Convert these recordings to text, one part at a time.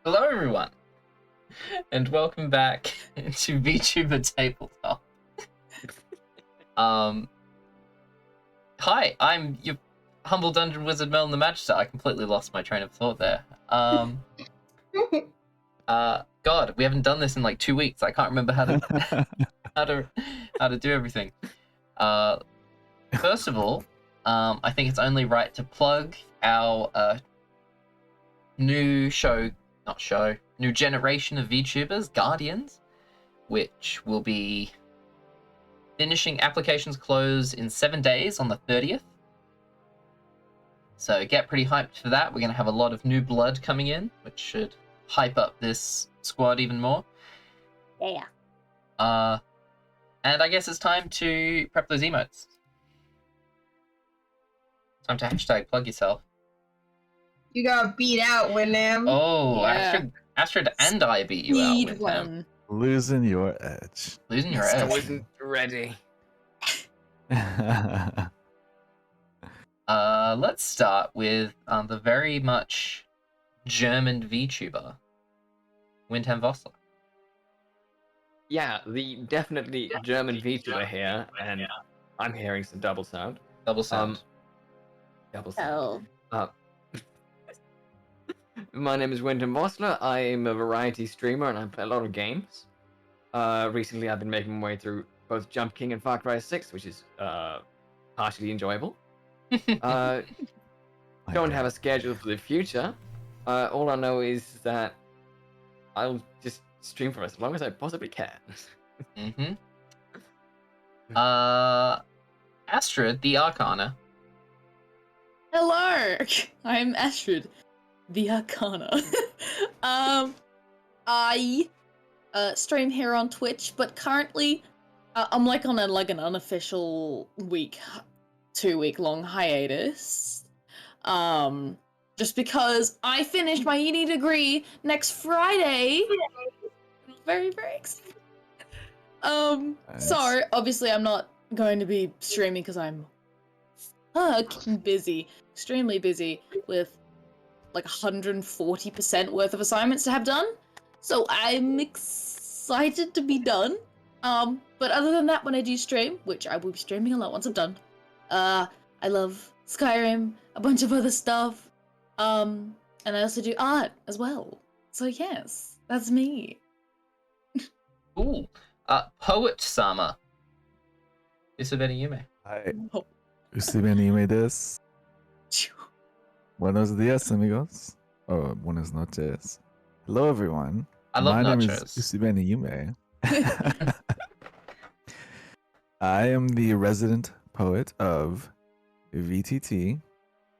Hello, everyone, and welcome back to VTuber Tabletop. Hi, I'm your humble dungeon wizard, Merlin the Magister. I completely lost my train of thought there. God, we haven't done this in like 2 weeks. I can't remember how to do everything. First of all, I think it's only right to plug our new generation of VTubers, Guardians, which will be finishing applications close in 7 days on the 30th. So get pretty hyped for that. We're going to have a lot of new blood coming in, which should hype up this squad even more. Yeah. And I guess it's time to prep those emotes. Time to hashtag plug yourself. You got beat out, Wyndham. Oh, Yeah. Astrid and I beat you out with him. Losing your edge. Losing your I edge. wasn't ready. Let's start with the very much German VTuber, WyndhamVossler. Yeah, the definitely German VTuber here, and I'm hearing some double sound. Double sound. Double sound. Oh. My name is WyndhamVossler. I am a variety streamer, and I play a lot of games. Recently, I've been making my way through both Jump King and Far Cry 6, which is partially enjoyable. Don't have a schedule for the future. All I know is that I'll just stream for as long as I possibly can. Mm-hmm. Astrid, the Arcana. Hello! I'm Astrid, the Arcana. I stream here on Twitch, but currently I'm like on an unofficial 2-week long hiatus. Just because I finished my uni degree next Friday. Very, very excited. Nice. So obviously I'm not going to be streaming because I'm fucking busy, extremely busy with like 140% worth of assignments to have done. So I'm excited to be done. But other than that, when I do stream, which I will be streaming a lot once I'm done, I love Skyrim, a bunch of other stuff, and I also do art as well. So yes, that's me. Cool. Poet Sama. Usubeni Yume. Hi. Oh. Usubeni Yume desu. Buenos días, amigos. Oh, buenas noches. Hello, everyone. I love My name nachos. is Usubeni Yume. I am the resident poet of VTT.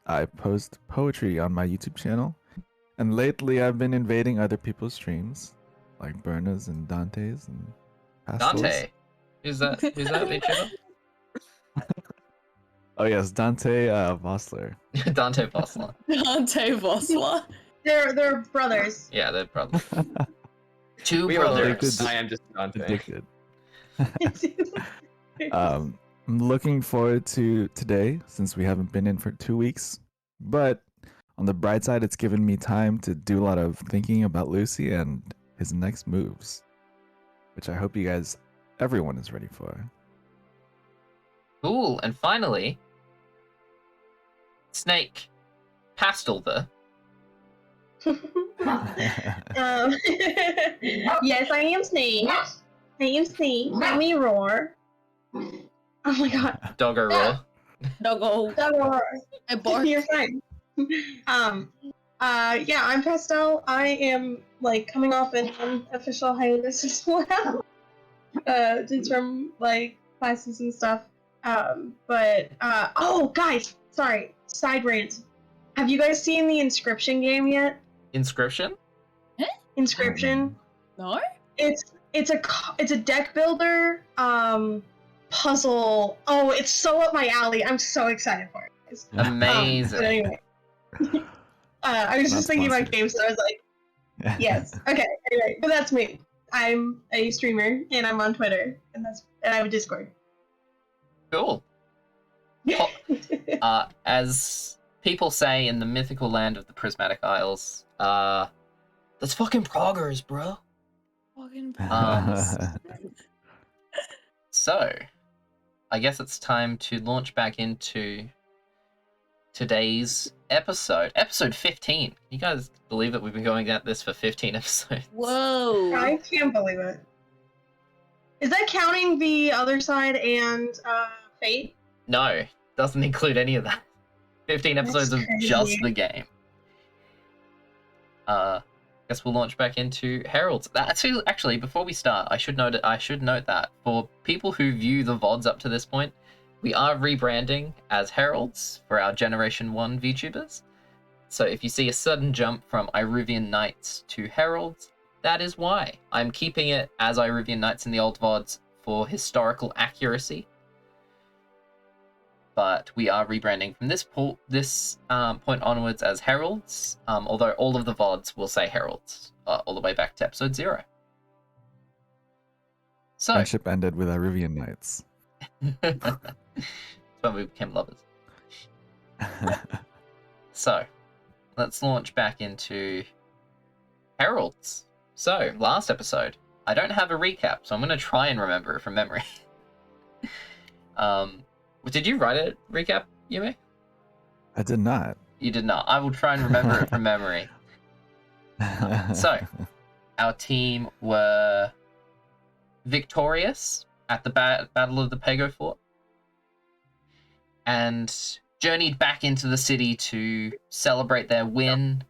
I post poetry on my YouTube channel, and lately I've been invading other people's streams, like Berna's and Dante's and Pastel's. Dante. Who's that VTuber? Oh yes, Dante Vossler. Dante Vossler. DanteVossler. They're brothers. Yeah, they're probably two We are brothers. I am just Dante. Addicted. I'm looking forward to today since we haven't been in for 2 weeks. But on the bright side, it's given me time to do a lot of thinking about Lucy and his next moves, which I hope everyone is ready for. Cool. And finally, Snake. PastelThe. Yes, I am Snake. I am Snake. Let me roar. Oh my god. Doggo Roar. Doggo. That roar. I bark. You're fine. Yeah, I'm Pastel. I am like coming off an unofficial hiatus as well. Just from like classes and stuff. Oh guys, sorry. Side rant. Have you guys seen the Inscription game yet? Inscription? Inscription. No? It's a deck builder puzzle. Oh, it's so up my alley. I'm so excited for it. Amazing. But anyway. I was just thinking about games, so I was like, yes. Okay, anyway. But that's me. I'm a streamer and I'm on Twitter and I have a Discord. Cool. As people say in the mythical land of the Prismatic Isles, the That's fucking proggers, bro. Fucking So, I guess it's time to launch back into today's episode. Episode 15. You guys believe that we've been going at this for 15 episodes? Whoa. I can't believe it. Is that counting the other side and Fate? No, doesn't include any of that. 15 episodes That's of crazy. just the game. Guess we'll launch back into Heralds. Actually, before we start, I should note that for people who view the VODs up to this point, we are rebranding as Heralds for our Generation 1 VTubers. So if you see a sudden jump from Iruvian Knights to Heralds, that is why. I'm keeping it as Iruvian Knights in the old VODs for historical accuracy. But we are rebranding from this point onwards as Heralds, although all of the VODs will say Heralds, all the way back to episode 0. So, Friendship ended with Iruvian Knights. that's when we became lovers. So, let's launch back into Heralds. So, last episode, I don't have a recap, so I'm going to try and remember it from memory. Did you write a recap, Yume? I did not. You did not. I will try and remember it from memory. So, our team were victorious at the Battle of the Pago Fort and journeyed back into the city to celebrate their win,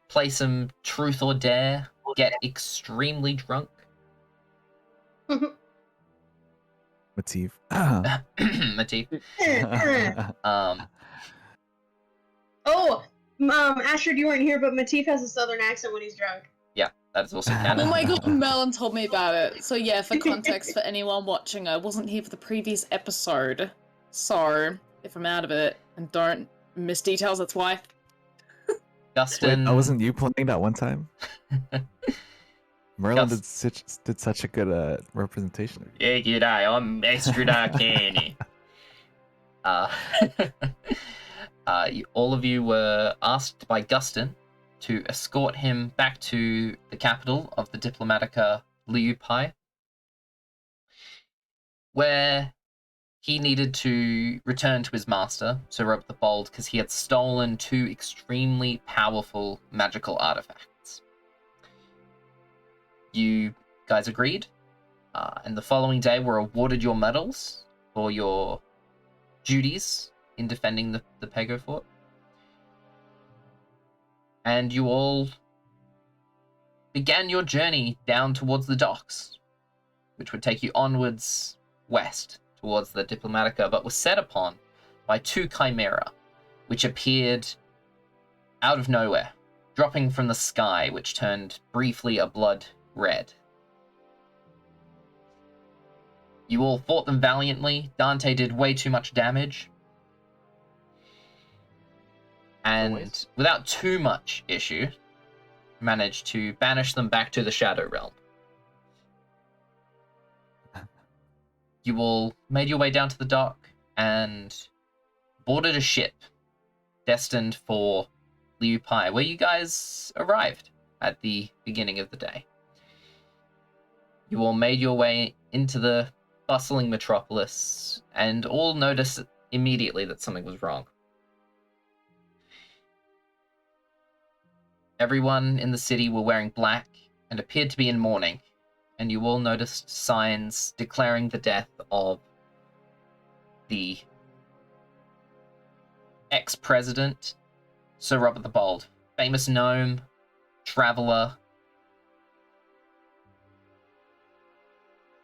play some Truth or Dare, get extremely drunk. Matif. Matif. Astrid, you weren't here, but Matif has a southern accent when he's drunk. Yeah, that is also Oh canon. my god, Merlin told me about it. So yeah, for context for anyone watching, I wasn't here for the previous episode. So, if I'm out of it and don't miss details, that's why. Dustin. Wait, wasn't you playing that one time? Merlin did such a good representation of you. Yeah, g'day, I'm Astrid Arcana. All of you were asked by Gustin to escort him back to the capital of the Diplomatica, Lieu'Paix, where he needed to return to his master, Sir Robert the Bold, because he had stolen 2 extremely powerful magical artifacts. You guys agreed, and the following day were awarded your medals for your duties in defending the Pago Fort. And you all began your journey down towards the docks, which would take you onwards west towards the Diplomatica, but was set upon by 2 chimera, which appeared out of nowhere, dropping from the sky, which turned briefly a blood red. You all fought them valiantly. Dante did way too much damage. And without too much issue, managed to banish them back to the Shadow Realm. You all made your way down to the dock and boarded a ship destined for Lieu'Paix, where you guys arrived at the beginning of the day. You all made your way into the bustling metropolis and all noticed immediately that something was wrong. Everyone in the city were wearing black and appeared to be in mourning, and you all noticed signs declaring the death of the ex-president, Sir Robert the Bold, famous gnome, traveler.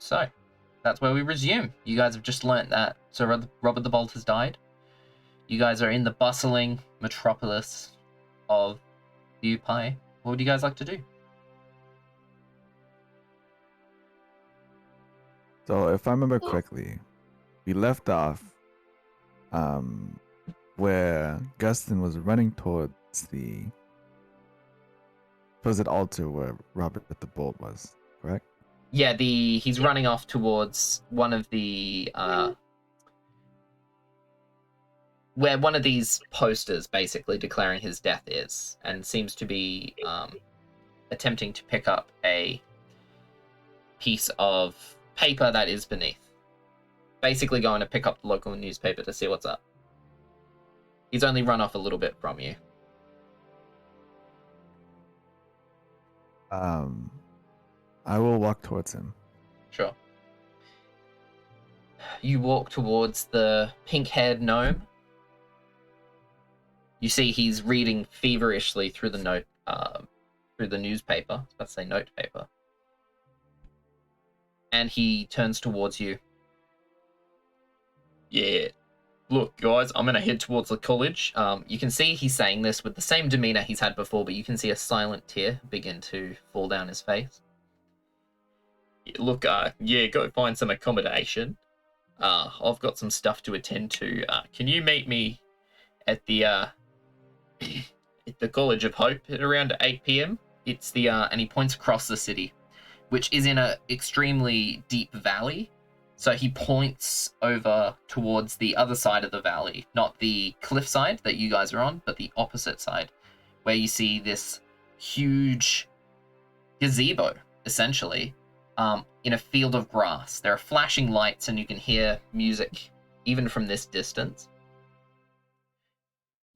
So, that's where we resume. You guys have just learnt that Sir Robert the Bold has died. You guys are in the bustling metropolis of Lieu'Paix. What would you guys like to do? So, if I remember correctly, we left off where Gustin was running towards the supposed altar where Robert the Bold was, correct? Yeah, he's running off towards one of the where one of these posters basically declaring his death is, and seems to be attempting to pick up a piece of paper that is beneath. Basically going to pick up the local newspaper to see what's up. He's only run off a little bit from you. I will walk towards him. Sure. You walk towards the pink-haired gnome. You see he's reading feverishly through the newspaper. I was about to say note paper. And he turns towards you. Yeah. Look, guys, I'm gonna head towards the college. You can see he's saying this with the same demeanor he's had before, but you can see a silent tear begin to fall down his face. Yeah, look, go find some accommodation. I've got some stuff to attend to. Can you meet me at the at the College of Hope at around 8 p.m? It's the and he points across the city, which is in a extremely deep valley. So he points over towards the other side of the valley, not the cliff side that you guys are on, but the opposite side, where you see this huge gazebo, essentially, in a field of grass. There are flashing lights and you can hear music even from this distance.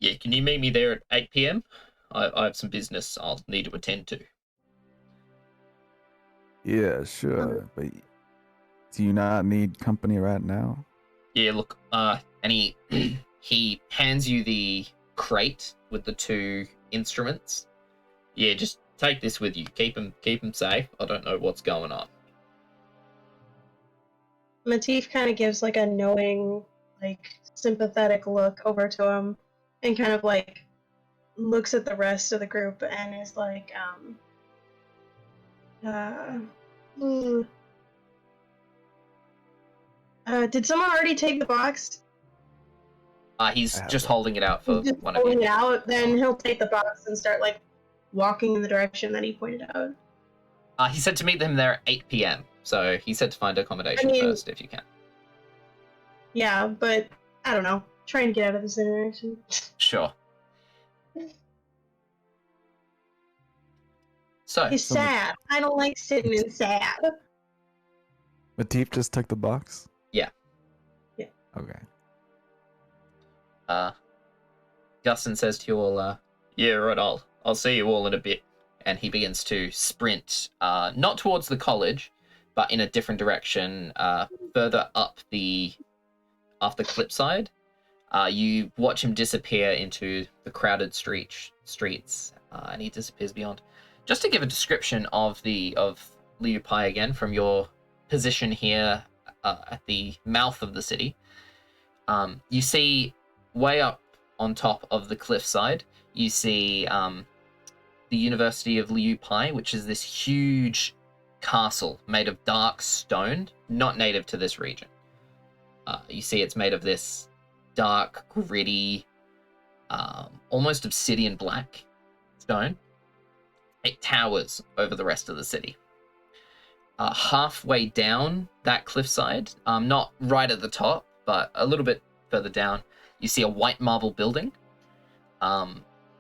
Yeah, can you meet me there at 8 p.m? I have some business I'll need to attend to. Yeah, sure. But do you not need company right now? Yeah, look, and he he hands you the crate with the 2 instruments. Yeah, just take this with you. Keep him safe. I don't know what's going on. Matif kind of gives like a knowing, like sympathetic look over to him, and kind of like looks at the rest of the group and is like, did someone already take the box? He's just holding it out for Just one of you. holding it out, then he'll take the box and start like walking in the direction that he pointed out. He said to meet them there at 8 p.m. So he said to find accommodation first if you can. Yeah, but I don't know. Trying to get out of this interaction. Sure. So He's sad. I don't like sitting in sad. Matif just took the box? Yeah. Yeah. Okay. Gustin says to you all, yeah, right, I'll see you all in a bit. And he begins to sprint, not towards the college, but in a different direction, further up the cliffside. You watch him disappear into the crowded streets, and he disappears beyond. Just to give a description of Lieu'Paix again from your position here at the mouth of the city, you see way up on top of the cliffside, you see the University of Lieu'Paix, which is this huge castle made of dark stone, not native to this region. You see it's made of this dark, gritty, almost obsidian black stone. It towers over the rest of the city. Halfway down that cliffside, not right at the top, but a little bit further down, you see a white marble building.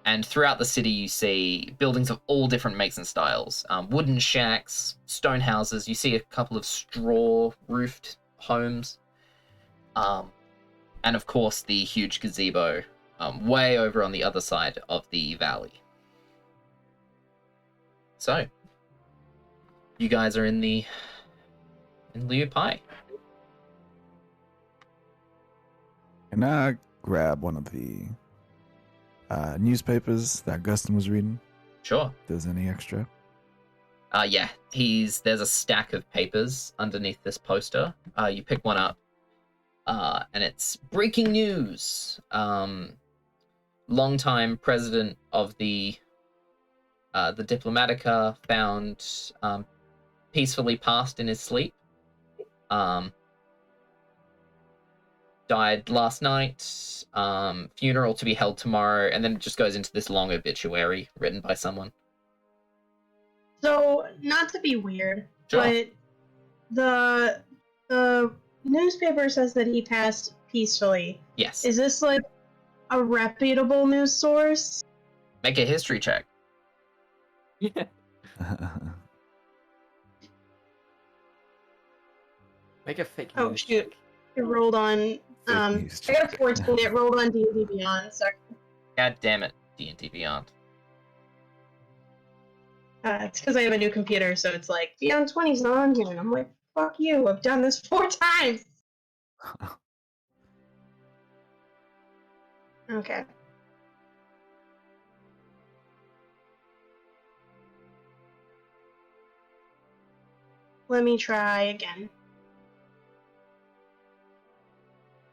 And throughout the city, you see buildings of all different makes and styles. Wooden shacks, stone houses. You see a couple of straw-roofed homes. And of course, the huge gazebo way over on the other side of the valley. So, you guys are in Lieu'Paix. Can I grab one of the newspapers that Gustin was reading? Sure. If there's any extra? Yeah, there's a stack of papers underneath this poster. You pick one up, and it's breaking news. Longtime president of the Diplomatica found peacefully passed in his sleep. Died last night. Funeral to be held tomorrow, and then it just goes into this long obituary written by someone. So, not to be weird, Sure. but the newspaper says that he passed peacefully. Yes. Is this like a reputable news source? Make a history check. Yeah. Make a fake Oh news shoot! check. It rolled on. news I got a check. 14. It rolled on D&D Beyond. So God damn it, D&D Beyond. it's because I have a new computer, so it's like Beyond 20's not on here, and I'm like, fuck you! I've done this 4 times. Okay. Let me try again.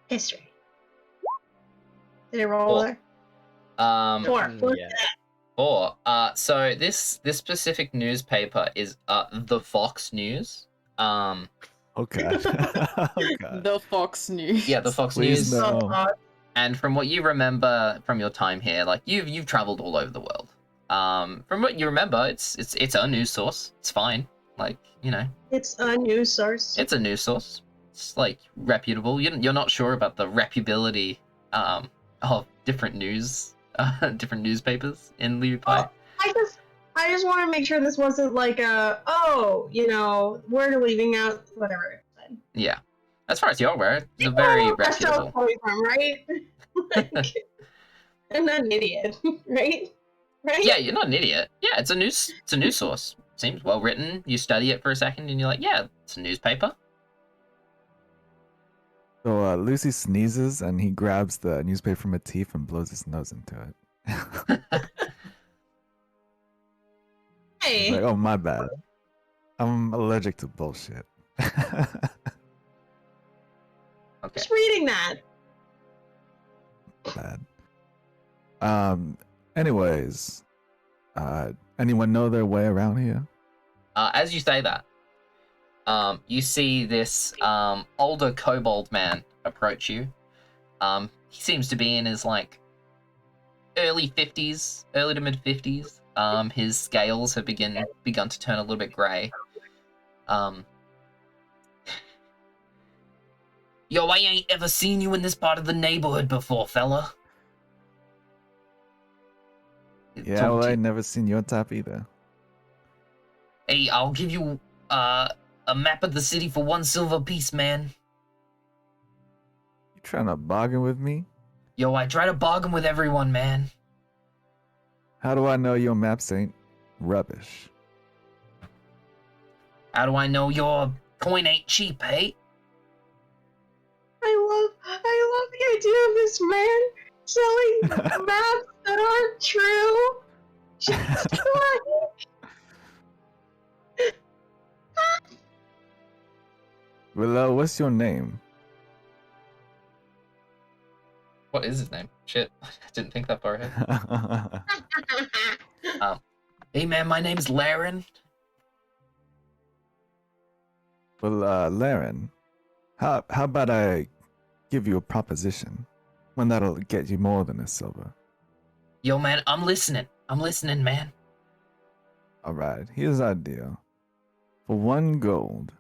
History. Did it roll Four. there? Um, 4. 4. Yeah. 4. So this specific newspaper is the Fox News. Oh god. Oh god. The Fox News. Yeah, the Fox Please News. no. And from what you remember from your time here, like you've traveled all over the world. From what you remember, it's a news source. It's fine. Like, you know, It's a news source. it's a news source. It's like reputable. You're not sure about the reputability of different different newspapers in Lieu'Paix. Oh, I just want to make sure this wasn't like a, oh, you know, we're leaving out whatever. Yeah, as far as you're aware, it's a very Oh, that's where I was reputable. coming from, right? Like, I'm not an idiot, right? Right? Yeah, you're not an idiot. Yeah, it's a news source. Seems well written. You study it for a second, and you're like, yeah, it's a newspaper. So Lucy sneezes and he grabs the newspaper from Matif and blows his nose into it. He's Hey, like, oh my bad. I'm allergic to bullshit. Okay. just reading that. Bad. Anyways, anyone know their way around here? As you say that, you see this older kobold man approach you. He seems to be in his like early 50s, early to mid 50s. His scales have begun to turn a little bit grey. Yo, I ain't ever seen you in this part of the neighborhood before, fella. Yeah, well, I never seen your type either. Hey, I'll give you a map of the city for 1 silver piece, man. You trying to bargain with me? Yo, I try to bargain with everyone, man. How do I know your maps ain't rubbish? How do I know your coin ain't cheap, hey? I love the idea of this man selling maps that aren't true. Just like, Well, what's your name? What is his name? Shit, I didn't think that far ahead. Hey man, my name's Laren. Well, Laren, how about I give you a proposition? One that'll get you more than a silver. Yo man, I'm listening. I'm listening, man. Alright, here's our deal. For 1 gold,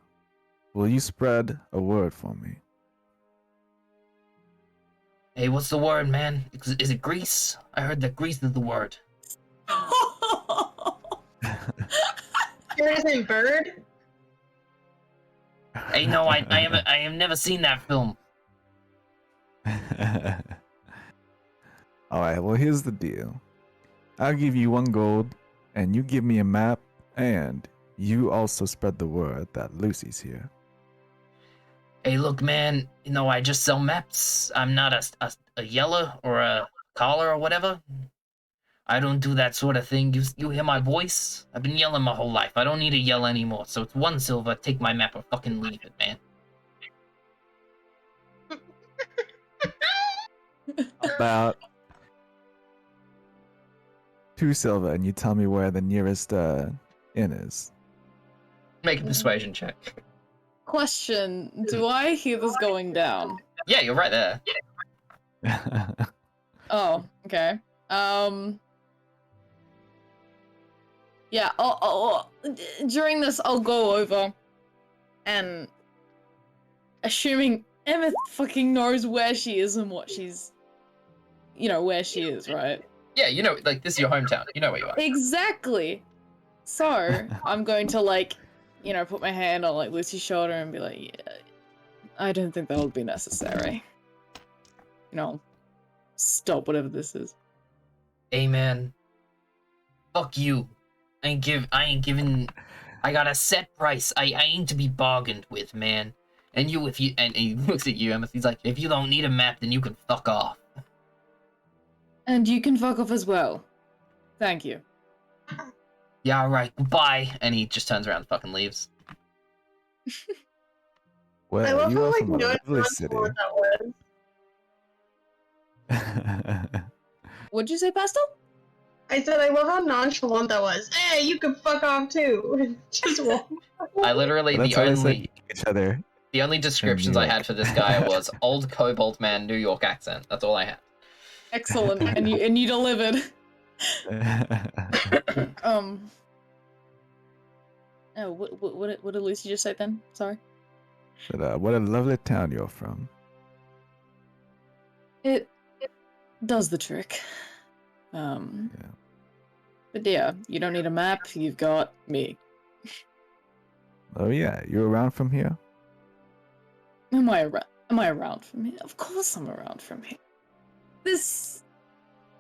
will you spread a word for me? Hey, what's the word, man? Is it grease? I heard that grease is the word. there isn't bird. Hey, no, I have never seen that film. Alright, well, here's the deal. I'll give you 1 gold, and you give me a map, and you also spread the word that Lucy's here. Hey, look, man, you know, I just sell maps. I'm not a yeller or a caller or whatever. I don't do that sort of thing. You hear my voice? I've been yelling my whole life. I don't need to yell anymore. So it's 1 silver, take my map or fucking leave it, man. About 2 silver, and you tell me where the nearest inn is. Make a persuasion check. Question: do I hear this going down? Yeah, you're right there. Oh, okay. Yeah, during this, I'll go over and assuming Emmyth fucking knows where she is and what she's, where she is, right? Yeah, you know, like, this is your hometown. You know where you are. Exactly. So I'm going to like, put my hand on like Lucy's shoulder and be like, yeah, I don't think that would be necessary. Stop whatever this is. Hey man, fuck you. I ain't giving. I got a set price. I ain't to be bargained with, man. And you, if you, and he looks at you, Emmyth. He's like, if you don't need a map, then you can fuck off. And you can fuck off as well. Thank you. Yeah, alright, goodbye. And he just turns around and fucking leaves. I Well, love you how are like from a lovely city. nonchalant that was. What'd you say, Pastel? I said I love how nonchalant that was. Hey, you can fuck off too. Just walk. I literally, That's how they say to each other. the only descriptions I had for this guy was old kobold man, New York accent. That's all I had. Excellent, and you delivered. Oh, what did Lucy just say then? Sorry. But, what a lovely town you're from. It does the trick. Yeah. But yeah, you don't need a map. You've got me. Oh yeah, you around from here? Am I around from here? Of course I'm around from here. This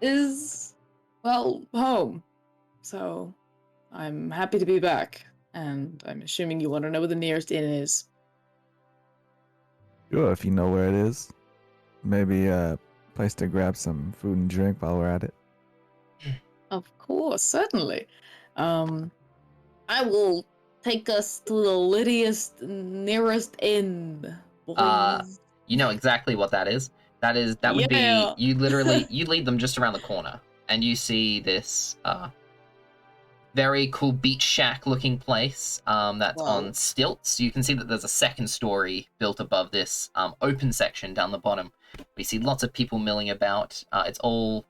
is, well, home. So I'm happy to be back. And I'm assuming you want to know where the nearest inn is. Sure, if you know where it is. Maybe a place to grab some food and drink while we're at it. Of course, certainly. I will take us to the nearest inn. Please. You know exactly what that is. That would Yeah. be, you literally, you lead them just around the corner, and you see this, very cool beach shack looking place that's Wow. on stilts. You can see that there's a second story built above this open section down the bottom. We see lots of people milling about. It's all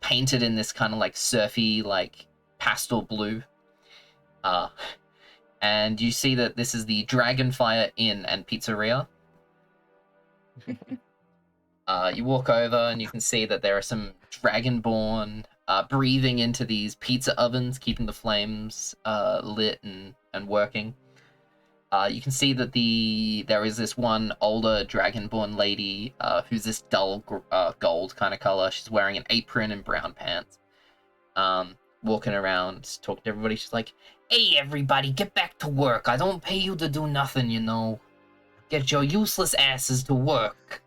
painted in this kind of like surfy, like pastel blue. And you see that this is the Dragonfire Inn and Pizzeria. You walk over and you can see that there are some Dragonborn breathing into these pizza ovens, keeping the flames lit and working. You can see that there is this one older Dragonborn lady who's this dull gold kind of color. She's wearing an apron and brown pants. Walking around, talking to everybody. She's like, "Hey, everybody, get back to work. I don't pay you to do nothing, you know. Get your useless asses to work.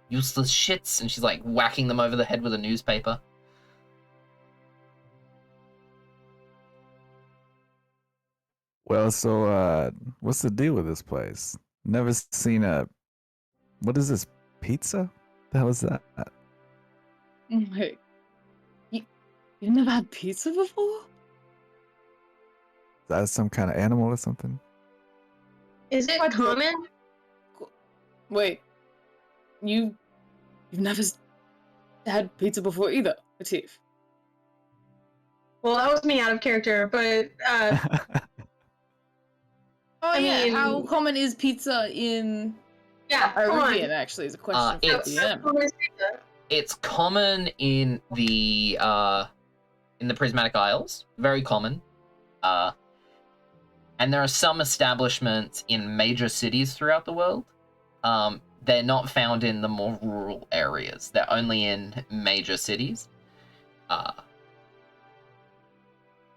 Useless shits." And she's like whacking them over the head with a newspaper. Well, so what's the deal with this place? Never seen a. What is this? Pizza? The hell is that? Wait, you've never had pizza before? Is that some kind of animal or something? Is it common? Wait, you've never had pizza before either, Matif? Well, that was me out of character, but Oh I yeah, mean- how common is pizza in yeah, come on. Arabian? Actually, is a question for it's- DM. Common is pizza. It's common in the Prismatic Isles. Very common. And there are some establishments in major cities throughout the world. They're not found in the more rural areas. They're only in major cities.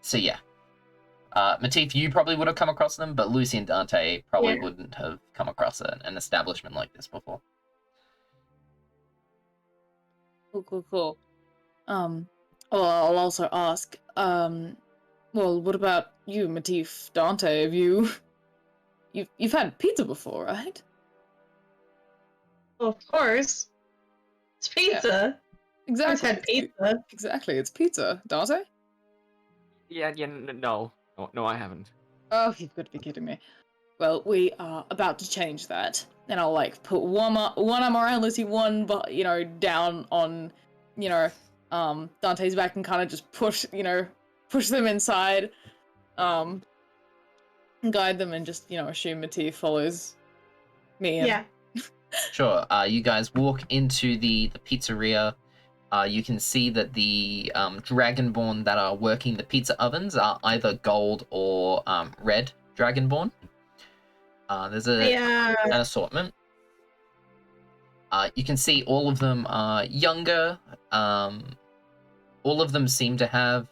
So yeah. Matif, you probably would have come across them, but Lucy and Dante probably Yeah. wouldn't have come across an establishment like this before. Cool. Well, I'll also ask, well, what about you, Matif, Dante? Have you've had pizza before, right? Well, of course. It's pizza. Exactly. I've had pizza. Exactly, it's pizza. Dante? Yeah, no, I haven't. Oh, you've got to be kidding me. Well, we are about to change that. And I'll like put one arm around Lucy, one, but down on, Dante's back and kind of just push them inside, guide them and just, assume Matif follows me in. Yeah. Sure. You guys walk into the pizzeria. You can see that the Dragonborn that are working the pizza ovens are either gold or red Dragonborn. There's an assortment. You can see all of them are younger. All of them seem to have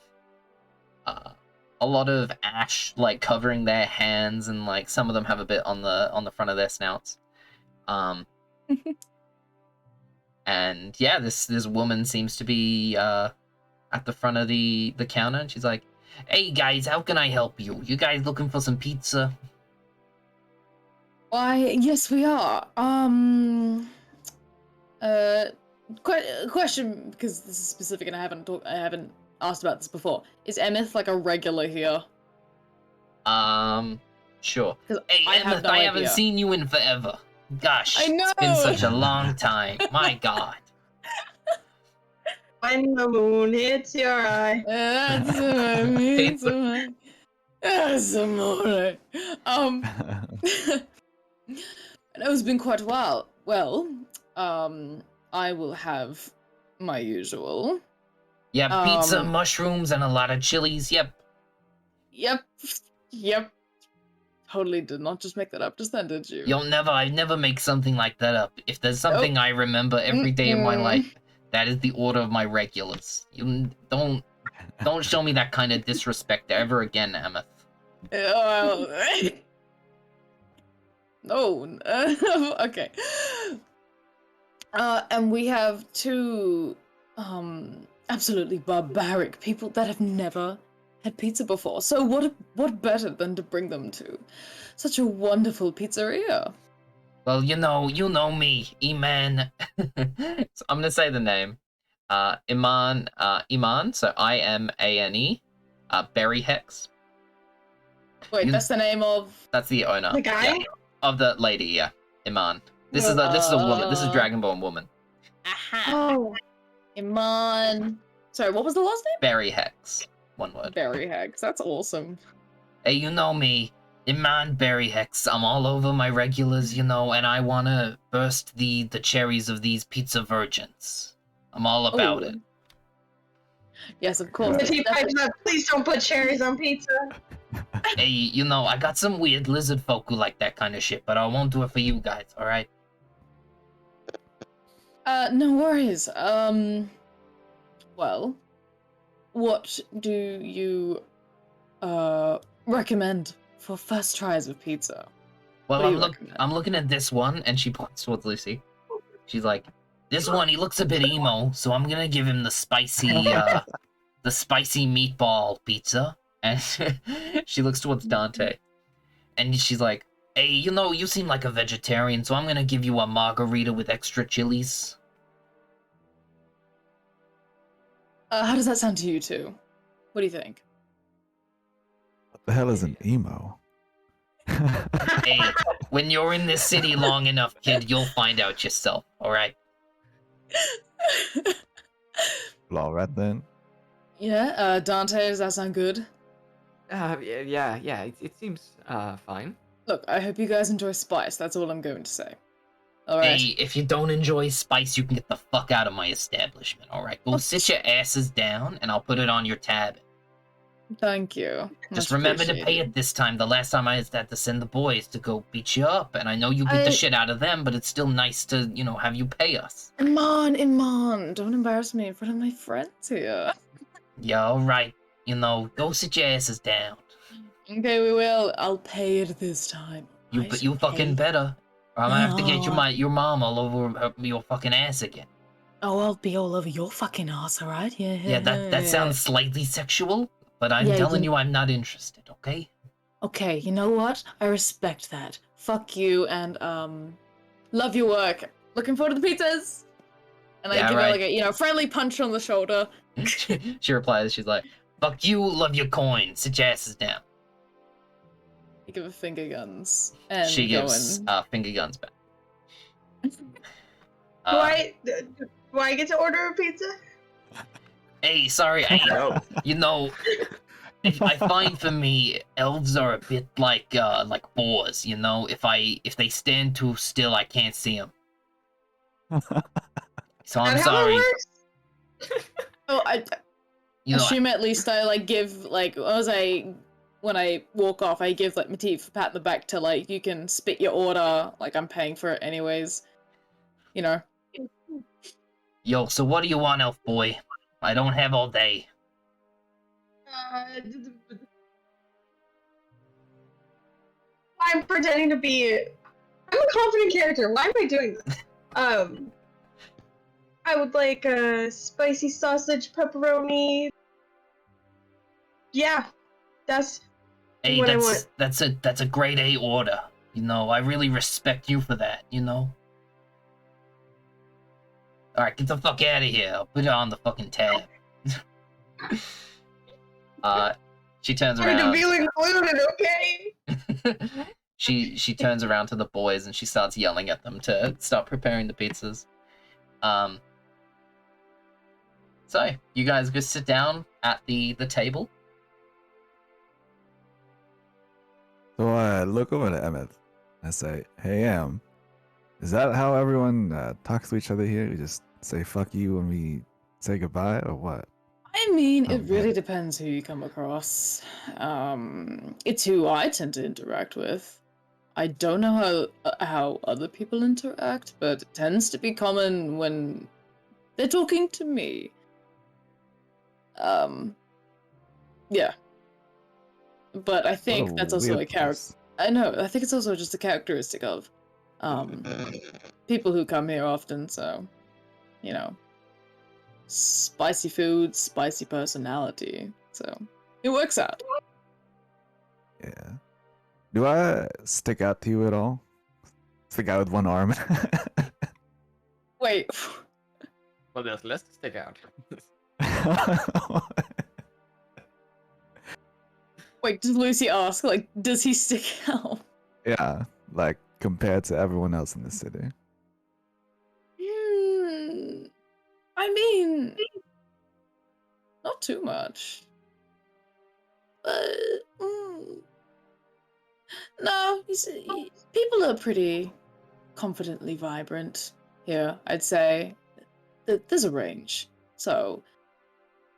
a lot of ash like covering their hands, and like some of them have a bit on the front of their snouts. And yeah, this woman seems to be at the front of the counter, and she's like, "Hey guys, how can I help you? You guys looking for some pizza?" Why, yes, we are. Question, because this is specific and I haven't asked about this before. Is Emmyth like a regular here? Sure. 'Cause Hey, I have Emmyth, no I haven't idea. seen you in forever. Gosh, I know! it's been such a long time. My God. When the moon hits your eye. That's amazing. That's amore. I know it's been quite a while. Well, I will have my usual. Yeah, pizza, mushrooms, and a lot of chilies. Yep. Yep. Totally did not just make that up just then, did you? I never make something like that up. If there's something I remember every day of my life, that is the order of my regulars. You don't show me that kind of disrespect ever again, Emmyth. No. Okay. And we have two absolutely barbaric people that have never had pizza before. So what better than to bring them to such a wonderful pizzeria? Well, you know me, Iman. So I'm gonna say the name. Iman, so Imane, Berry Hex. Wait, that's the name of... That's the owner. The guy? Yeah. Of the lady, yeah. Iman. This is a woman. This is Dragonborn woman. Aha! Oh. Iman... Sorry, what was the last name? Berry Hex. One word. Berry Hex. That's awesome. Hey, you know me. Iman Berry Hex. I'm all over my regulars, and I wanna burst the cherries of these pizza virgins. I'm all about it. Yes, of course. Matif pipes up, please don't put cherries on pizza. Hey, I got some weird lizard folk who like that kind of shit, but I won't do it for you guys, alright? No worries. Well, what do you, recommend for first tries of pizza? Well, I'm looking at this one, and she points towards Lucy. She's like, this one, he looks a bit emo, so I'm gonna give him the spicy meatball pizza. And she looks towards Dante. And she's like, hey, you seem like a vegetarian, so I'm gonna give you a margarita with extra chilies. How does that sound to you two? What do you think? What the hell is an emo? Hey, when you're in this city long enough, kid, you'll find out yourself, alright? Well, all right then. Yeah, Dante, does that sound good? Yeah, it seems fine. Look, I hope you guys enjoy spice, that's all I'm going to say. Alright. Hey, if you don't enjoy spice, you can get the fuck out of my establishment, alright? Go sit your asses down, and I'll put it on your tab. Thank you. Just Much remember to pay appreciated. it this time. The last time I had to send the boys to go beat you up, and I know you beat the shit out of them, but it's still nice to, have you pay us. Iman, don't embarrass me in front of my friends here. Yeah, alright. Go sit your asses down. Okay, we will. I'll pay it this time. You fucking better. Or I'm gonna have to get your mom all over your fucking ass again. Oh, I'll be all over your fucking ass, alright? Yeah. Yeah, that sounds slightly sexual, but I'm telling you I'm not interested, okay? Okay, you know what? I respect that. Fuck you, and, love your work. Looking forward to the pizzas! And I give her, like, a, friendly punch on the shoulder. She replies, she's like, fuck you, love your coin, sit your asses down. I give her finger guns. And she gives finger guns back. Do I get to order a pizza? Hey, sorry, I find for me, elves are a bit like boars, if they stand too still, I can't see them. So I'm sorry. Oh, I You know, assume at least I like give like when I walk off, I give like Matif a pat in the back to like you can spit your order. Like I'm paying for it anyways. You know. yo, so what do you want, elf boy? I don't have all day. I'm pretending to be. I'm a confident character. Why am I doing this? I would like a spicy sausage pepperoni. Yeah, that's Hey, what I want. that's a grade A order. You know, I really respect you for that. You know. All right, get the fuck out of here. I'll put it on the fucking tab. She turns I'm around. to feel included, okay? she turns around to the boys and she starts yelling at them to start preparing the pizzas. So you guys go sit down at the table. So I look over to Emmyth. I say, "Hey, is that how everyone talks to each other here? We just say fuck you when we say goodbye, or what?" I mean, it Okay. really depends who you come across. It's who I tend to interact with. I don't know how other people interact, but it tends to be common when they're talking to me. Yeah. But I think What that's also a weird character. place. I know. I think it's also just a characteristic of people who come here often. So, you know, spicy food, spicy personality. So it works out. Yeah. Do I stick out to you at all? It's the guy with one arm. Wait. Well, there's less to stick out. Wait, does Lucy ask, like, does he stick out? Yeah, like compared to everyone else in the city. I mean, not too much. But, no, people are pretty confidently vibrant here, I'd say. There's a range. So,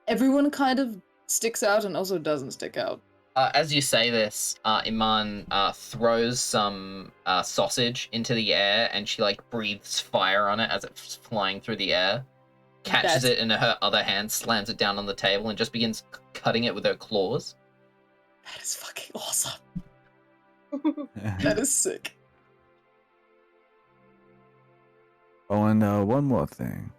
everyone kind of sticks out and also doesn't stick out. As you say this, Iman throws some sausage into the air, and she like breathes fire on it as it's flying through the air. Catches it in her other hand, slams it down on the table, and just begins cutting it with her claws. That is fucking awesome. That is sick. Oh, and one more thing.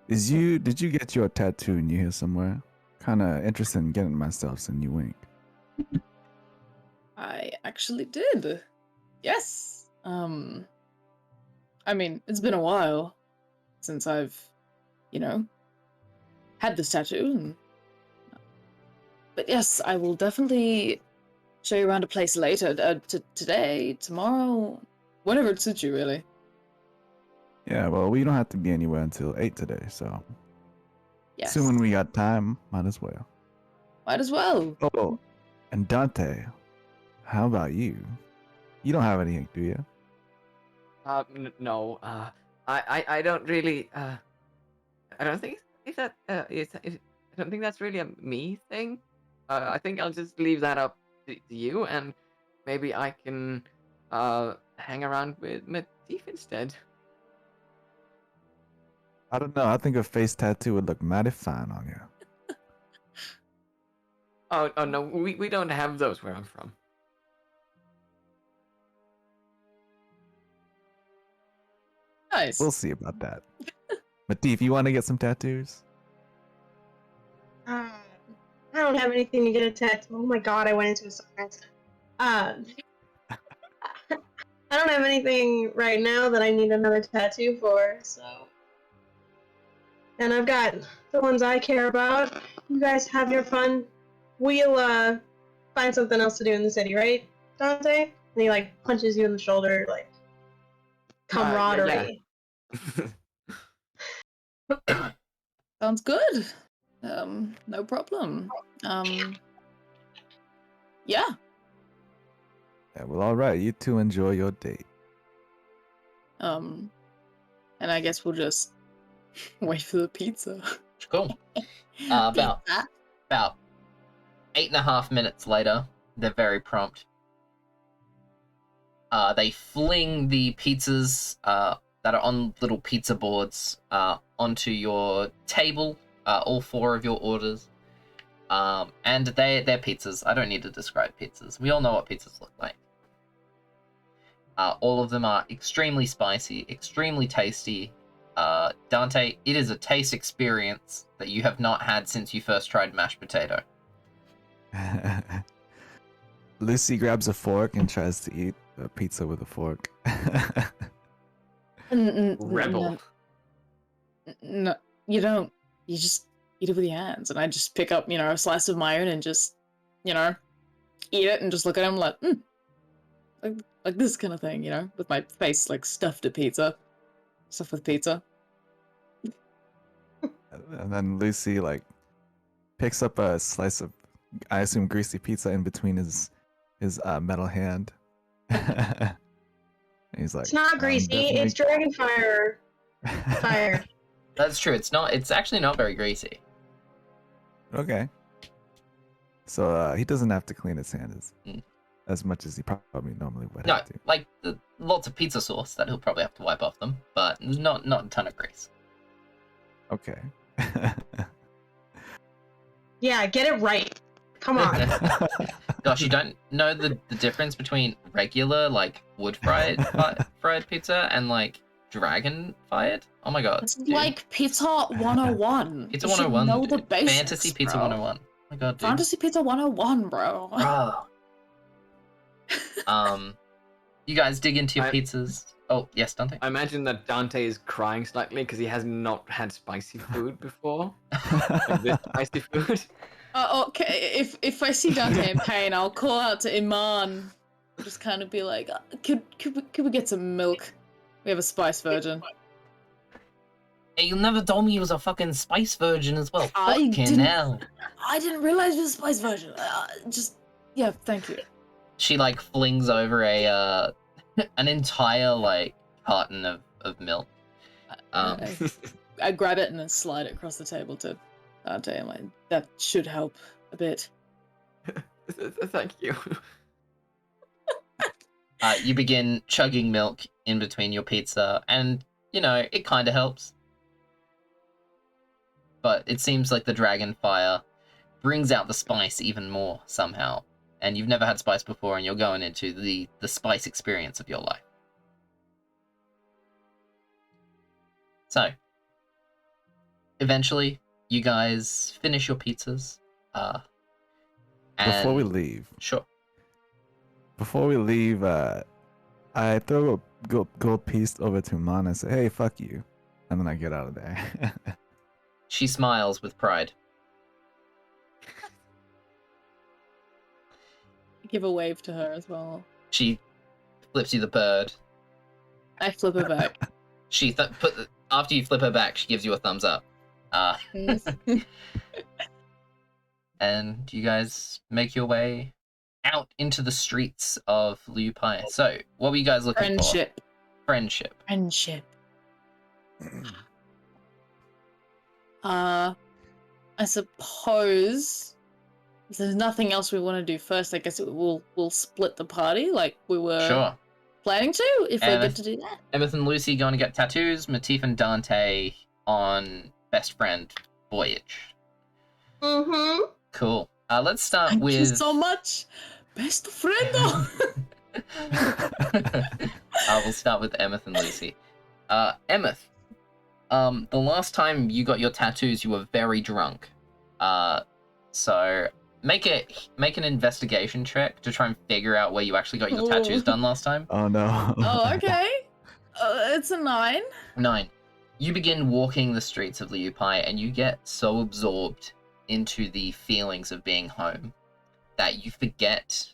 Did you get your tattoo in here somewhere? Kind of interested in getting myself some new ink. I actually did. Yes. I mean, it's been a while since I've, you know, had this tattoo. But yes, I will definitely show you around a place later. Today, tomorrow, whenever it suits you, really. Yeah, well, we don't have to be anywhere until 8 today, so Yes. assuming we got time, might as well. Might as well. Oh, and Dante, how about you? You don't have any ink, do you? No. I don't really. I don't think that. I don't think that's really a me thing. I think I'll just leave that up to you, and maybe I can hang around with Matif instead. I don't know. I think a face tattoo would look mighty fine on you. Oh no, we don't have those where I'm from. Nice. We'll see about that. Matif, you want to get some tattoos? I don't have anything to get a tattoo. Oh my god, I went into a science. I don't have anything right now that I need another tattoo for, so. And I've got the ones I care about. You guys have your fun. We'll find something else to do in the city, right, Dante? And he like punches you in the shoulder, like camaraderie. Yeah. Sounds good. No problem. Yeah. Yeah, well, all right. You two enjoy your date. And I guess we'll just Wait for the pizza. Cool. About Pizza. about 8.5 minutes later, they're very prompt. They fling the pizzas that are on little pizza boards onto your table, all 4 of your orders. And they're pizzas. I don't need to describe pizzas. We all know what pizzas look like. All of them are extremely spicy, extremely tasty. Dante, it is a taste experience that you have not had since you first tried mashed potato. Lucy grabs a fork and tries to eat a pizza with a fork. Rebel. No, you don't. You just eat it with your hands. And I just pick up, a slice of my own and just, eat it and just look at him like, like this kind of thing, with my face like stuffed with pizza. And then Lucy picks up a slice of, I assume, greasy pizza in between his metal hand. And he's like, It's not greasy. It's Dragonfire fire. That's true. It's actually not very greasy. Okay. So he doesn't have to clean his hands Mm. as much as he probably normally would No, have to. like lots of pizza sauce that he'll probably have to wipe off them, but not a ton of grease. Okay. Yeah, get it right. Come on. Gosh, you don't know the difference between regular wood fried pizza and dragon fired? Oh my god. It's dude. like Pizza 101. Pizza You should 101. know the dude. basics, Fantasy Pizza bro. 101. Oh my god, dude. Fantasy Pizza 101, bro. Bro. You guys dig into your I- pizzas. Oh, yes, Dante. I imagine that Dante is crying slightly because he has not had spicy food before. This spicy food. Okay, if I see Dante in pain, I'll call out to Iman. Just kind of be like, could we get some milk? We have a spice virgin. Hey, you never told me he was a fucking spice virgin as well. I Fucking didn't- hell. I didn't realize it was a spice virgin. Yeah, thank you. She flings over a an entire carton of milk. I grab it and then slide it across the table to Dante. I'm like, that should help a bit. Thank you. You begin chugging milk in between your pizza, and it kind of helps. But it seems like the Dragonfire brings out the spice even more somehow. And you've never had spice before, and you're going into the spice experience of your life. So, eventually, you guys finish your pizzas. Before we and- leave, Sure. I throw a gold piece over to Mana and say, "Hey, fuck you," and then I get out of there. She smiles with pride. Give a wave to her as well. She flips you the bird. I flip her back. She after you flip her back, she gives you a thumbs up. And you guys make your way out into the streets of Lieu'Paix. So, what were you guys looking Friendship. for? Friendship. Friendship. I suppose if there's nothing else we want to do first, I guess we'll split the party like we were Sure. planning to, if we're And good to do that. Emmyth and Lucy going to get tattoos. Matif and Dante on best friend voyage. Mm-hmm. Cool. Let's start Thank with. you so much, best friend. We'll start with Emmyth and Lucy. Emmyth, the last time you got your tattoos, you were very drunk. So make an investigation check to try and figure out where you actually got your tattoos done last time. Oh no. Oh, okay. It's a 9. 9. You begin walking the streets of Lieu'Paix, and you get so absorbed into the feelings of being home that you forget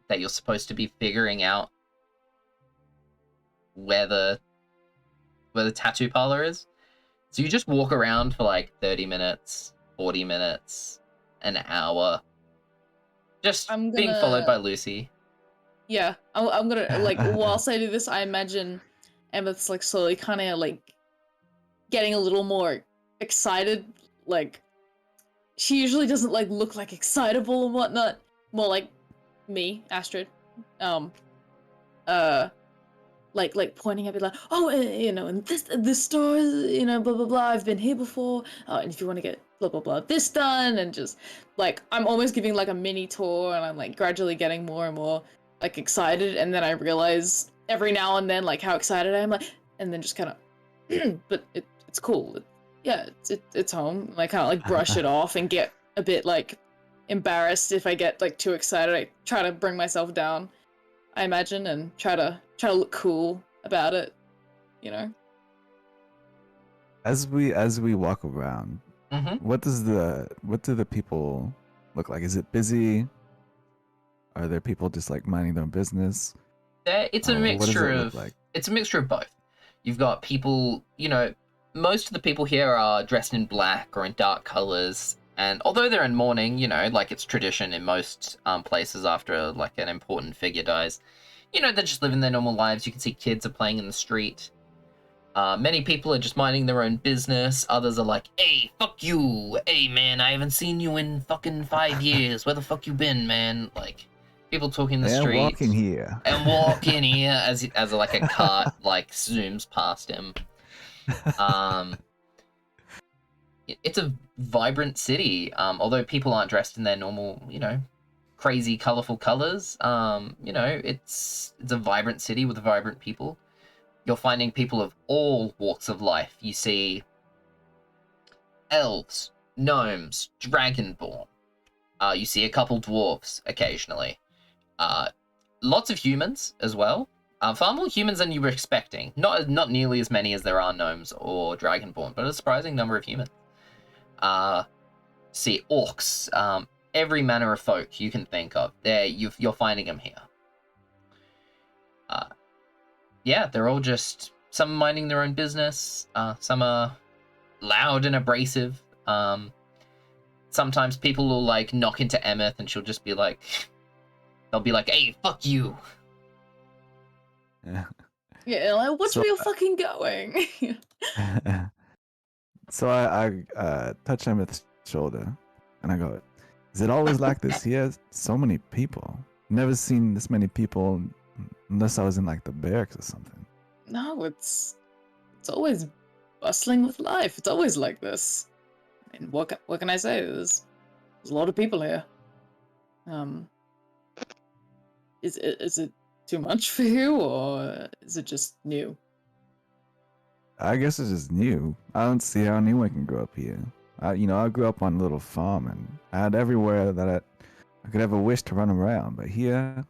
that you're supposed to be figuring out where the tattoo parlor is. So you just walk around for 30 minutes, 40 minutes, an hour, just I'm being gonna- followed by Lucy. Yeah, I'm gonna whilst I do this, I imagine Emmyth's slowly kind of getting a little more excited. Like, she usually doesn't like look like excitable and whatnot. More like me, Astrid. Like pointing at me like, oh, you know, and this store, you know, blah blah blah. I've been here before. And if you want to get blah blah blah this done, and just like I'm almost giving like a mini tour, and I'm like gradually getting more and more like excited, and then I realize every now and then like how excited I am, like, and then just kind of, but it's cool. It's home. And I kind of like brush it off and get a bit like embarrassed if I get like too excited. I try to bring myself down, I imagine, and try to look cool about it, you know. As we walk around, Mm-hmm. what do the people look like? Is it busy? Are there people just like minding their own business? It's a What does mixture it look of like? it's a mixture of both. You've got people, you know, most of the people here are dressed in black or in dark colors, and although they're in mourning, you know, like it's tradition in most places after like an important figure dies, you know, they're just living their normal lives. You can see kids are playing in the street. Many people are just minding their own business. Others are like, hey, fuck you. Hey, man, I haven't seen you in fucking 5 years. Where the fuck you been, man? Like, people talking in the And street. walking here. And walking here as like a cart, like, zooms past him. It's a vibrant city. Although people aren't dressed in their normal, you know, crazy, colorful colors. You know, it's a vibrant city with vibrant people. You're finding people of all walks of life. You see elves, gnomes, dragonborn. You see a couple dwarves occasionally. Lots of humans as well. Far more humans than you were expecting. Not nearly as many as there are gnomes or dragonborn, but a surprising number of humans. See orcs. Every manner of folk you can think of. You're finding them here. Yeah, they're all just, some minding their own business, some are loud and abrasive. Sometimes people will like knock into Emmyth and she'll just be like, they'll be like, hey, fuck you. Yeah, like, watch So- where you're fucking going. So I touch Emmyth's shoulder and I go, is it always like this? He has so many people. Never seen this many people unless I was in like the barracks or something. No, it's always bustling with life. It's always like this. I mean, what can I say? There's a lot of people here. Is it too much for you, or is it just new? I guess it's just new. I don't see how anyone can grow up here. I grew up on a little farm and I had everywhere that I could ever wish to run around. But here,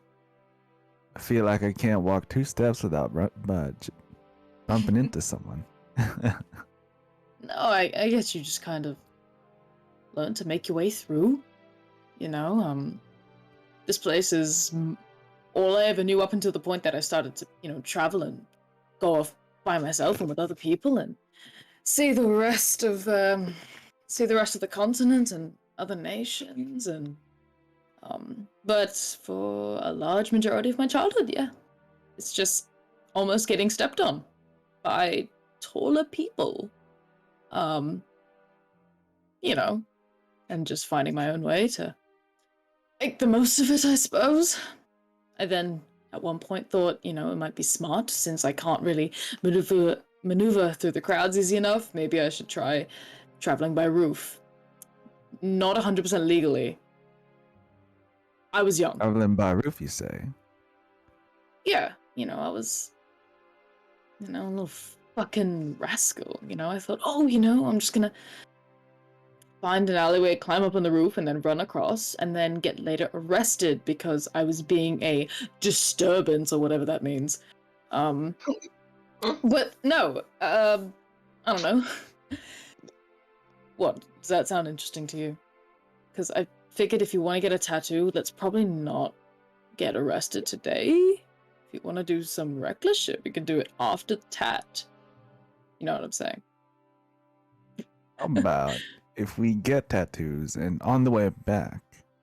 I feel like I can't walk 2 steps without bumping into someone. No, I guess you just kind of learn to make your way through. You know, this place is all I ever knew up until the point that I started to, you know, travel and go off by myself and with other people and see the rest of the continent and other nations and but for a large majority of my childhood, yeah, it's just almost getting stepped on by taller people, you know, and just finding my own way to make the most of it, I suppose. I then at one point thought, you know, it might be smart, since I can't really maneuver through the crowds easy enough, maybe I should try traveling by roof. Not 100% legally. I was young. Traveling by roof, you say? Yeah, you know, I was, you know, a little fucking rascal, you know. I thought, oh, you know, I'm just gonna find an alleyway, climb up on the roof, and then run across, and then get later arrested because I was being a disturbance, or whatever that means. But no, I don't know. What, does that sound interesting to you? Because I figured if you want to get a tattoo, let's probably not get arrested today. If you want to do some reckless shit, we can do it after the tat. You know what I'm saying? How about if we get tattoos and on the way back,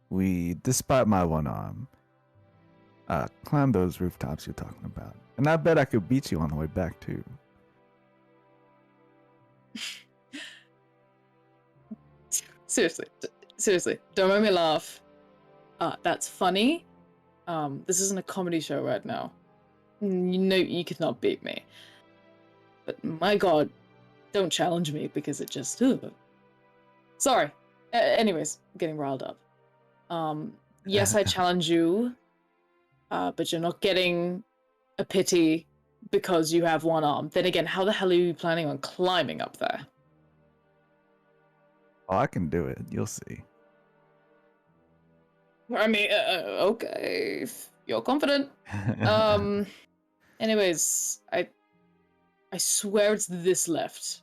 we, despite my one arm, climb those rooftops you're talking about. And I bet I could beat you on the way back too. Seriously, don't make me laugh. That's funny. This isn't a comedy show right now. You know you could not beat me. But my god, don't challenge me because it just... Sorry. Anyways, I'm getting riled up. Yes, I challenge you, but you're not getting a pity because you have one arm. Then again, how the hell are you planning on climbing up there? Oh, I can do it. You'll see. I mean, okay, if you're confident. Anyways, I swear it's this left.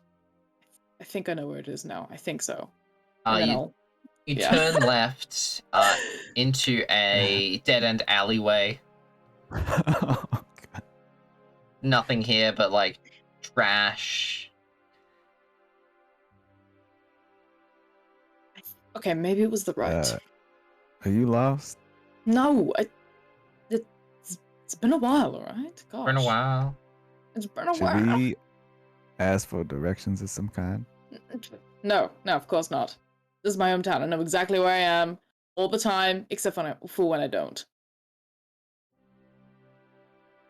I think I know where it is now. I think so. And then You yeah. turn left into a dead-end alleyway. Oh, God. Nothing here but, like, trash. Okay, maybe it was the right. Are you lost? No, it's been a while, alright? Gosh. Been a while. It's been a Should while. we ask for directions of some kind? No, of course not. This is my hometown. I know exactly where I am all the time, except for when I don't.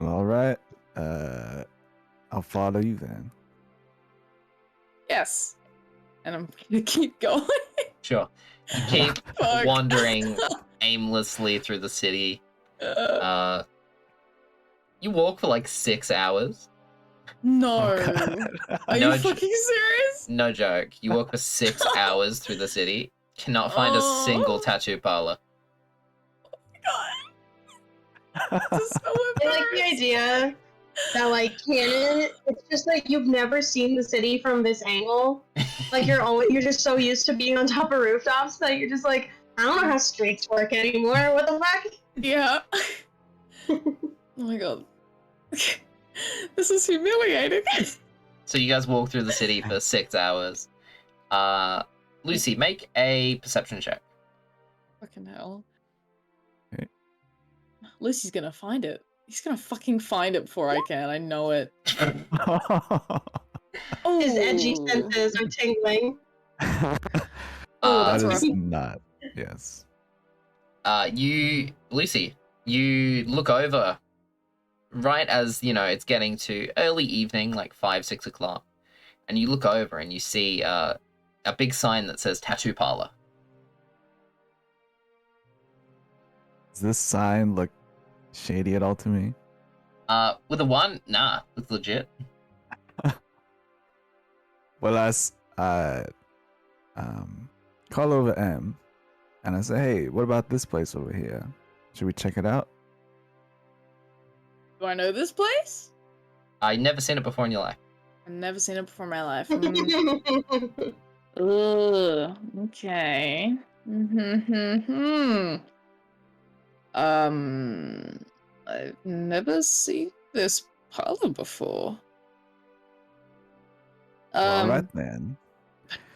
All right. I'll follow you then. Yes. And I'm gonna keep going. Sure. You keep Fuck. wandering aimlessly through the city. You walk for like 6 hours. No. Oh, God. Are No you fucking serious? No joke. You walk for 6 hours through the city. Cannot find a single tattoo parlor. This is so I like the idea that, like, canon, it's just like you've never seen the city from this angle. Like, you're just so used to being on top of rooftops that you're just like, I don't know how streets work anymore. What the fuck? Yeah. Oh my god. This is humiliating. So you guys walk through the city for 6 hours. Lucy, make a perception check. Fucking hell. Okay. Lucy's gonna find it. He's gonna fucking find it before I can. I know it. Oh, His edgy senses are tingling. Oh, that's that rough. is not. Yes. Lucy, you look over right as, it's getting to early evening, like 5, 6 o'clock. And you look over and you see a big sign that says tattoo parlor. Does this sign look shady at all to me? With a 1, nah, it's legit. Well, I call over M, and I say, "Hey, what about this place over here? Should we check it out?" Do I know this place? I've never seen it before in your life. I've never seen it before in my life. Ugh. Okay. I've never seen this parlor before. All right then.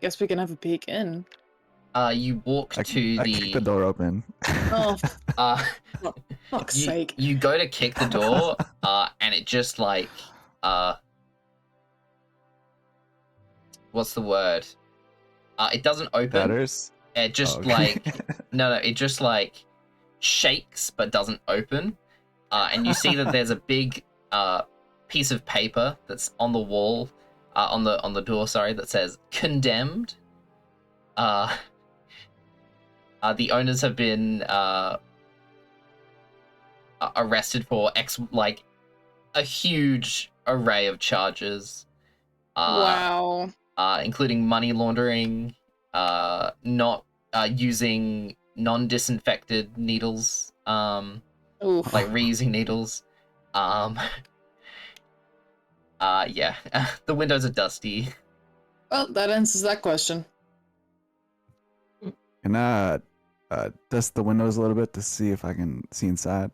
Guess we can have a peek in. You walk I to kick the door open. Oh, the. fuck's sake. You go to kick the door, and it just like, what's the word? It doesn't open. Batters? It just Oh, okay. no, it just like shakes but doesn't open. And you see that there's a big piece of paper that's on the wall, on the door, sorry, that says condemned. The owners have been arrested for a huge array of charges. Wow. Including money laundering, not using non-disinfected needles, Oof. like reusing needles. Yeah, the windows are dusty. Well, that answers that question. Can I dust the windows a little bit to see if I can see inside?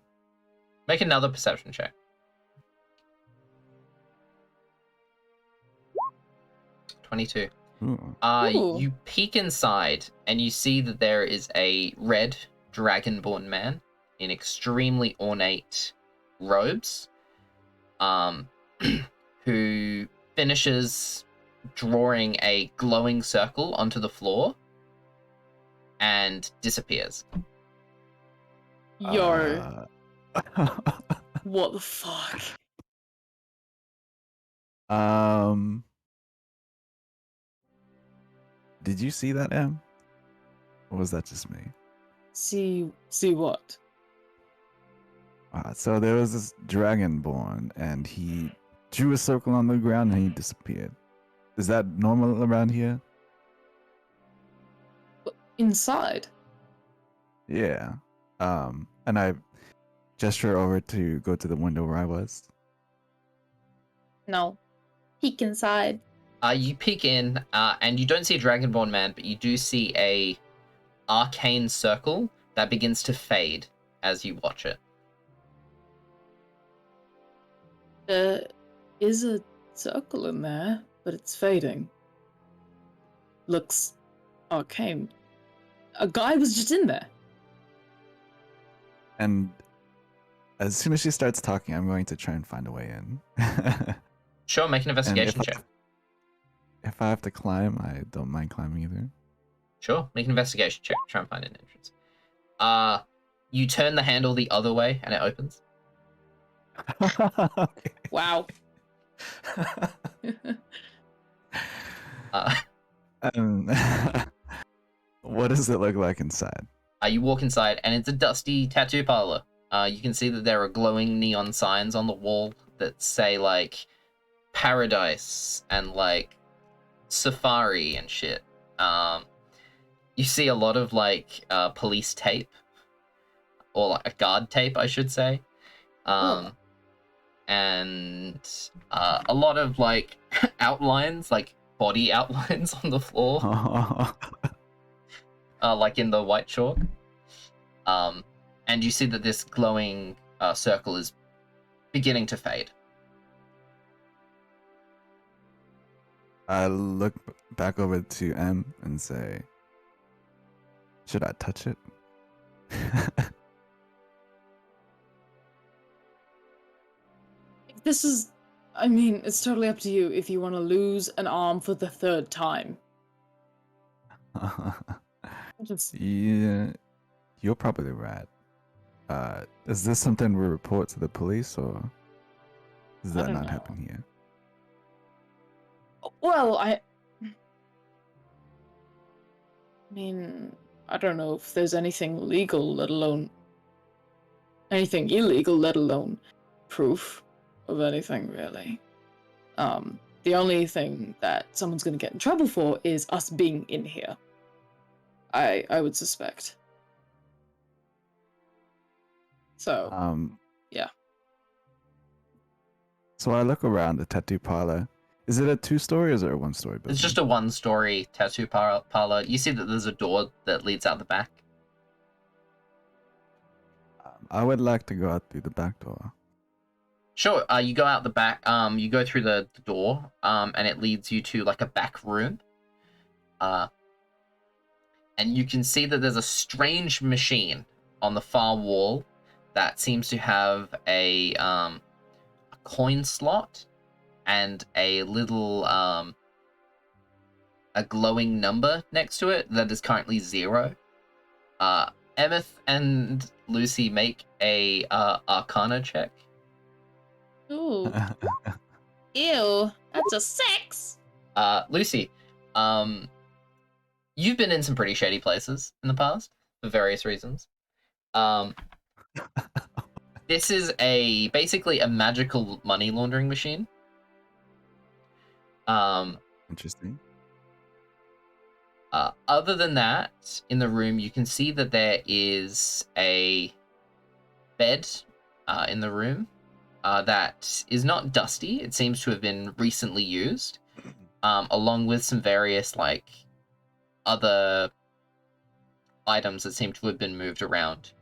Make another perception check. 22. Ooh. Ooh. You peek inside and you see that there is a red dragonborn man in extremely ornate robes, who finishes drawing a glowing circle onto the floor and disappears. Yo, Uh, what the fuck? Did you see that, Em? Or was that just me? See what? So there was this dragonborn, and he drew a circle on the ground and he disappeared. Is that normal around here? Inside? Yeah. And I gesture over to go to the window where I was. No. Peek inside. You peek in, and you don't see a Dragonborn man, but you do see a arcane circle that begins to fade as you watch it. There is a circle in there, but it's fading. Looks arcane. A guy was just in there. And as soon as she starts talking, I'm going to try and find a way in. Sure, make an investigation check. If I have to climb, I don't mind climbing either. Sure, make an investigation check. Try and find an entrance. You turn the handle the other way, and it opens. Okay. Wow. Um, what does it look like inside? You walk inside, and it's a dusty tattoo parlor. You can see that there are glowing neon signs on the wall that say, like, paradise and, like, safari and shit. You see a lot of, like, police tape. Or, like, a guard tape, I should say. And a lot of, like, outlines, like, body outlines on the floor. Like in the white chalk. And you see that this glowing circle is beginning to fade. I look back over to M and say, should I touch it? This is... I mean, it's totally up to you if you want to lose an arm for the third time. Just... Yeah, you're probably right. Is this something we report to the police, or does that don't not know. happen here? Well, I mean, I don't know if there's anything legal, let alone anything illegal, let alone proof of anything, really. The only thing that someone's gonna get in trouble for is us being in here. I would suspect. So, yeah. So I look around the tattoo parlor. Is it a 2-story or is it a 1-story building? It's just a 1-story tattoo parlor. You see that there's a door that leads out the back. I would like to go out through the back door. Sure, you go out the back, you go through the door, and it leads you to, like, a back room. And you can see that there's a strange machine on the far wall that seems to have a coin slot and a little, a glowing number next to it that is currently 0. Emmyth and Lucy make a Arcana check. Ooh. Ew, that's a 6. Lucy, you've been in some pretty shady places in the past for various reasons. This is basically a magical money laundering machine. Interesting. Other than that, in the room, you can see that there is a bed in the room that is not dusty. It seems to have been recently used, along with some various, like, other items that seem to have been moved around.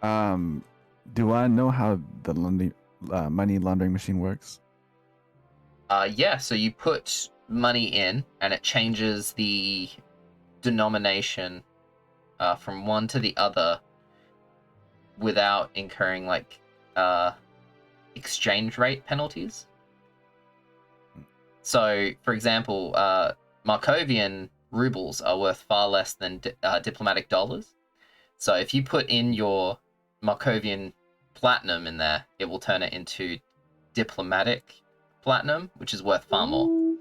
Do I know how the money laundering machine works? Yeah, so you put money in, and it changes the denomination from one to the other without incurring, like, exchange rate penalties. So, for example, Markovian rubles are worth far less than diplomatic dollars. So if you put in your Markovian platinum in there, it will turn it into diplomatic platinum, which is worth far more.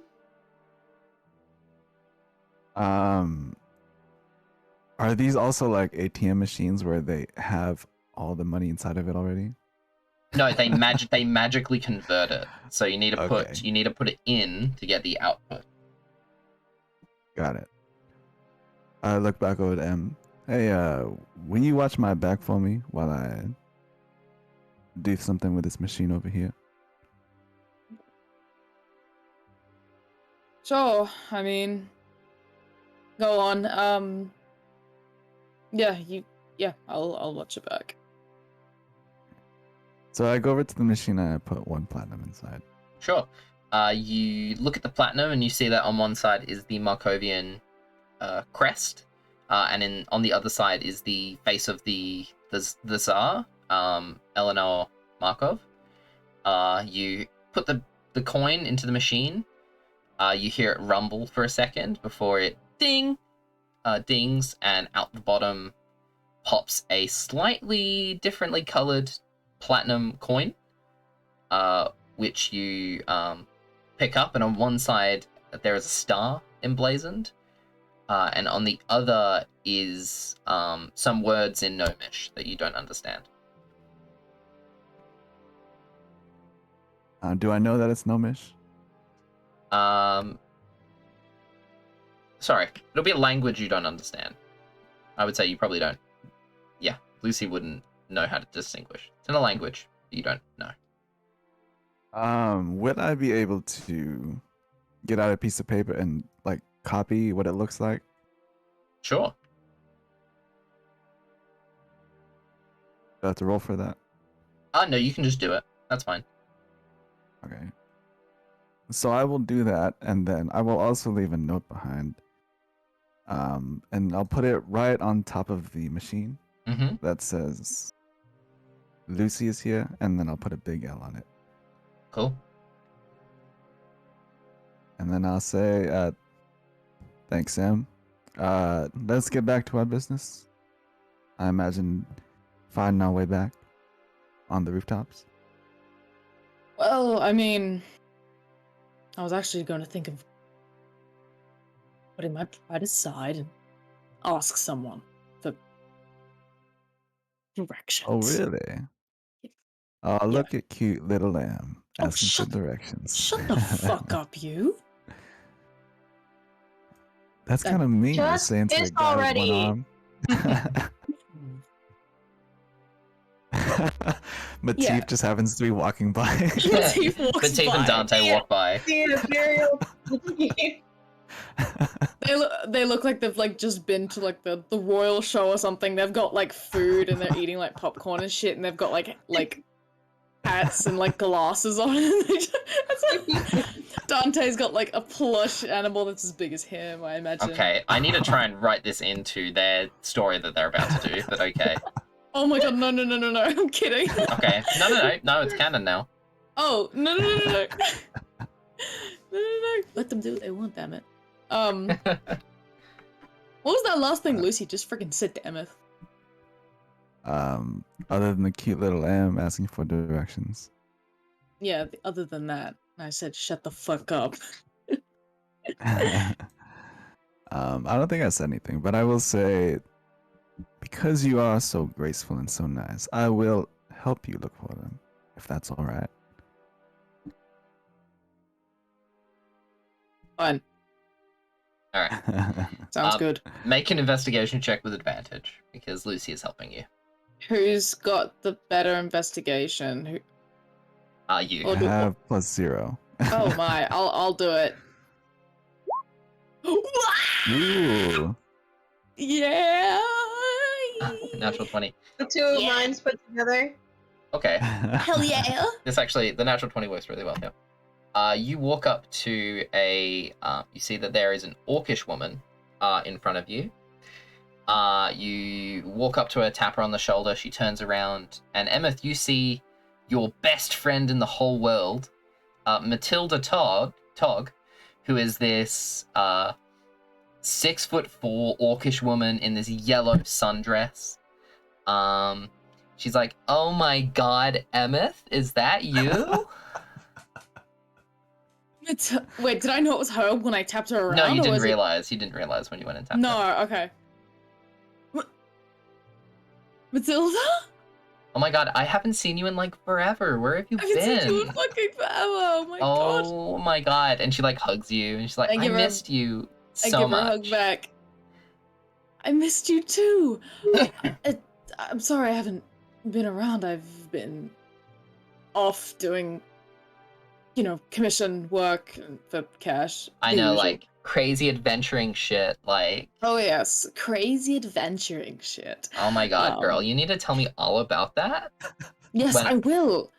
Are these also like ATM machines where they have all the money inside of it already? No, they magically convert it. So you need to Okay. put it in to get the output. Got it. I look back over to M. Hey, will you watch my back for me while I do something with this machine over here? Sure. I mean, go on. Yeah, I'll watch it back. So I go over to the machine and I put 1 platinum inside. Sure. You look at the platinum and you see that on one side is the Markovian crest, and on the other side is the face of the Tsar, Eleanor Markov. You put the coin into the machine. You hear it rumble for a second before it dings, and out the bottom pops a slightly differently colored platinum coin, which you pick up, and on one side there is a star emblazoned, and on the other is some words in Gnomish that you don't understand. Do I know that it's Gnomish? Sorry, it'll be a language you don't understand. I would say you probably don't. Yeah, Lucy wouldn't know how to distinguish. It's in a language you don't know. Would I be able to get out a piece of paper and like copy what it looks like? Sure. Do I have to roll for that? No, you can just do it. That's fine. Okay. So I will do that, and then I will also leave a note behind. And I'll put it right on top of the machine Mm-hmm. that says Lucy is here, and then I'll put a big L on it. Cool. And then I'll say, thanks, Sam. Let's get back to our business. I imagine finding our way back on the rooftops. Well, I mean, I was actually going to think of putting my pride aside and ask someone for directions. Oh, really? Oh, look at cute little lamb Oh, asking for directions. Shut the fuck up, you. That's kind of mean. You're Just saying to kiss a guy with one already. arm. Matif Yeah. just happens to be walking by. Matif walks Matif by. and Dante walk by. See a burial. They look like they've like just been to like the royal show or something. They've got like food and they're eating like popcorn and shit, and they've got like hats and like glasses on. It's like, Dante's got like a plush animal that's as big as him, I imagine. Okay, I need to try and write this into their story that they're about to do, but okay. Oh my god, no, I'm kidding. Okay, no, it's canon now. Oh, no. No. Let them do what they want, damn it. What was that last thing Lucy just freaking said to Emmyth? Other than the cute little lamb asking for directions. Yeah, other than that, I said shut the fuck up. I don't think I said anything, but I will say, because you are so graceful and so nice, I will help you look for them, if that's all right. Fine. All right. Sounds good. Make an investigation check with advantage because Lucy is helping you. Who's got the better investigation? Who... You. Or I do... have +0. Oh my, I'll do it. Ooh. Yeah. Natural 20. The two of Yeah. mine's put together. Okay. Hell yeah. This actually, the natural 20 works really well here. You walk up to a, you see that there is an orcish woman in front of you. You walk up to her, tap her on the shoulder, she turns around, and Emmyth, you see your best friend in the whole world, Matilda Tog, who is this 6'4" orcish woman in this yellow sundress. She's like, "Oh my god, Emmyth, is that you?" Wait, did I know it was her when I tapped her around? No, you or didn't was it- realize. You didn't realize when you went and tapped her. No, okay. Matilda? Oh my god, I haven't seen you in like forever. Where have you I haven't been? seen you in fucking forever. Oh my god. Oh my god. And she like hugs you and she's like, I I give her a- missed you I so give her much. a hug back. I missed you too. I'm sorry I haven't been around. I've been off doing, commission work for cash. I the know, usual. like crazy adventuring shit. Like, Oh yes, crazy adventuring shit. oh my god, Um, girl, you need to tell me all about that. Yes, when- I will.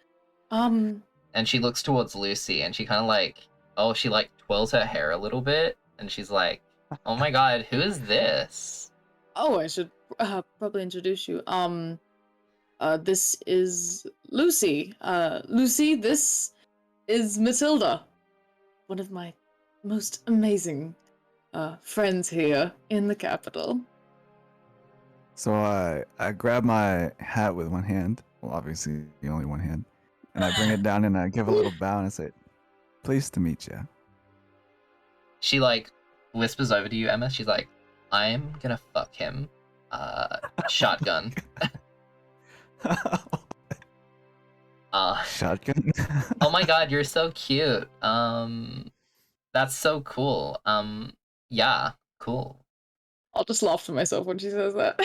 And she looks towards Lucy and she kind of like, she like twirls her hair a little bit and she's like, oh my god, who is this? Oh, I should probably introduce you. This is Lucy. Lucy, this is Matilda. One of my most amazing friends here in the capital. So I grab my hat with one hand. Well, obviously the only one hand. And I bring it down and I give a little bow and I say, "Pleased to meet you." She like whispers over to you, Emma. She's like, I'm gonna fuck him. Shotgun. Shotgun. Oh my god, you're so cute. That's so cool. Yeah, cool. I'll just laugh to myself when she says that.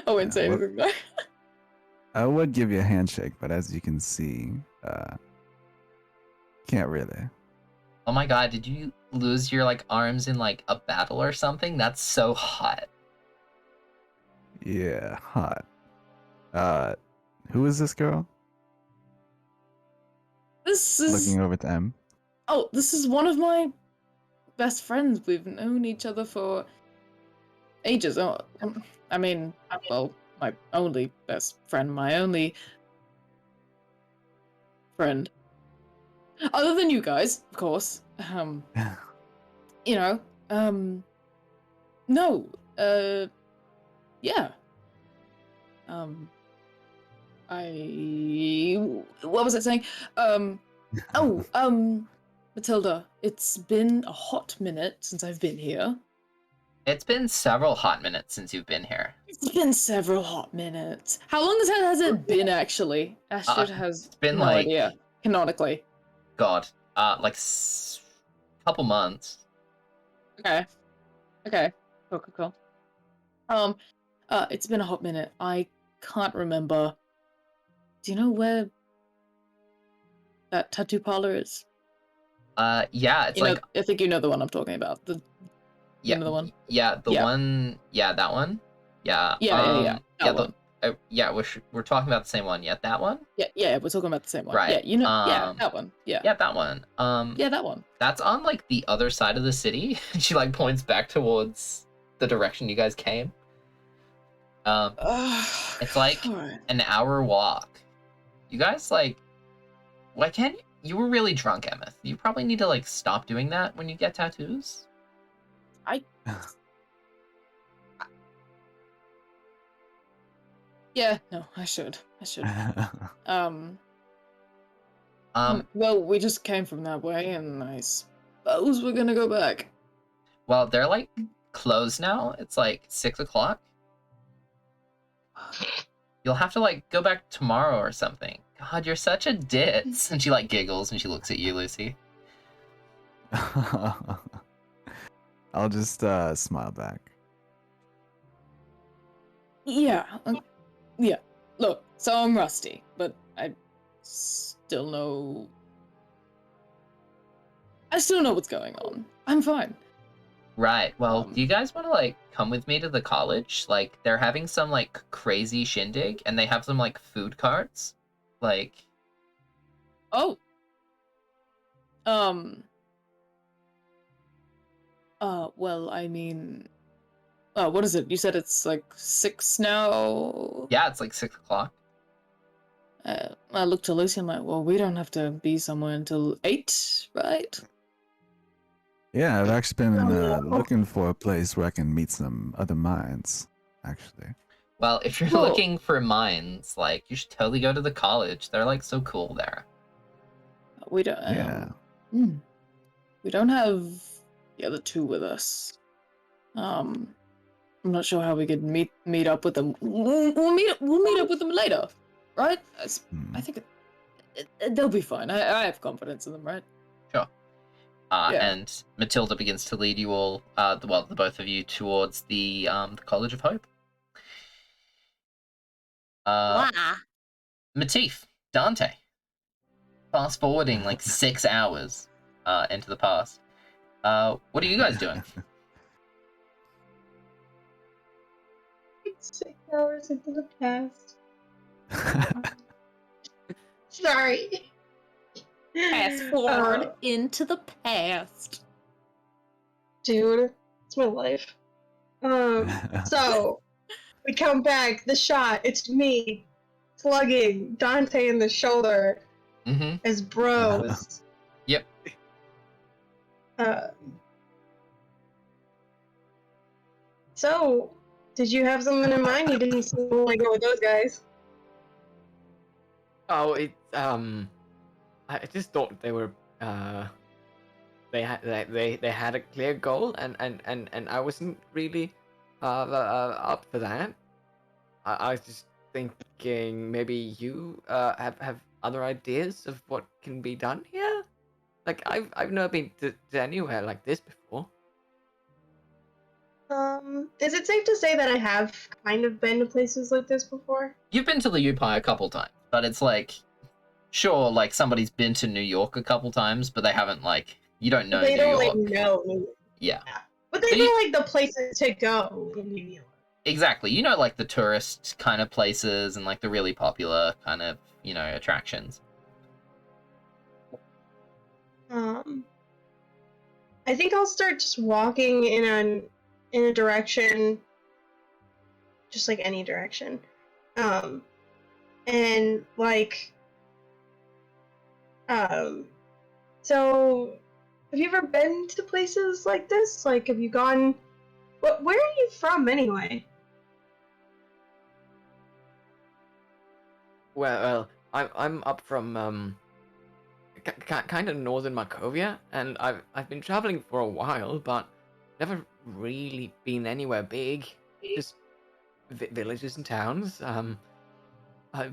I won't say well- anything though. I would give you a handshake, but as you can see, can't really. Oh my god, did you lose your like arms in like a battle or something? That's so hot. Yeah, hot. Who is this girl? This is Looking over to M. this is one of my best friends. We've known each other for ages. Oh, I mean, well, my only best friend, my only friend. Other than you guys, of course. No. Yeah. What was I saying? Matilda, it's been a hot minute since I've been here. It's been several hot minutes since you've been here. It's been several hot minutes. How long has it been, actually? Astrid has been no like- idea, canonically. God, like couple months. Okay. Cool. It's been a hot minute. I can't remember. Do you know where that tattoo parlor is? Yeah, it's You know, like I think you know the one I'm talking about. yeah, the one. Yeah, the Yeah. one. Yeah, that one. Yeah. Yeah. That one. Yeah, we're talking about the same one. Yeah, that one. Yeah, we're talking about the same one. Right, Yeah, yeah, that one. Yeah. Yeah, that one. Yeah, that one. That's on like the other side of the city. She like points back towards the direction you guys came. It's like Alright. an hour walk. You guys like, why can't you were really drunk, Emmyth. You probably need to like stop doing that when you get tattoos. Yeah, no, I should. Um, Well, we just came from that way, and I suppose we're gonna go back. well, they're like closed now. It's like 6 o'clock. You'll have to like go back tomorrow or something. God, you're such a ditz. And she like giggles and she looks at you, Lucy. I'll just smile back. Yeah. Yeah. Look, so I'm rusty, but I still know what's going on. I'm fine. Right. Well, Um, do you guys want to like come with me to the college? Like they're having some like crazy shindig and they have some like food carts. Like Oh. Well, I mean, what is it? You said it's like 6 now? yeah, it's like 6 o'clock. I looked to Lucy. I'm like, well, we don't have to be somewhere until 8, right? Yeah, I've actually been Oh. looking for a place where I can meet some other minds, actually. Well, if you're Cool. looking for mines, like, you should totally go to the college. They're, like, so cool there. We don't. Yeah. We don't have the other two with us. I'm not sure how we could meet up with them. We'll meet up with them later, right? I think they'll be fine. I have confidence in them, right? Sure. Yeah. And Matilda begins to lead you all, the both of you, towards the College of Hope. Matif, Dante, fast forwarding like 6 hours into the past. What are you guys doing? 6 hours into the past. Sorry. Fast forward into the past. Dude, it's my life. So we come back, the shot, it's me slugging Dante in the shoulder Mm-hmm. as bros. Yep. So, did you have something in mind? You didn't seem to want to go with those guys. Oh, I just thought they were they had a clear goal, and I wasn't really up for that. I was just thinking maybe you have other ideas of what can be done here. Like I've never been to anywhere like this before. Is it safe to say that I have kind of been to places like this before? You've been to Lieu'Paix a couple times, but it's like, sure, like somebody's been to New York a couple times, but they haven't like, you don't know They New don't York. like know New York. Yeah. But they know like the places to go in New York. Exactly. You know, like the tourist kind of places and like the really popular kind of, attractions. I think I'll start just walking in a direction, just like any direction. And like, so have you ever been to places like this? Like, have you gone? Where are you from anyway? Well, I'm up from kind of northern Markovia, and I've been traveling for a while, but never really been anywhere big. Just villages and towns.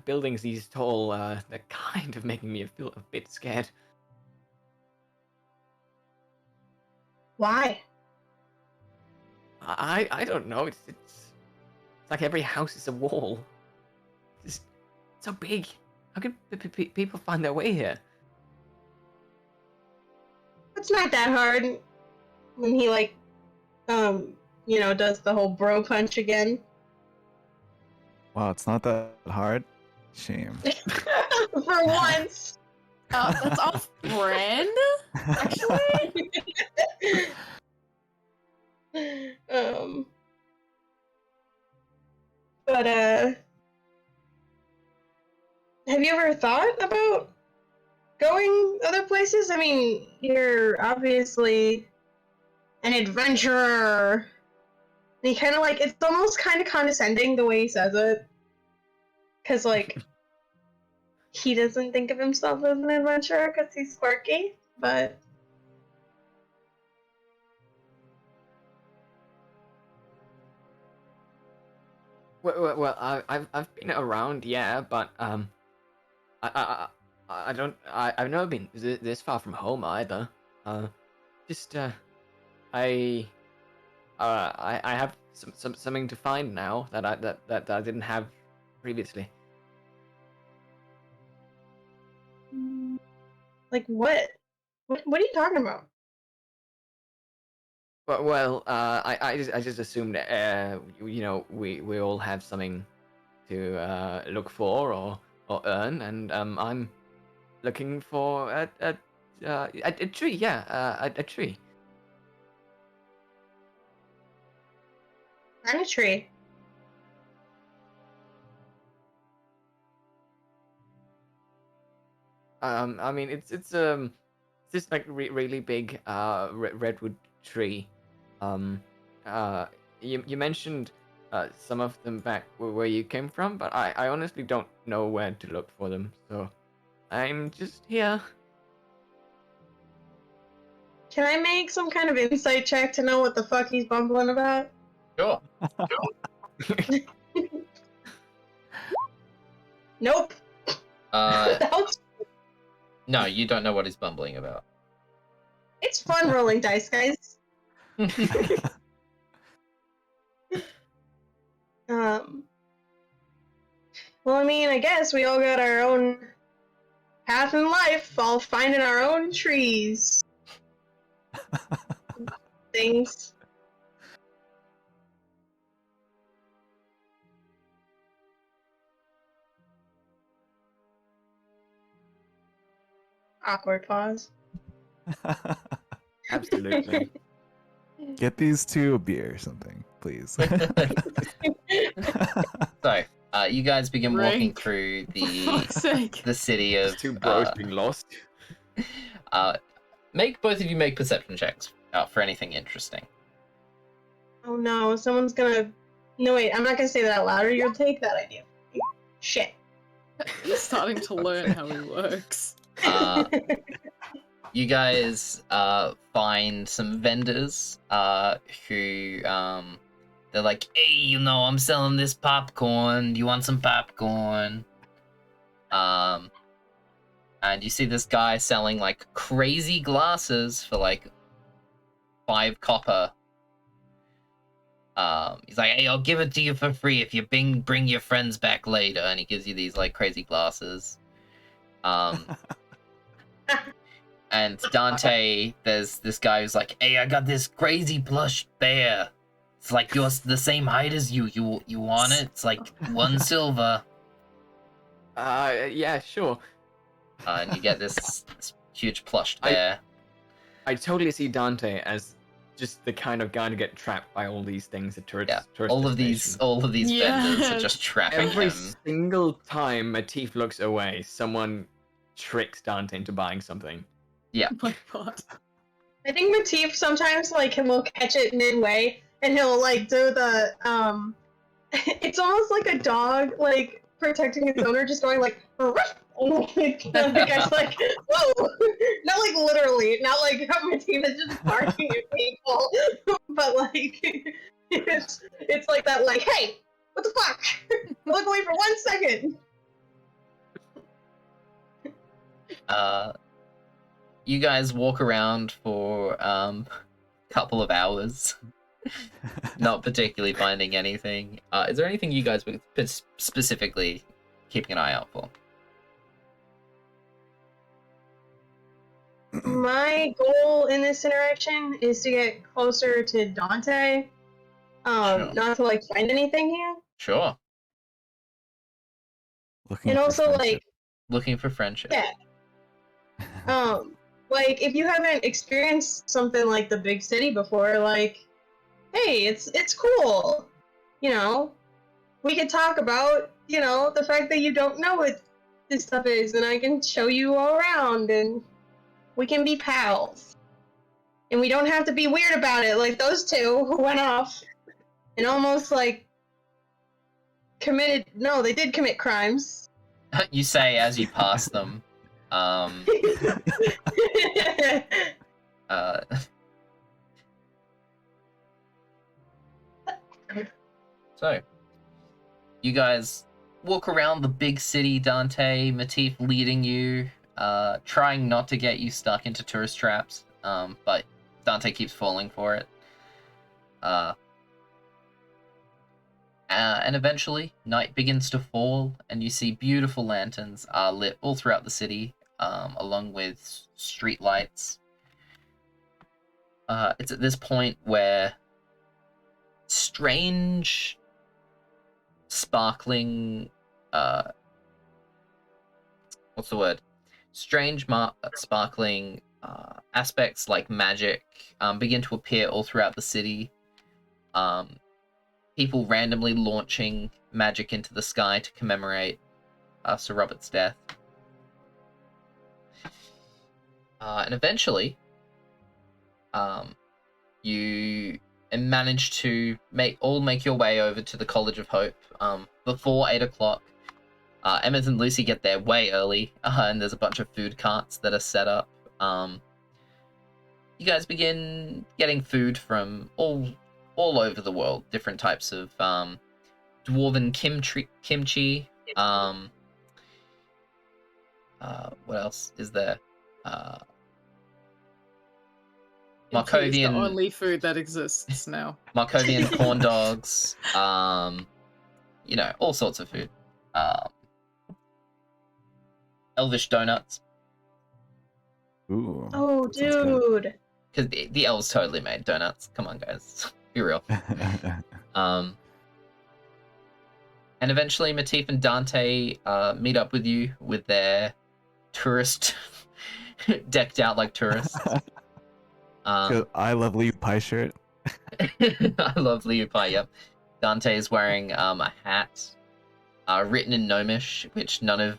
Buildings these tall. They're kind of making me feel a bit scared. Why? I don't know. It's like every house is a wall. It's so big. How can people find their way here? It's not that hard. When he like, does the whole bro punch again. Wow, it's not that hard. Shame. For once. That's off brand, actually. But have you ever thought about going other places? I mean, you're obviously an adventurer. And he kind of like, it's almost kind of condescending the way he says it. Because, like, he doesn't think of himself as an adventurer because he's quirky, but. Well, I've been around, yeah, but I don't I've never been this far from home either. Just I have something to find now that I didn't have previously. Like, what? What are you talking about? Well, I just assumed we all have something to look for or earn, and I'm looking for a tree, yeah, a tree. On a tree. I mean, it's this like really big redwood tree. Um, you mentioned some of them back where you came from, but I honestly don't know where to look for them. So I'm just here. Can I make some kind of insight check to know what the fuck he's bumbling about? Sure. Nope. No, you don't know what he's bumbling about. It's fun rolling dice, guys. Well, I mean, I guess we all got our own path in life, all finding our own trees. Things. Awkward pause. Absolutely. Get these two a beer or something, please. So, you guys begin walking Rank. through For fuck's sake. the city of. Two bros being lost. Both of you make perception checks for anything interesting. Oh no, someone's gonna. No, wait, I'm not gonna say that out loud, or you'll take that idea. Shit. He's starting to learn how he works. You guys find some vendors who they're like, hey, you know, I'm selling this popcorn. Do you want some popcorn? And you see this guy selling like crazy glasses for like 5 copper. He's like, hey, I'll give it to you for free if you bring your friends back later. And he gives you these like crazy glasses. And Dante, there's this guy who's like, hey, I got this crazy plush bear. It's like you're the same height as you. You want it? It's like 1 silver. Yeah, sure. And you get this huge plush bear. I totally see Dante as just the kind of guy to get trapped by all these things at tourist. Yeah, tourist all of these vendors are Yes. just trapping Every him. single time Matif looks away, someone tricks Dante into buying something. Yeah. Oh my god. I think Matif sometimes like will catch it midway, and he'll like do the It's almost like a dog like protecting its owner, just going like. The guy's like, whoa! Not like literally, not like Matif is just barking at people, but like it's like that, like, hey, what the fuck? Look away for 1 second. You guys walk around for couple of hours, not particularly finding anything. Is there anything you guys were specifically keeping an eye out for? My goal in this interaction is to get closer to Dante. Sure. Not to like find anything here. Sure. Looking And for also friendship. like Looking for friendship. yeah. Like if you haven't experienced something like the big city before, like, hey, it's cool. You know, we could talk about, you know, the fact that you don't know what this stuff is, and I can show you all around, and we can be pals. And we don't have to be weird about it, like those two who went off and almost like committed. No, they did commit crimes. You say as you pass them. So, you guys walk around the big city, Dante, Matif leading you, trying not to get you stuck into tourist traps, but Dante keeps falling for it. And eventually, night begins to fall, and you see beautiful lanterns are lit all throughout the city, along with street lights. It's at this point where strange, sparkling, what's the word? Strange, sparkling aspects like magic begin to appear all throughout the city. People randomly launching magic into the sky to commemorate Sir Robert's death. And eventually, you manage to make your way over to the College of Hope before 8 o'clock. Emmyth and Lucy get there way early, and there's a bunch of food carts that are set up. You guys begin getting food from all over the world, different types of dwarven kimchi. What else is there? Kimchi is the Markovian only food that exists now. Markovian corn dogs. All sorts of food. Elvish donuts. Ooh. Oh, that sounds good. dude. Because the elves totally made donuts. Come on, guys. Be real. And eventually Matif and Dante meet up with you with their tourist decked out like tourists. I love Lieu'Paix shirt. I love Lieu'Paix, yep. Dante is wearing a hat written in Gnomish, which none of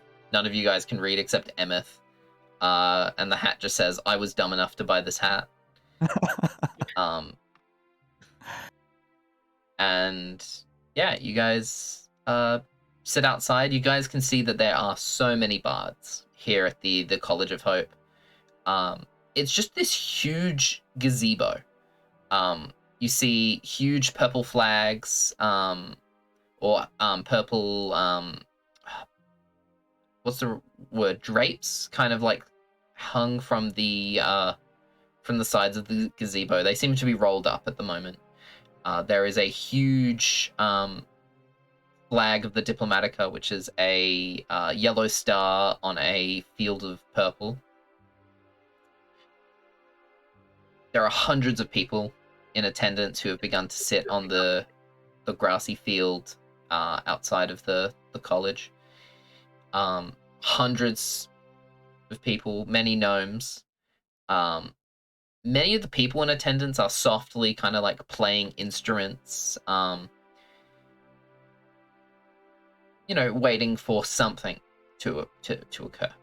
you guys can read except Emmyth. And the hat just says, "I was dumb enough to buy this hat." And yeah, you guys sit outside. You guys can see that there are so many bards here at the College of Hope. It's just this huge gazebo. You see huge purple flags, or purple, what's the word? Drapes, kind of like hung from the sides of the gazebo. They seem to be rolled up at the moment. There is a huge flag of the Diplomatica, which is a yellow star on a field of purple. There are hundreds of people in attendance who have begun to sit on the grassy field outside of the college. Hundreds of people, many gnomes. Many of the people in attendance are softly kind of like playing instruments, waiting for something to occur.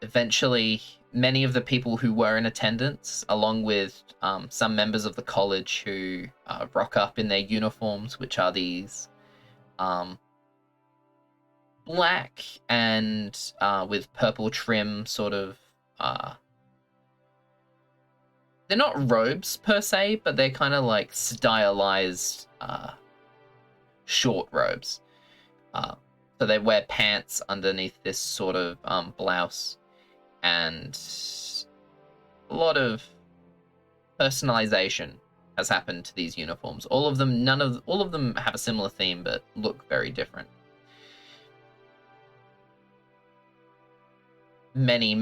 Eventually, many of the people who were in attendance, along with some members of the college who rock up in their uniforms, which are these black and with purple trim, sort of. They're not robes per se, but they're kind of like stylized short robes. So they wear pants underneath this sort of blouse, and a lot of personalization has happened to these uniforms. All of them have a similar theme, but look very different. Many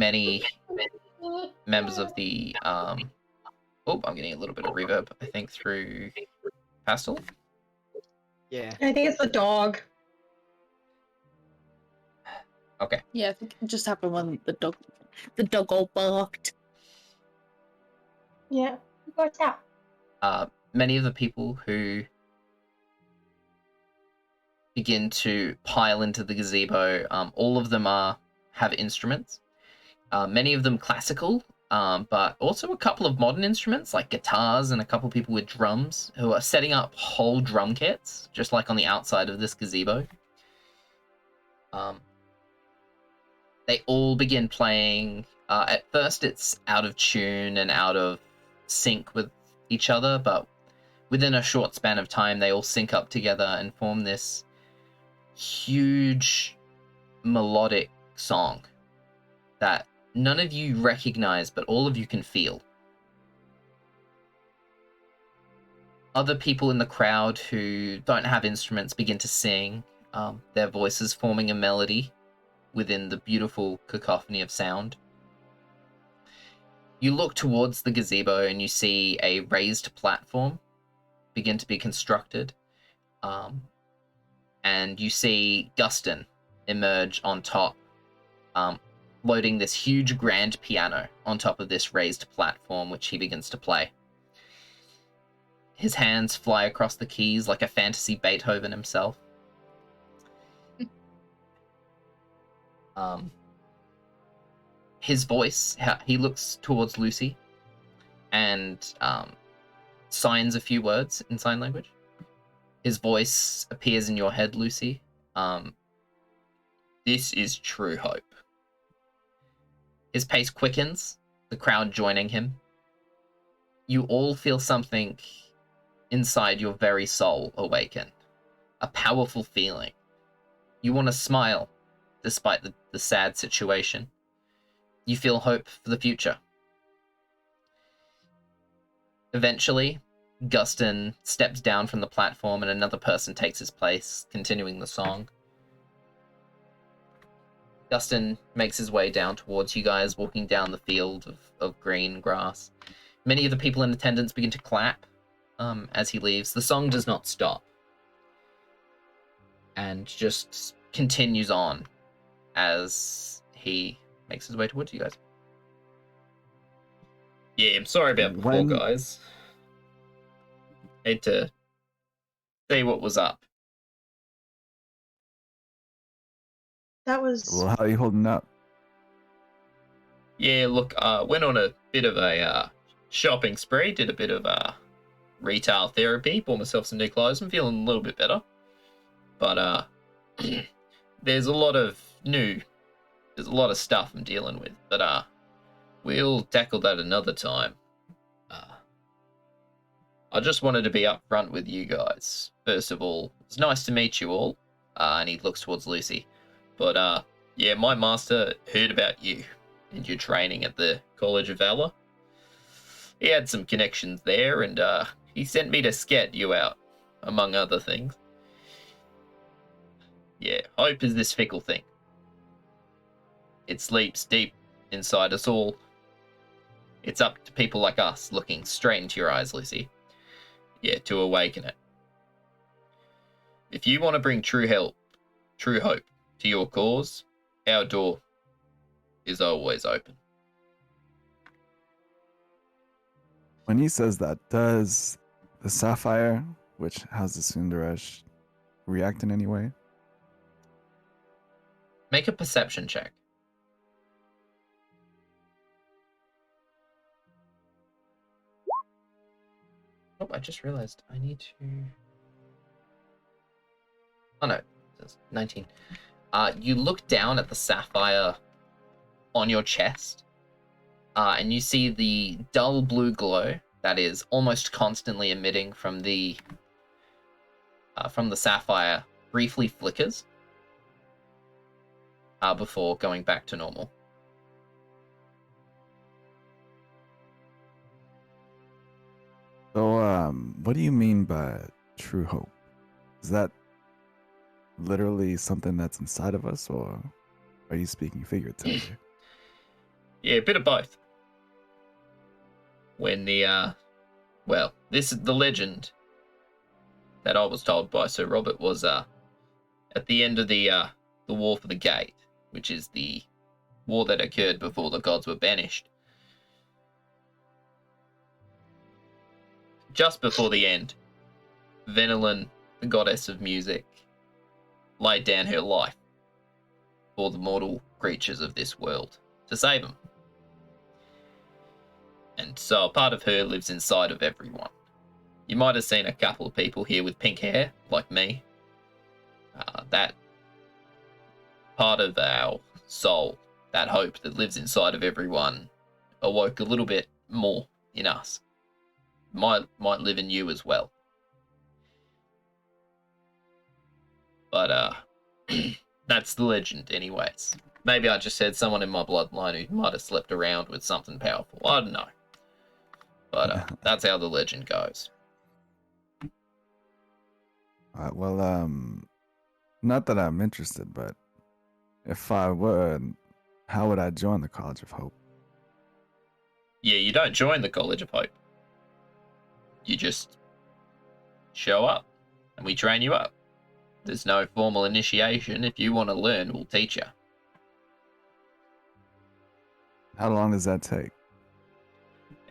members of the I'm getting a little bit of reverb, I think, through Pastel. Yeah. I think it's the dog. Okay. Yeah, I think it just happened when the dog all barked. Yeah. What's that? Many of the people who begin to pile into the gazebo, all of them have instruments. Many of them classical, but also a couple of modern instruments like guitars, and a couple of people with drums who are setting up whole drum kits, just like on the outside of this gazebo. They all begin playing. At first it's out of tune and out of sync with each other, but within a short span of time they all sync up together and form this huge melodic song that none of you recognize, but all of you can feel. Other people in the crowd who don't have instruments begin to sing, their voices forming a melody within the beautiful cacophony of sound. You look towards the gazebo and you see a raised platform begin to be constructed, and you see Gustin emerge on top, loading this huge grand piano on top of this raised platform, which he begins to play. His hands fly across the keys like a fantasy Beethoven himself. his voice, he looks towards Lucy and signs a few words in sign language. His voice appears in your head, Lucy. This is true hope. His pace quickens, the crowd joining him. You all feel something inside your very soul awaken. A powerful feeling. You want to smile, despite the sad situation. You feel hope for the future. Eventually, Gustin steps down from the platform and another person takes his place, continuing the song. Gustin makes his way down towards you guys, walking down the field of green grass. Many of the people in attendance begin to clap as he leaves. The song does not stop. And just continues on as he makes his way towards you guys. Yeah, I'm sorry about before, guys. Had to see what was up. That was. Well, how are you holding up? Yeah, look, went on a bit of a shopping spree, did a bit of retail therapy, bought myself some new clothes. I'm feeling a little bit better. But there's a lot of stuff I'm dealing with. But we'll tackle that another time. I just wanted to be upfront with you guys. First of all, it's nice to meet you all. And he looks towards Lucy. But yeah, my master heard about you and your training at the College of Valor. He had some connections there, and he sent me to scout you out, among other things. Yeah, hope is this fickle thing. It sleeps deep inside us all. It's up to people like us, looking straight into your eyes, Lucy. Yeah, to awaken it. If you want to bring true hope to your cause, our door is always open. When he says that, does the sapphire, which houses Sundaresh, react in any way? Make a perception check. Oh, I just realized I need to... Oh no, it's 19. You look down at the sapphire on your chest, and you see the dull blue glow that is almost constantly emitting from the sapphire briefly flickers before going back to normal. So, what do you mean by true hope? Is that literally something that's inside of us, or are you speaking figuratively? Yeah, a bit of both. When this is the legend that I was told by Sir Robert was at the end of the War for the Gate, which is the war that occurred before the gods were banished. Just before the end, Venelin, the goddess of music, laid down her life for the mortal creatures of this world to save them. And so a part of her lives inside of everyone. You might have seen a couple of people here with pink hair, like me. That part of our soul, that hope that lives inside of everyone, awoke a little bit more in us. Might live in you as well. But that's the legend anyways. Maybe I just said someone in my bloodline who might have slept around with something powerful. I don't know. But that's how the legend goes. Well, not that I'm interested, but if I would, how would I join the College of Hope? Yeah, you don't join the College of Hope. You just show up, and we train you up. There's no formal initiation. If you want to learn, we'll teach you. How long does that take?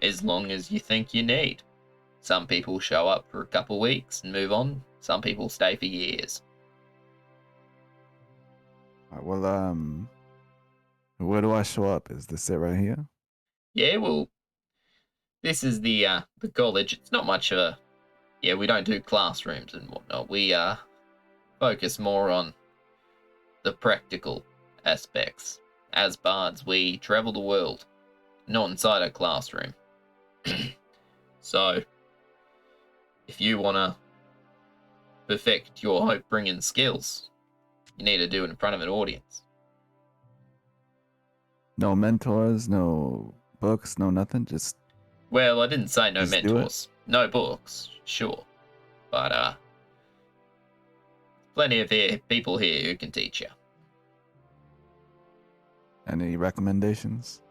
As long as you think you need. Some people show up for a couple weeks and move on. Some people stay for years. Well, Where do I show up? Is this it right here? Yeah, well, this is the college. It's not much of a... Yeah, we don't do classrooms and whatnot. We focus more on the practical aspects. As bards, we travel the world, not inside a classroom. So, if you want to perfect your hope-bringing skills, you need to do it in front of an audience. No mentors, no books, no nothing. Just Well, I didn't say no Just do it. mentors, no books, sure, but plenty of people here who can teach you. any recommendations?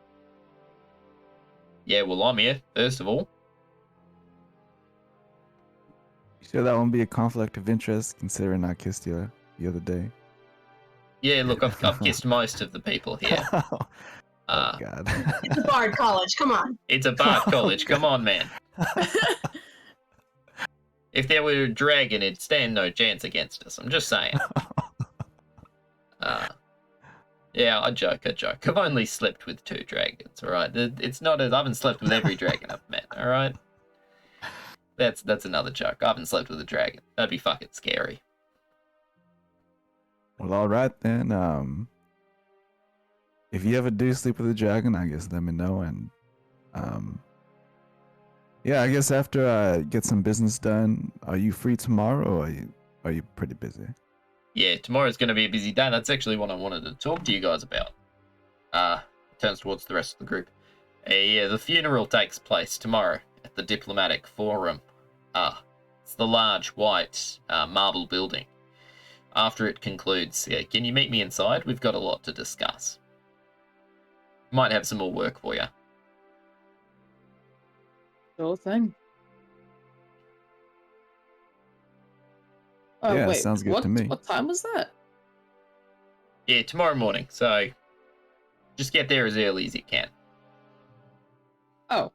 Yeah, well, I'm here, first of all. You sure that won't be a conflict of interest, considering I kissed you the other day? Yeah, look, I've kissed most of the people here. Oh Uh, God. It's a bard college. Come on. It's a bard Oh, college, God. come on, man. If there were a dragon, it'd stand no chance against us. I'm just saying. Yeah, I joke. I've only slept with 2 dragons, alright? It's not as I haven't slept with every dragon I've met, alright? That's another joke. I haven't slept with a dragon. That'd be fucking scary. Well, all right then. If you ever do sleep with a dragon, I guess let me know. And yeah, I guess after I get some business done, are you free tomorrow, or are you pretty busy? Yeah, tomorrow's going to be a busy day. That's actually what I wanted to talk to you guys about. Turns towards the rest of the group. Yeah, the funeral takes place tomorrow at the Diplomatic Forum. It's the large white marble building. After it concludes, yeah, can you meet me inside? We've got a lot to discuss. Might have some more work for you. Sure thing. Oh, Yeah, wait, sounds good what, to me. What time was that? Yeah, tomorrow morning. So just get there as early as you can. Oh,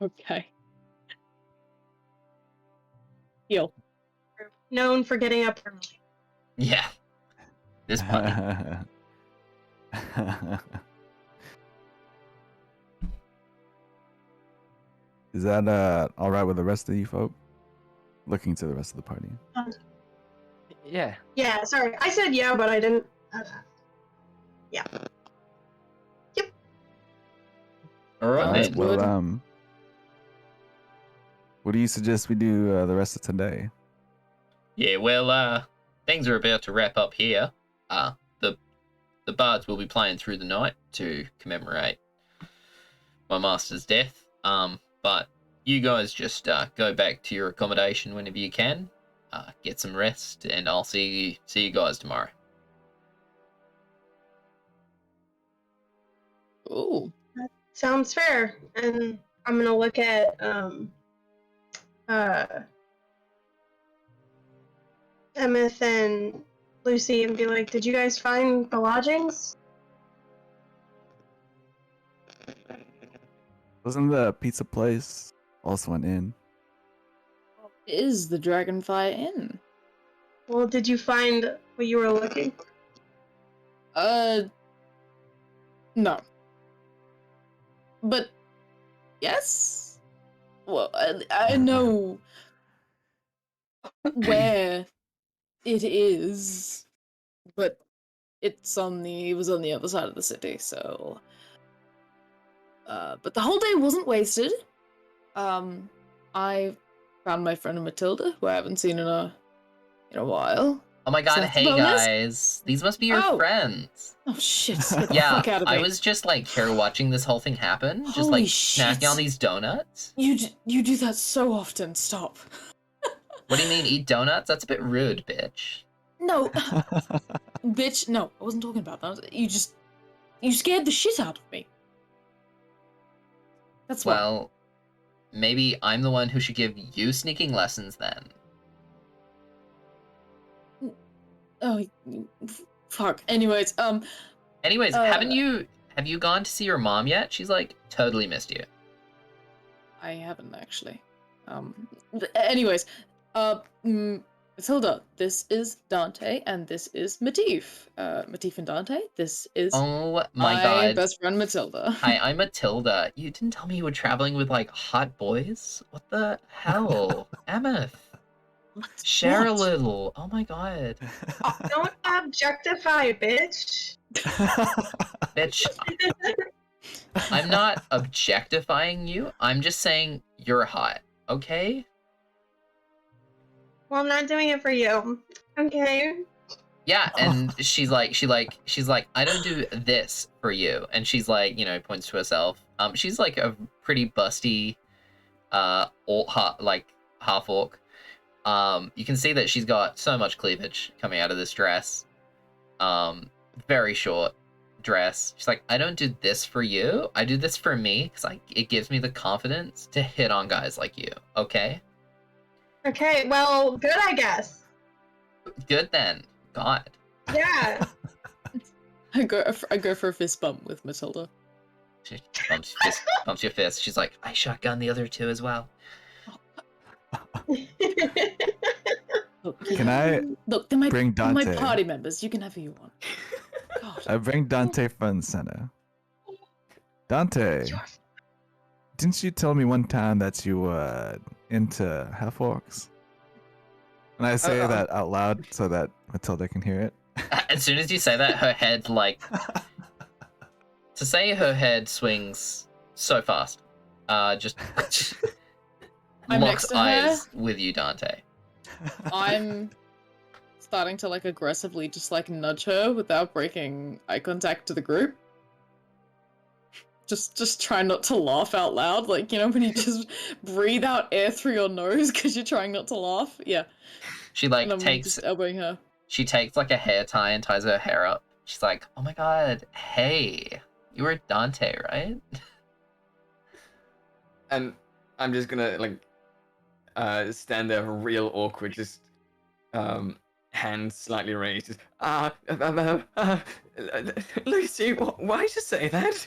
okay. Heal. Known for getting up early. Yeah. This puppy. Is that all right with the rest of you folk? Looking to the rest of the party. Yeah. Yeah, sorry. I said yeah, but I didn't. Yeah. All right, Sounds then. good. Well, what do you suggest we do the rest of today? Yeah, well, things are about to wrap up here. The bards will be playing through the night to commemorate my master's death. But you guys just go back to your accommodation whenever you can. Get some rest, and I'll see you guys tomorrow. Ooh. Sounds fair. And I'm gonna look at Emmyth and Lucy and be like, "Did you guys find the lodgings?" Wasn't the pizza place also an inn? Is the Dragonfire Inn? Well, did you find what you were looking for? No. But, yes? Well, I know where it is, but it was on the other side of the city, so... but the whole day wasn't wasted. I found my friend Matilda, who I haven't seen in a while. Oh my god, So that's a hey bonus? guys. These must be your Oh. friends. Oh shit, get the Yeah, fuck out of me. I was just like here watching this whole thing happen, just Holy like shit. snacking on these donuts. You do that so often, stop. What do you mean, eat donuts? That's a bit rude, bitch. No, bitch, no, I wasn't talking about that. You scared the shit out of me. That's why. Well, maybe I'm the one who should give you sneaking lessons then. Oh, fuck. Anyways, Anyways, Uh, have you gone to see your mom yet? She's like totally missed you. I haven't actually. Anyways, Matilda, this is Dante, and this is Matif. Matif and Dante, this is Oh my my god. best friend Matilda. Hi, I'm Matilda. You didn't tell me you were traveling with like hot boys? What the hell? Emmyth. Share a What? little. Oh my god. Don't objectify, bitch. Bitch, I'm not objectifying you. I'm just saying you're hot. Okay? Well, I'm not doing it for you. Okay. Yeah, and she's like, I don't do this for you. And she's like, points to herself. She's like a pretty busty, half orc. You can see that she's got so much cleavage coming out of this dress. Very short dress. She's like, I don't do this for you. I do this for me because it gives me the confidence to hit on guys like you. Okay? Okay, well, good, I guess. Good then. God. Yeah. I go for a fist bump with Matilda. She bumps your fist. She's like, I shotgun the other two as well. Look, Can I look, they're bring they're my Dante? party members. You can have who you want. God. I bring Dante front and center. Dante, didn't you tell me one time that you were into half orcs? And I say that out loud so that Matilda can hear it. As soon as you say that, her head to say her head swings so fast. Just I'm locks next to her. eyes with you, Dante. I'm starting to aggressively just nudge her without breaking eye contact to the group. Just try not to laugh out loud, when you just breathe out air through your nose because you're trying not to laugh. Yeah. She And I'm takes just elbowing her. she takes a hair tie and ties her hair up. She's like, oh my god, hey, you were Dante, right? And I'm just gonna stand there real awkward, just hands slightly raised. Lucy, why'd you say that?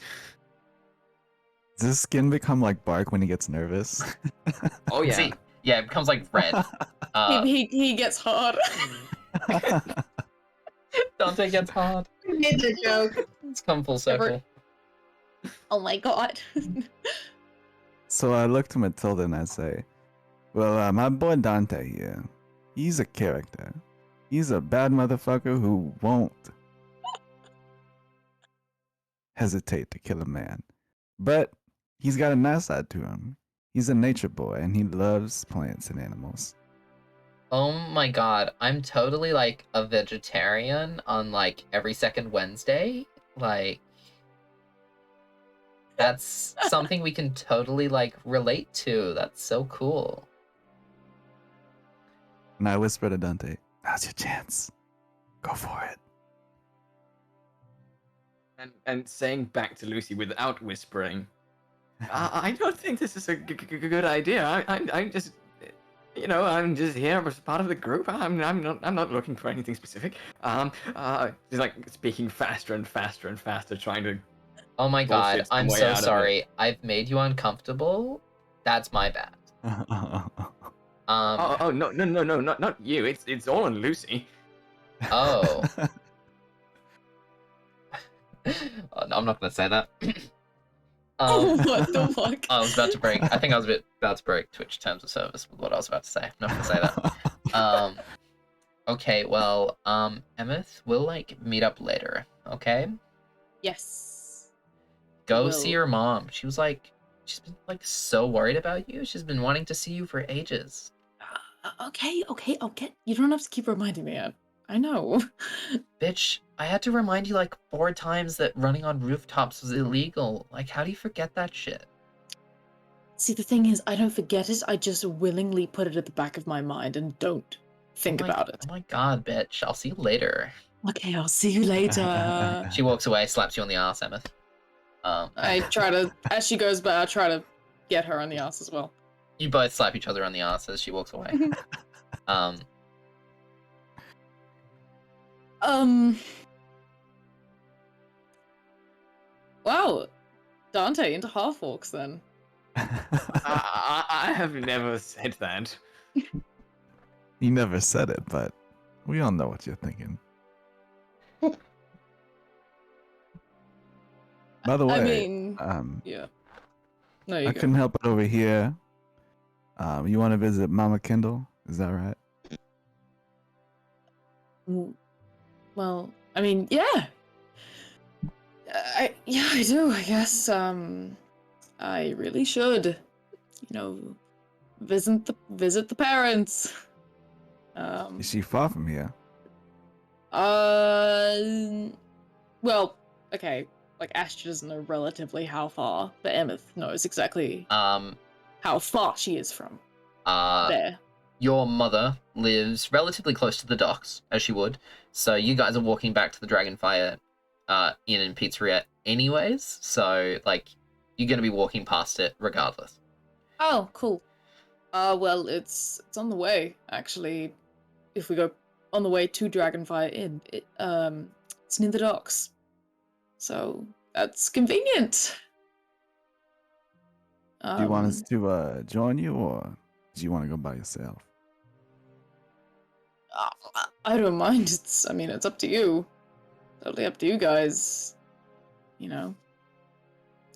Does his skin become like bark when he gets nervous? Oh yeah. See, yeah, it becomes red. He gets hard. Dante gets hard. I made the joke. It's come full circle. Oh my god. So I look to Matilda and I say, well, my boy Dante here, he's a character. He's a bad motherfucker who won't hesitate to kill a man. But he's got a nice side to him. He's a nature boy and he loves plants and animals. Oh my god, I'm totally a vegetarian on every second Wednesday. That's something we can totally relate to. That's so cool. And I whisper to Dante, now's your chance. Go for it. And saying back to Lucy without whispering, I don't think this is a good idea. I'm just, I'm just here as part of the group. I'm not looking for anything specific. Just speaking faster and faster and faster, trying to. Oh my god, bullshit some I'm way so out of it. sorry. I've made you uncomfortable. That's my bad. Oh no, not you. It's all on Lucy. Oh. Oh, no, I'm not gonna say that. What the fuck? I was about to break. I think I was about to break Twitch terms of service with what I was about to say. I'm not gonna say that. Okay, well, Emmyth, we'll meet up later. Okay. Yes. Go Will. see your mom. She's been so worried about you. She's been wanting to see you for ages. Okay, I'll get. You don't have to keep reminding me. I know. Bitch, I had to remind you 4 times that running on rooftops was illegal. How do you forget that shit? See, the thing is, I don't forget it. I just willingly put it at the back of my mind and don't think about it. Oh my god, bitch. I'll see you later. Okay, I'll see you later. She walks away, slaps you on the ass, Emmyth. I try to, as she goes by, I try to get her on the ass as well. You both slap each other on the ass as she walks away. Wow, Dante into half orcs then. I have never said that. You never said it, but we all know what you're thinking. By the way, I mean, um, yeah. No, you I go. couldn't help it over here. You want to visit Mama Kendall? Is that right? Well, I mean, yeah. I do. I guess. I really should. You know, visit the parents. Is she far from here? Well, okay. Like Astrid doesn't know relatively how far, but Emmyth knows exactly how far she is from there. Your mother lives relatively close to the docks, as she would. So you guys are walking back to the Dragonfire Inn and Pizzeria anyways. So, like, you're going to be walking past it regardless. Oh, cool. Well, it's on the way, actually. If we go on the way to Dragonfire Inn, it's near the docks. So, that's convenient. Do you want us to join you, or do you want to go by yourself? I don't mind. It's up to you. Totally up to you guys. You know,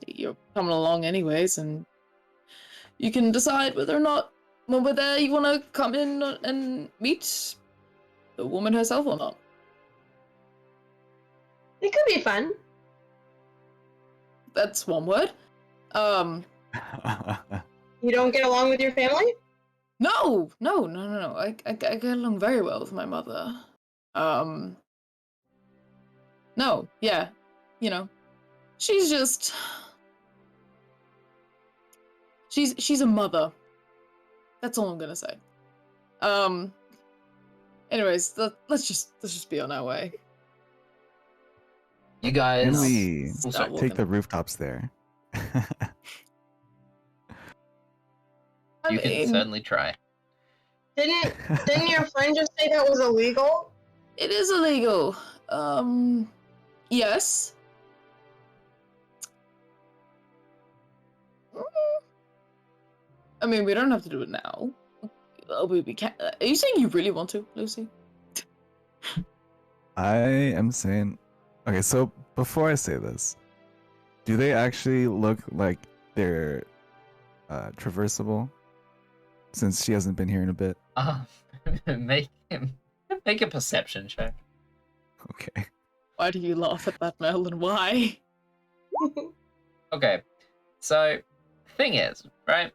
you're coming along anyways, and you can decide whether or not when we're there you want to come in and meet the woman herself or not. It could be fun. That's one word. You don't get along with your family? No. I get along very well with my mother. No, yeah. You know, she's just... She's a mother. That's all I'm gonna say. Anyways, let's just be on our way. You guys... Can we Start take the walking. rooftops there? You can certainly try. Didn't your friend just say that was illegal? It is illegal. Yes. I mean, we don't have to do it now. We can. Are you saying you really want to, Lucy? I am saying, okay, so before I say this, do they actually look like they're traversable? Since she hasn't been here in a bit. Make a perception check. Okay. Why do you laugh at that, Merlin? Why? Okay, so thing is, right?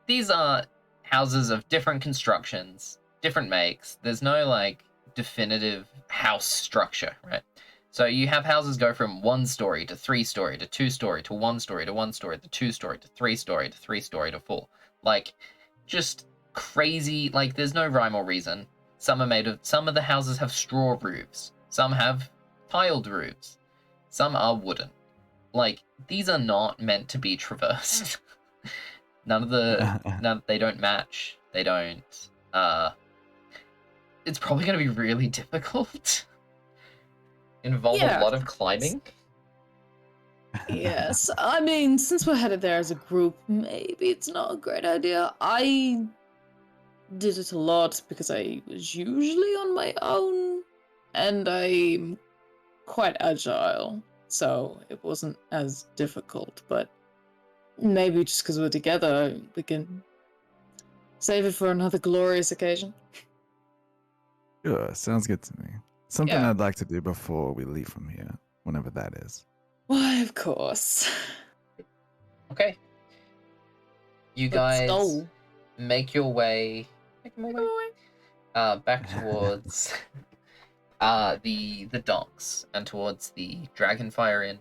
These are houses of different constructions, different makes. There's no like definitive house structure, right? So you have houses go from 1 story to 3 story to 2 story to 1 story to 1 story to 2 story to 3 story to 3 story to 4. Like, just crazy. Like, there's no rhyme or reason. Some of the houses have straw roofs. Some have tiled roofs. Some are wooden. Like, these are not meant to be traversed. They don't match. They don't, it's probably going to be really difficult. Involve a lot of climbing. Yes, I mean, since we're headed there as a group, maybe it's not a great idea. I did it a lot because I was usually on my own, and I'm quite agile, so it wasn't as difficult, but maybe just because we're together, we can save it for another glorious occasion. Sure, sounds good to me. Something Yeah. I'd like to do before we leave from here, whenever that is. Why, of course. Okay. You Let's guys go. make your way back towards the docks and towards the Dragonfire Inn.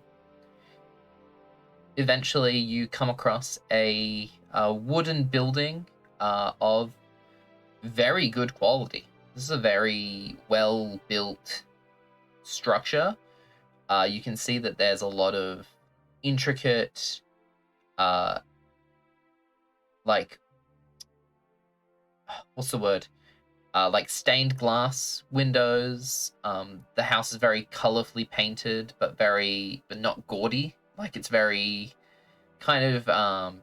Eventually, you come across a wooden building of very good quality. This is a very well-built structure. You can see that there's a lot of intricate, like, what's the word? Like stained glass windows. The house is very colorfully painted, but not gaudy. Like, it's very kind of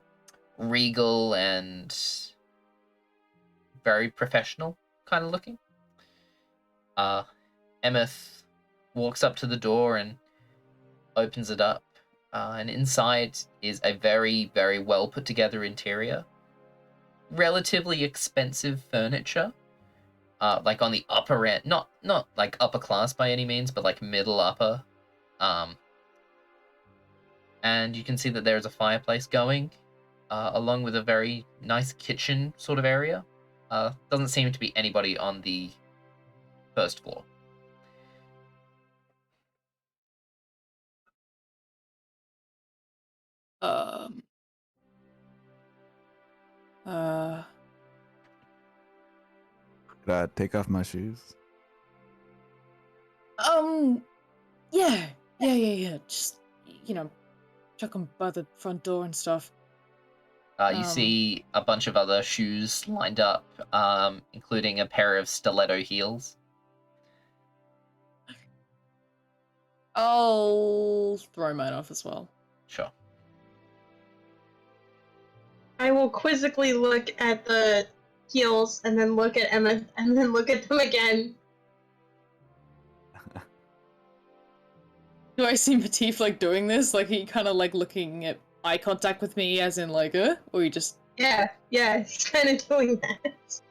regal and very professional kind of looking. Emmyth walks up to the door and opens it up. And inside is a very, very well put together interior. Relatively expensive furniture. Like on the upper end, not like upper class by any means, but like middle upper. And you can see that there is a fireplace going, along with a very nice kitchen sort of area. Doesn't seem to be anybody on the first floor. Could I take off my shoes? Yeah. Just, chuck them by the front door and stuff. You see a bunch of other shoes lined up, including a pair of stiletto heels. I'll throw mine off as well. Sure. I will quizzically look at the heels and then look at Emma and then look at them again. Do I see Matif like doing this? Like he kind of like looking at eye contact with me, as in like, or you just? Yeah, he's kind of doing that.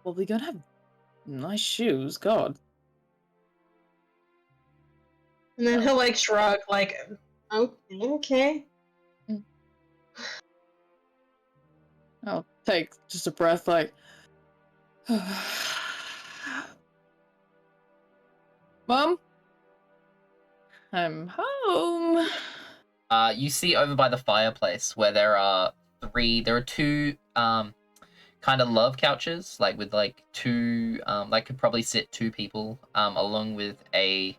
Well, we're gonna have nice shoes, God. And then he'll like shrug, like, oh, okay. I'll take just a breath, like. Mom? I'm home. You see over by the fireplace where there are two kind of love couches, like with like two that could probably sit two people, along with a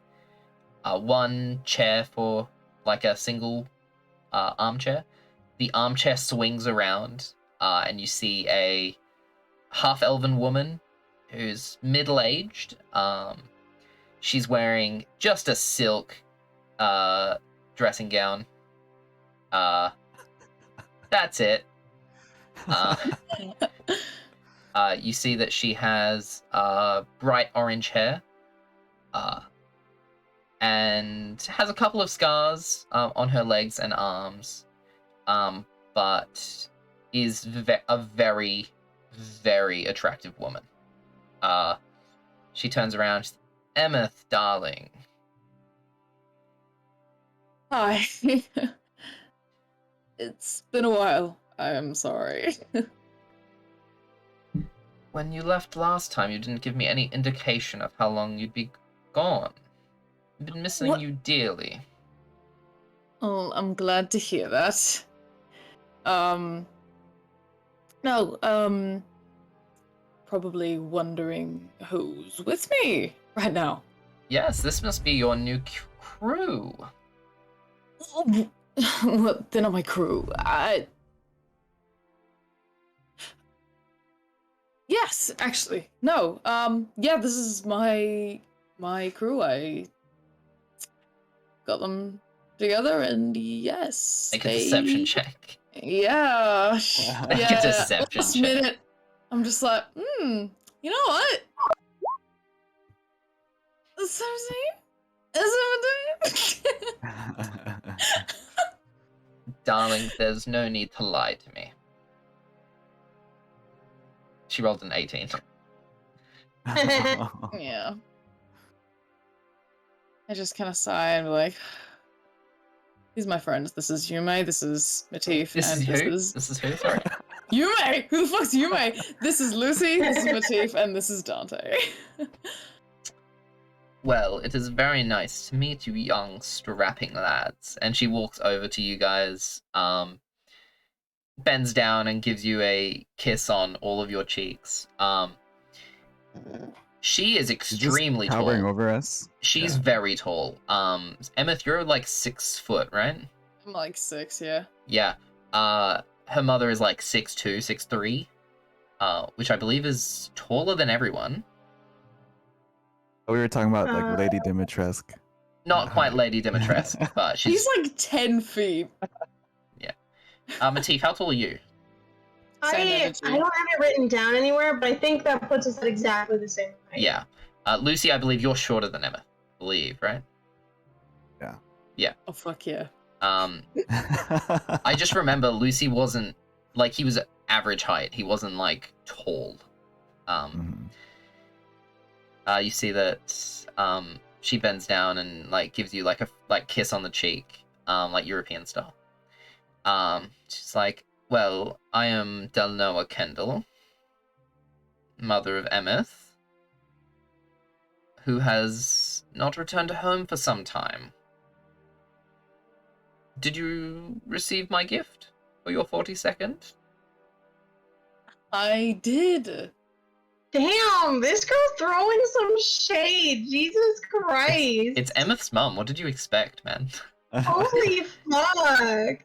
one chair for like a single armchair. The armchair swings around, and you see a half-elven woman who's middle-aged. She's wearing just a silk dressing gown. That's it. You see that she has bright orange hair, and has a couple of scars on her legs and arms, but is a very, very attractive woman. She turns around. She's, Emmyth, darling. Hi. It's been a while. I'm sorry. When you left last time, you didn't give me any indication of how long you'd be gone. I've been missing you dearly. Oh, I'm glad to hear that. Probably wondering who's with me right now. Yes, this must be your new crew. Well, they're not my crew. Yes, actually. No. Yeah, this is my crew. I got them together, and yes. Make a deception check. Yeah. Make a deception last check. minute, I'm just like, you know what? 17? Darling, there's no need to lie to me. She rolled an 18. Yeah. I just kind of sigh and be like, these are my friends. This is Yume, this is Matif, This and is this who? is... This is who? Sorry. Yume! Who the fuck's Yume? This is Lucy, this is Matif, and this is Dante. Well, it is very nice to meet you, young strapping lads. And she walks over to you guys, bends down and gives you a kiss on all of your cheeks. She is extremely tall. Towering over us. She's very tall. Emmyth, you're like 6 foot, right? I'm like 6, yeah. Yeah. Her mother is like 6'2", 6'3", which I believe is taller than everyone. We were talking about like Lady Dimitrescu. Not quite Lady Dimitrescu, but She's like 10 feet. Yeah. Matif, how tall are you? Same I energy. don't have it written down anywhere, but I think that puts us at exactly the same height. Yeah. Lucy, I believe you're shorter than Emmyth. I believe, right? Oh fuck yeah. I just remember Lucy wasn't like he was average height. He wasn't like tall. You see that she bends down and like gives you like a kiss on the cheek, like European style. She's like, "Well, I am Delnoa Kendall, mother of Emmyth, who has not returned home for some time. Did you receive my gift for your 42nd? I did. Damn, this girl's throwing some shade. Jesus Christ. It's Emmyth's mum. What did you expect, man? Holy fuck.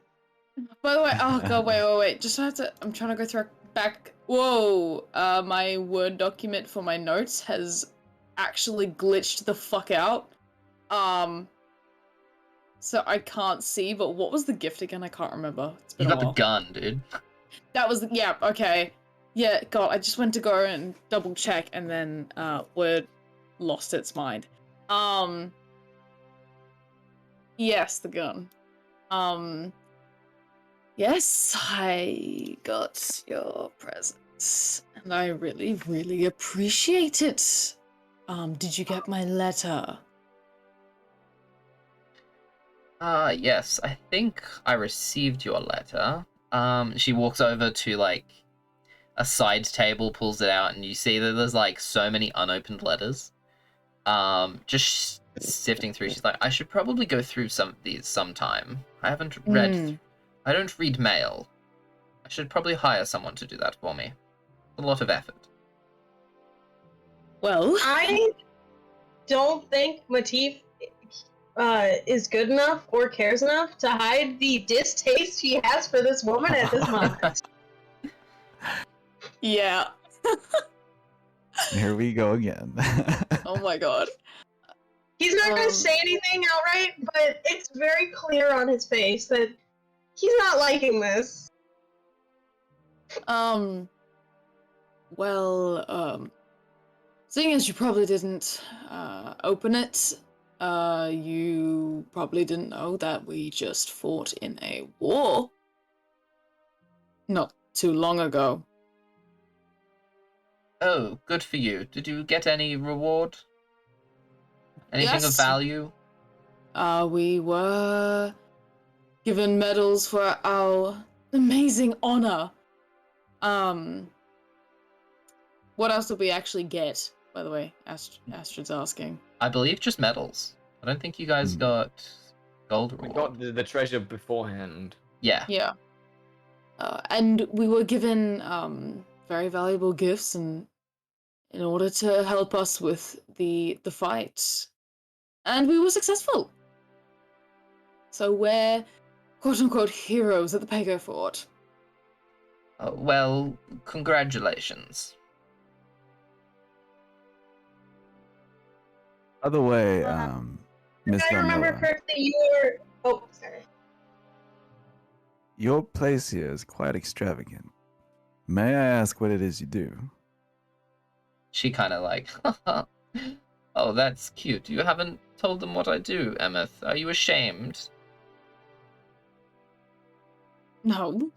By the way, oh god, wait. Just have to. I'm trying to go through back. Whoa, my Word document for my notes has actually glitched the fuck out. So I can't see. But what was the gift again? I can't remember. It's been You a got the while. gun, dude. That was yeah. Okay. Yeah. God, I just went to go and double check, and then Word lost its mind. Yes, the gun. Yes, I got your presents, and I really, really appreciate it. Did you get my letter? Yes, I think I received your letter. She walks over to, like, a side table, pulls it out, and you see that there's, like, so many unopened letters. Just sifting through, she's like, I should probably go through some of these sometime. I haven't read... I don't read mail. I should probably hire someone to do that for me. A lot of effort. Well, I don't think Matif is good enough or cares enough to hide the distaste he has for this woman at this moment. yeah. Here we go again. Oh my god. He's not going to say anything outright, but it's very clear on his face that he's not liking this. Well, seeing as you probably didn't open it, you probably didn't know that we just fought in a war not too long ago. Oh, good for you. Did you get any reward? Anything of Yes. value? We were given medals for our amazing honor. What else did we actually get, by the way? Astrid's asking. I believe just medals. I don't think you guys got gold We reward. got the treasure beforehand. Yeah. Yeah. And we were given very valuable gifts and in order to help us with the fight. And we were successful. So we're quote-unquote heroes at the Pago Fort. Well, congratulations. By the way, Miss If I remember Delnoa, correctly, you were... Oh, sorry. your place here is quite extravagant. May I ask what it is you do? She kind of like, oh, that's cute. You haven't told them what I do, Emmyth. Are you ashamed? No.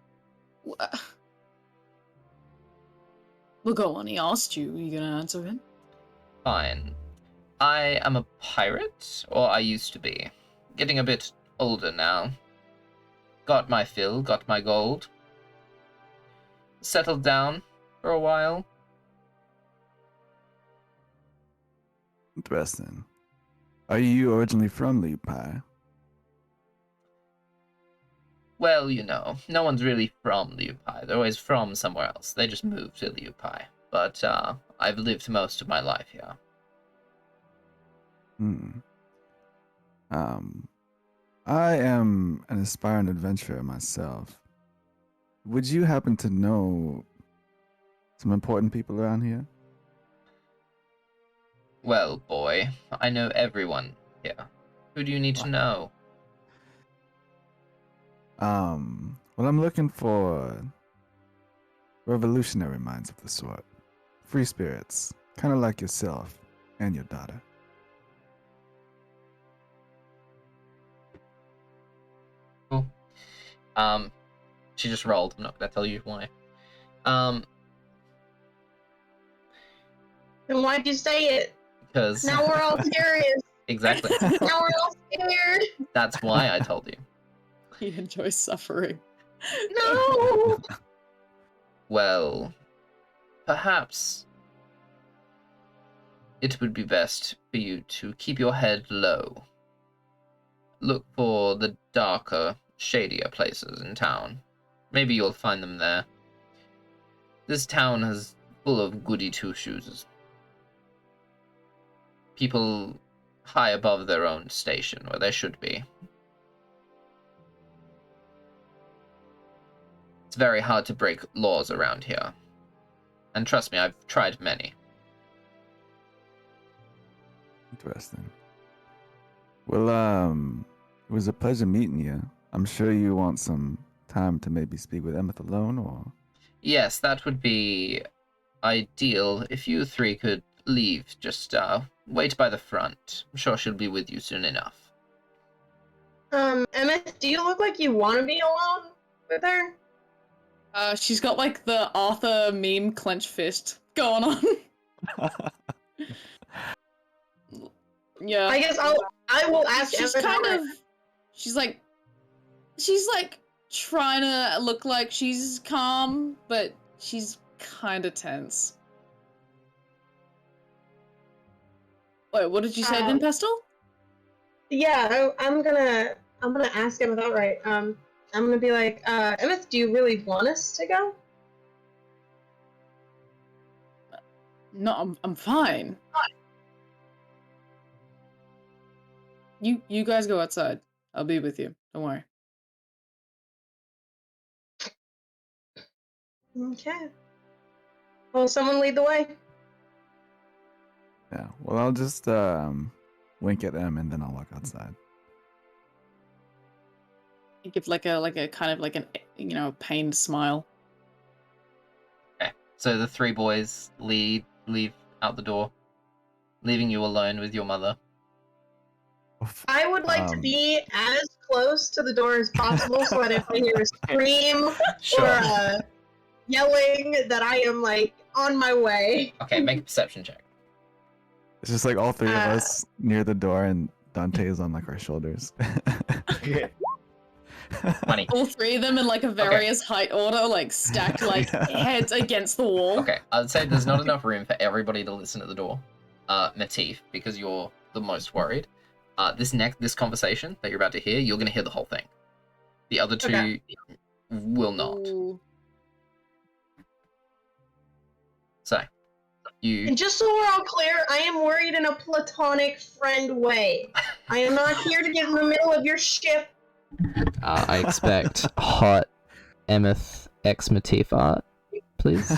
Well, go on. He asked you. Are you gonna answer him? Fine. I am a pirate, or I used to be. Getting a bit older now. Got my fill, got my gold. Settled down for a while. Interesting. Are you originally from Lieu'Paix? Well, you know, no one's really from Lieu'Paix. They're always from somewhere else. They just moved to Lieu'Paix. But, I've lived most of my life here. I am an aspiring adventurer myself. Would you happen to know some important people around here? Well, boy, I know everyone here. Who do you need to know? Well, I'm looking for revolutionary minds of the sort. Free spirits, kind of like yourself and your daughter. Cool. She just rolled. I'm not gonna tell you why. Then why'd you say it? Because Now we're all curious. exactly. Now we're all scared. That's why I told you. He enjoys suffering. No. Well, perhaps it would be best for you to keep your head low. Look for the darker, shadier places in town. Maybe you'll find them there. This town is full of goody two-shoes. People high above their own station, where they should be. It's very hard to break laws around here. And trust me, I've tried many. Interesting. Well, it was a pleasure meeting you. I'm sure you want some time to maybe speak with Emmyth alone, or... Yes, that would be ideal if you three could leave. Just wait by the front. I'm sure she'll be with you soon enough. Emmyth, do you look like you want to be alone with her? She's got like the Arthur meme clenched fist going on. Yeah. I guess I will ask She's Emmyth. kind of. She's like trying to look like she's calm, but she's kind of tense. Wait, what did you say then, Pastel? Yeah, I'm gonna ask Emmyth outright. I'm gonna be like, Emmyth, do you really want us to go? No, I'm fine. You guys go outside. I'll be with you. Don't worry. Okay. Well, someone lead the way. Yeah, well, I'll just wink at them and then I'll walk outside. You give like a kind of like an pained smile. Okay, so the three boys leave out the door, leaving you alone with your mother. I would like to be as close to the door as possible so that if I hear a scream Sure. or yelling, that I am like on my way. Okay, make a perception check. It's just like all three of us near the door and Dante is on like our shoulders. 20. All three of them in like a various height order, like stacked like heads against the wall. Okay, I'd say there's not enough room for everybody to listen at the door. Matif, because you're the most worried. This conversation that you're about to hear, you're going to hear the whole thing. The other two will not. Ooh. So, you... And just so we're all clear, I am worried in a platonic friend way. I am not here to get in the middle of your ship. I expect hot Emmyth X Matif art, please.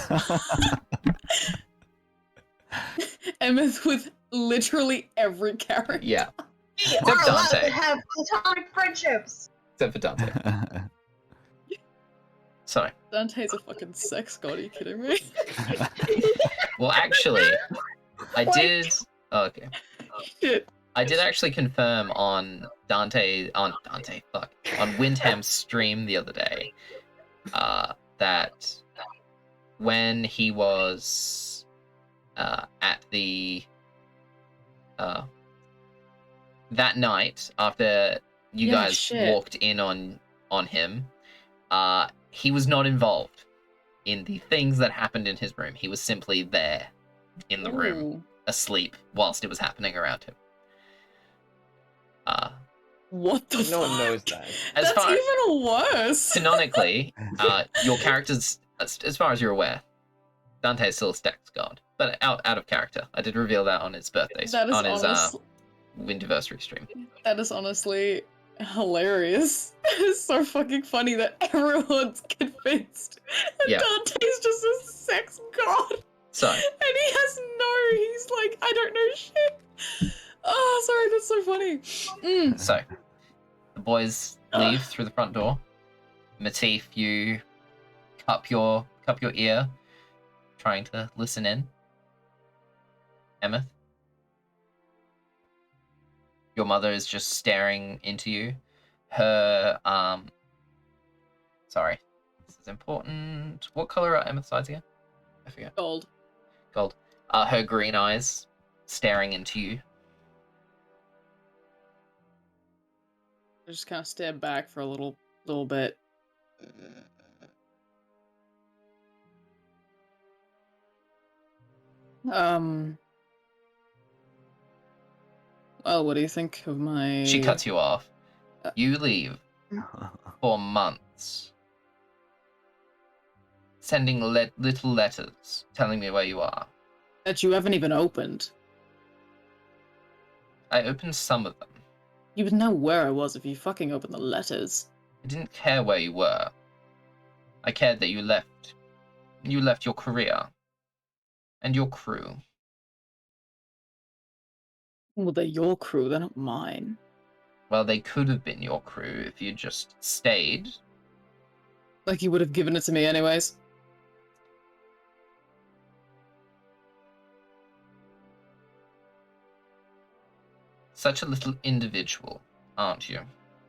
Emmyth with literally every character. Yeah. We Except are allowed Dante. to have platonic friendships. Except for Dante. So, Dante's a fucking sex god, are you kidding me? well, actually, I What? did... Oh, okay. Shit. I did actually confirm on Wyndham's stream the other day, that when he was at the that night after you Yeah, guys shit. walked in on him, he was not involved in the things that happened in his room. He was simply there in the room, Ooh. asleep whilst it was happening around him. What the No one fuck? knows that. As That's far even worse. canonically, your characters, as far as you're aware, Dante is still a Stax god, but out of character. I did reveal that on his birthday, That is on his honest- Windversary stream. That is honestly hilarious. It's so fucking funny that everyone's convinced that Yeah. Dante's just a sex god. So, And he has he's like, I don't know shit. Oh, sorry, that's so funny. so the boys leave through the front door. Matif, you cup your ear, trying to listen in. Emmyth, your mother is just staring into you. Her sorry, this is important. What color are Emmyth's eyes again? I forget. Gold. Gold. Her green eyes staring into you. I just kind of stare back for a little bit. Well, what do you think of my... She cuts you off. You leave for months, sending little letters telling me where you are. That you haven't even opened. I opened some of them. You would know where I was if you fucking opened the letters. I didn't care where you were. I cared that you left. You left your career. And your crew. Well, they're your crew, they're not mine. Well, they could have been your crew if you just stayed. Like you would have given it to me anyways. Such a little individual, aren't you?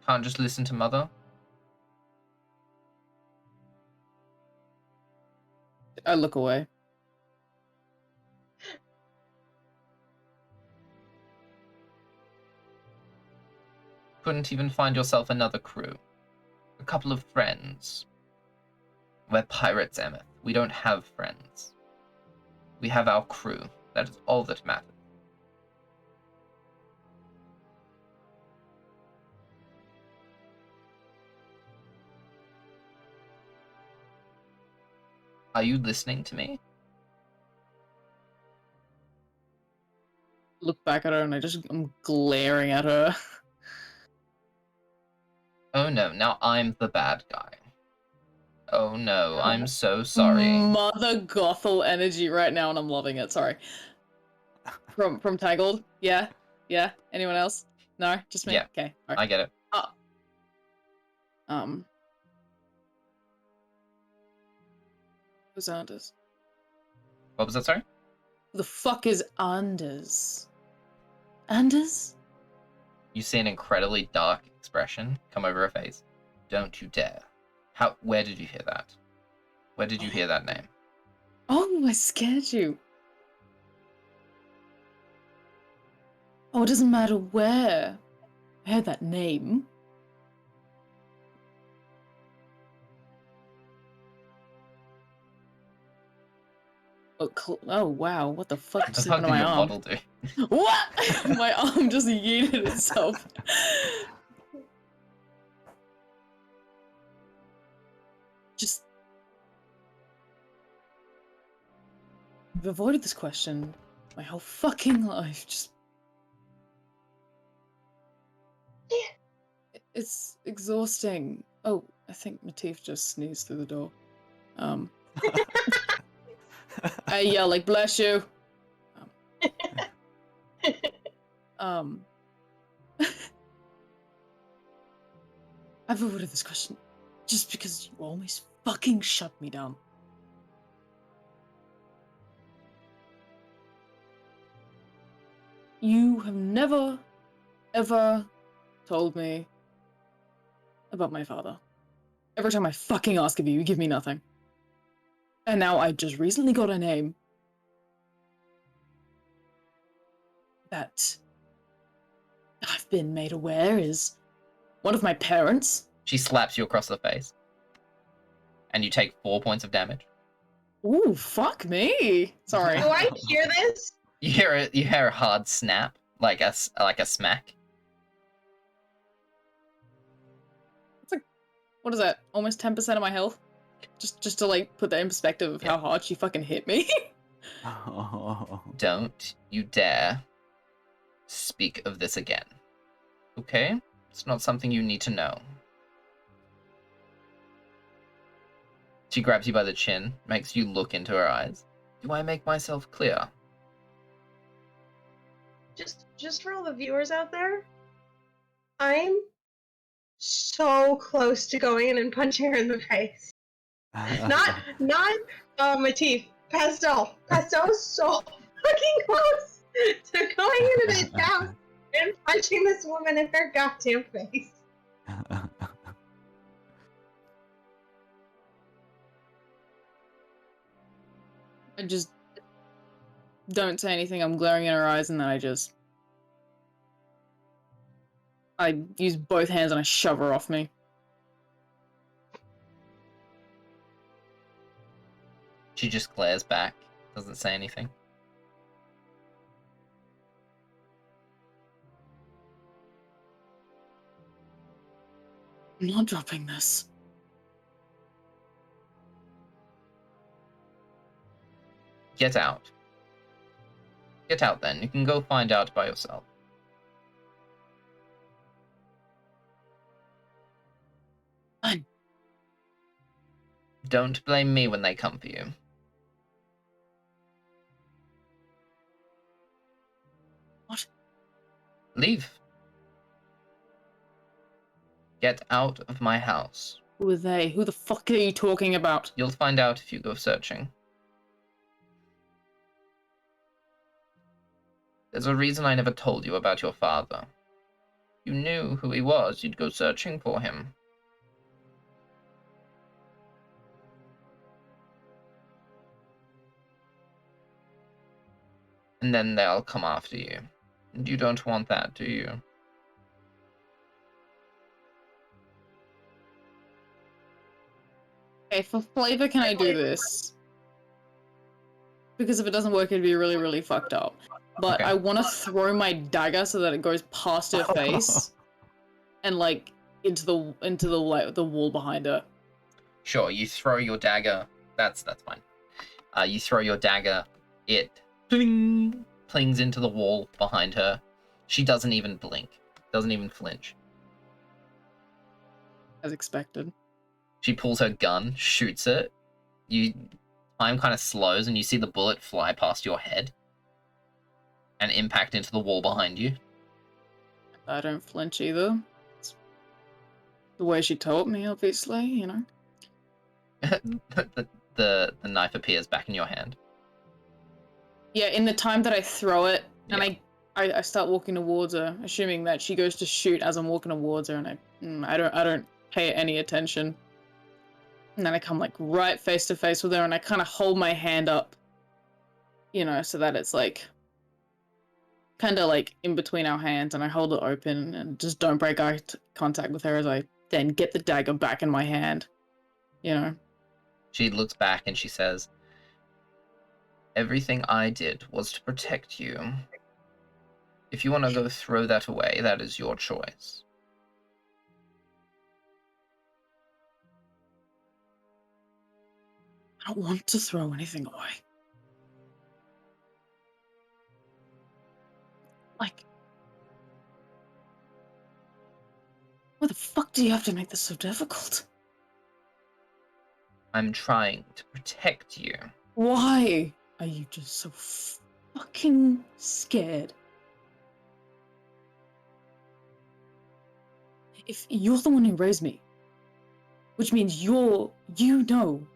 Can't just listen to Mother? I look away. Couldn't even find yourself another crew. A couple of friends. We're pirates, Emmyth. We don't have friends. We have our crew. That is all that matters. Are you listening to me? Look back at her and I'm glaring at her. Oh no, now I'm the bad guy. Oh no, I'm so sorry. Mother Gothel energy right now and I'm loving it, sorry. From Tangled? Yeah? Yeah? Anyone else? No? Just me? Yeah. Okay. All right. I get it. Who's Anders? What was that, sorry? Who the fuck is Anders? Anders? You see an incredibly dark expression come over her face. Don't you dare. Where did you hear that? Where did you hear that name? Oh, I scared you. Oh, it doesn't matter where. I heard that name. Oh wow, what the fuck What the just fuck happened to did my your arm? model do? What? My arm just yeeted itself. Just... I've avoided this question my whole fucking life. Just... It's exhausting. Oh, I think Matif just sneezed through the door. I yell like, bless you. I've avoided this question just because you always fucking shut me down. You have never, ever told me about my father. Every time I fucking ask of you, you give me nothing. And now I just recently got a name that I've been made aware is one of my parents. She slaps you across the face. And you take 4 points of damage. Ooh, fuck me. Sorry. Do I hear this? You hear a hard snap, like a smack. It's like, what is that? Almost 10% of my health? Just to like put that in perspective of how hard she fucking hit me. Don't you dare speak of this again. Okay? It's not something you need to know. She grabs you by the chin, makes you look into her eyes. Do I make myself clear? Just for all the viewers out there, I'm so close to going in and punching her in the face. Not Matif. Pastel. Pastel is so fucking close to going into this house and punching this woman in her goddamn face. I just don't say anything. I'm glaring in her eyes, and then I use both hands and I shove her off me. She just glares back, doesn't say anything. I'm not dropping this. Get out. Get out then. You can go find out by yourself. Fine. Don't blame me when they come for you. What? Leave. Get out of my house. Who are they? Who the fuck are you talking about? You'll find out if you go searching. There's a reason I never told you about your father. You knew who he was, you'd go searching for him. And then they'll come after you. And you don't want that, do you? Okay, for flavor, can I do this? Because if it doesn't work, it'd be really, really fucked up. But Okay. I want to throw my dagger so that it goes past her face and like into the wall behind her. Sure, you throw your dagger. That's fine. You throw your dagger. It pling, plings into the wall behind her. She doesn't even blink. Doesn't even flinch. As expected. She pulls her gun, shoots it. Time kind of slows, and you see the bullet fly past your head and impact into the wall behind you. I don't flinch either. It's the way she taught me, obviously, you know. the knife appears back in your hand. Yeah, in the time that I throw it, and I start walking towards her, assuming that she goes to shoot as I'm walking towards her, and I don't pay any attention. And then I come like right face to face with her, and I kind of hold my hand up, you know, so that it's like kind of like in between our hands, and I hold it open and just don't break eye contact with her as I then get the dagger back in my hand, you know. She looks back and she says, "Everything I did was to protect you. If you want to go throw that away, that is your choice." I don't want to throw anything away. Like, why the fuck do you have to make this so difficult? I'm trying to protect you. Why are you just so fucking scared? If you're the one who raised me, which means you know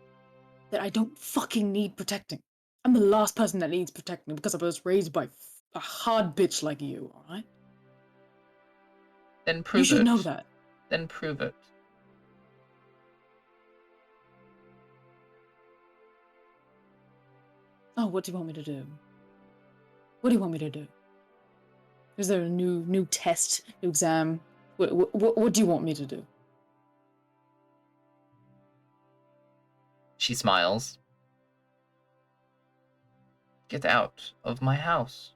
that I don't fucking need protecting. I'm the last person that needs protecting because I was raised by a hard bitch like you, alright? Then prove it. You should know that. Then prove it. Oh, what do you want me to do? What do you want me to do? Is there a new test, new exam? What do you want me to do? She smiles. Get out of my house.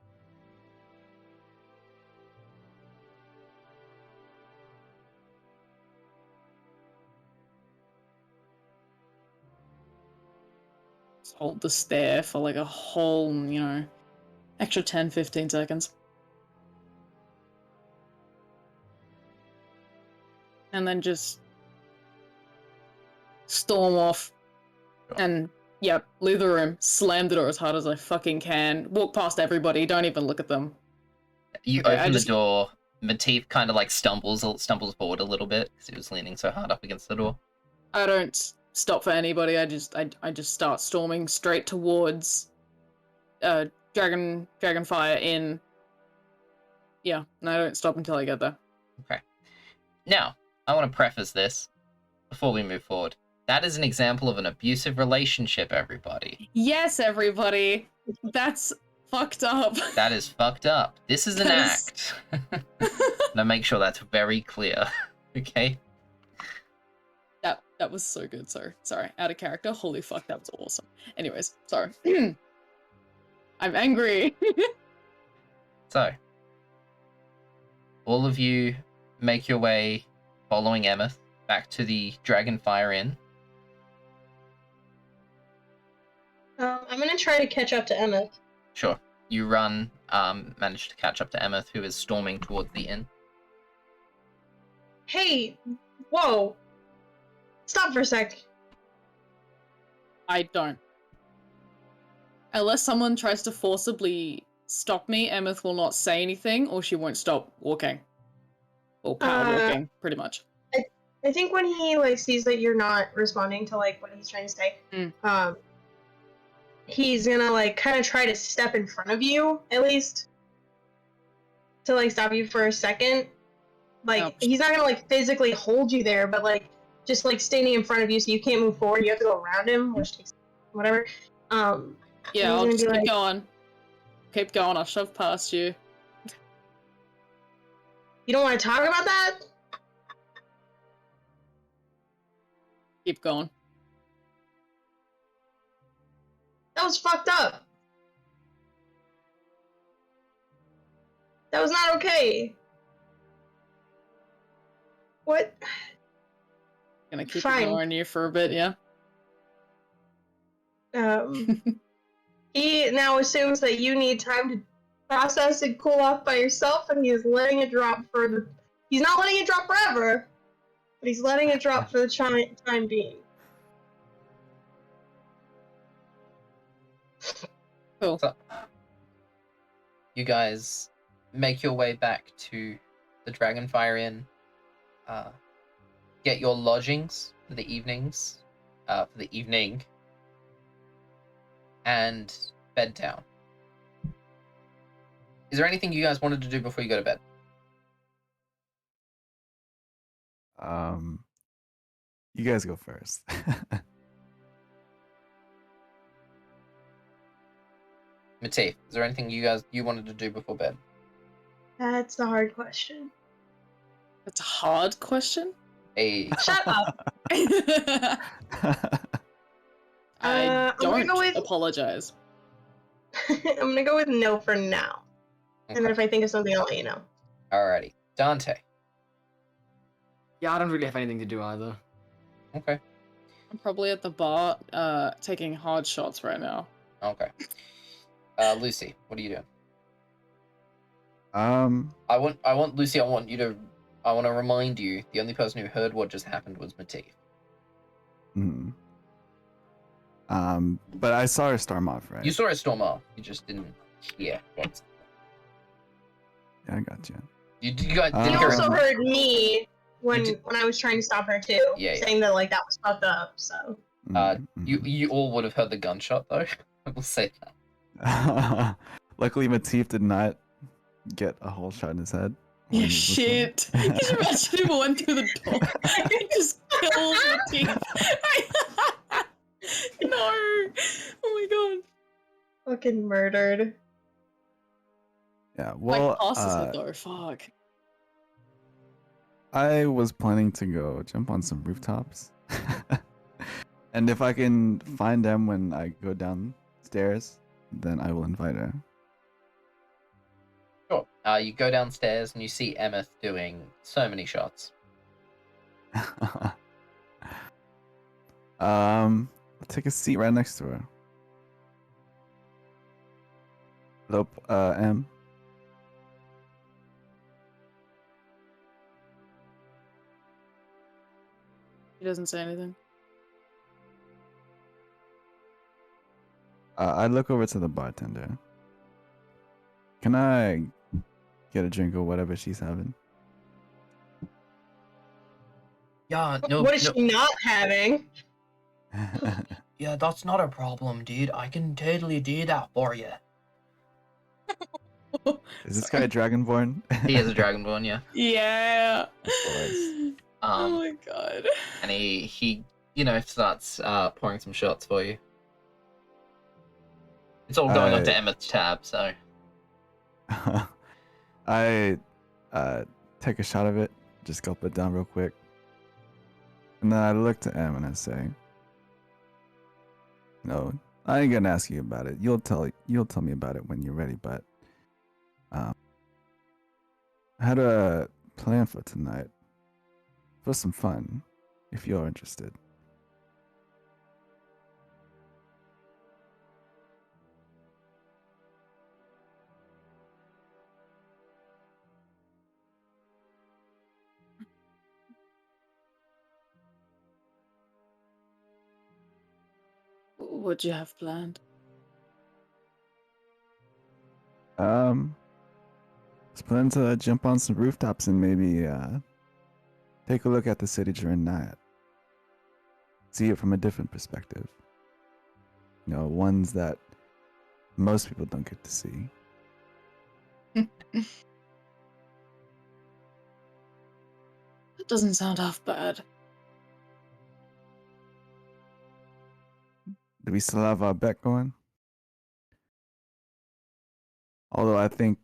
Just hold the stare for like a whole, you know, extra 10, 15 seconds. And then just storm off. And, yep, leave the room, slam the door as hard as I fucking can, walk past everybody, don't even look at them. You Okay, open the door, Matif kind of like stumbles forward a little bit because he was leaning so hard up against the door. I don't stop for anybody. I just start storming straight towards Dragonfire Inn. Yeah, and I don't stop until I get there. Okay. Now, I want to preface this before we move forward. That is an example of an abusive relationship, everybody. Yes, everybody. That's fucked up. That is fucked up. This is an act. Now make sure that's very clear. Okay? That was so good. Sorry. Out of character. Holy fuck, that was awesome. Anyways, sorry. I'm angry. So, all of you make your way, following Emmyth, back to the Dragonfire Inn. I'm gonna try to catch up to Emmyth. Sure. You run, manage to catch up to Emmyth, who is storming towards the inn. Hey, whoa. Stop for a sec. I don't. Unless someone tries to forcibly stop me, Emmyth will not say anything, or she won't stop walking. Or power walking, pretty much. I think when he like sees that you're not responding to like what he's trying to say, he's gonna like kind of try to step in front of you at least to like stop you for a second. Like he's not gonna like physically hold you there, but like just like standing in front of you so you can't move forward. You have to go around him, which takes whatever. Yeah, I'll just keep like, going. Keep going. I'll shove past you. You don't want to talk about that? Keep going. That was fucked up. That was not okay. What? Gonna keep Fine. ignoring you for a bit, yeah? He now assumes that you need time to process and cool off by yourself, and he's letting it drop for the... He's not letting it drop forever, but he's letting it drop for the time being. Cool. So, you guys make your way back to the Dragonfire Inn. Get your lodgings for the evenings, and bed down. Is there anything you guys wanted to do before you go to bed? You guys go first. Matif, is there anything you wanted to do before bed? That's the hard question. That's a hard question. Hey, Shut up! I I'm gonna don't go with- apologize. I'm gonna go with no for now. And then okay. if I think of something, I'll let you know. Alrighty. Dante. Yeah, I don't really have anything to do either. Okay. I'm probably at the bar, taking hard shots right now. Okay. Lucy, what are you doing? I I want Lucy, I want to remind you, the only person who heard what just happened was Matif. but I saw her storm off, right? You saw her storm off. You just didn't hear. Yeah, I got you. You guys He didn't hear also it. heard me when You did- I was trying to stop her too, Yeah, yeah. saying that like that was fucked up. So You all would have heard the gunshot though. I will say that. Luckily, Matif did not get a whole shot in his head. when Yeah, he was listening. shit. Could you imagine if I went through the door? I just killed the teeth. No. Oh my god. fucking murdered. Yeah, well, Like, passes it though, fuck. I was planning to go jump on some rooftops. And if I can find them when I go downstairs, then I will invite her. Sure. You go downstairs and you see Emmyth doing so many shots. I'll take a seat right next to her. Hello, M. He doesn't say anything. I look over to the bartender. Can I get a drink or whatever she's having. Yeah, no, What is no. she not having? Yeah, that's not a problem, dude. I can totally do that for you. Is this guy Dragonborn? He is a Dragonborn, yeah. Yeah. course. Oh my god. And he starts pouring some shots for you. It's all going onto Emmyth's tab, so. I take a shot of it, just gulp it down real quick. And then I look to Em and I say, "No, I ain't gonna ask you about it. You'll tell me about it when you're ready. But I had a plan for tonight, for some fun, if you're interested." What'd you have planned? I was planning to jump on some rooftops and maybe take a look at the city during night. See it from a different perspective. You know, ones that most people don't get to see. That doesn't sound half bad. Do we still have our bet going? Although I think,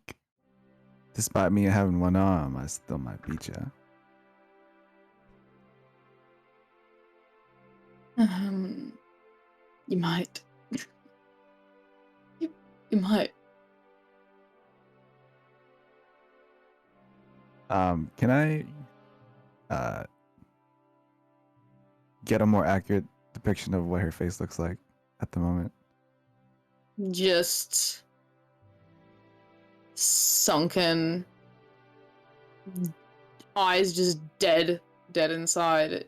despite me having one arm, I still might beat you. You might. You might. Can I get a more accurate depiction of what her face looks like at the moment? Just sunken, eyes just dead inside.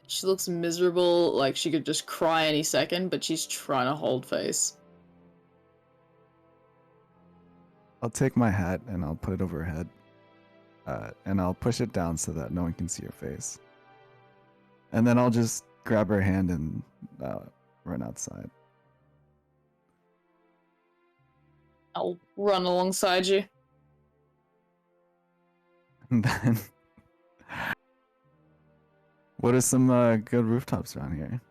She looks miserable, like she could just cry any second, but she's trying to hold face. I'll take my hat and I'll put it over her head. And I'll push it down so that no one can see her face. And then I'll just grab her hand and run outside. I'll run alongside you. And then, what are some good rooftops around here?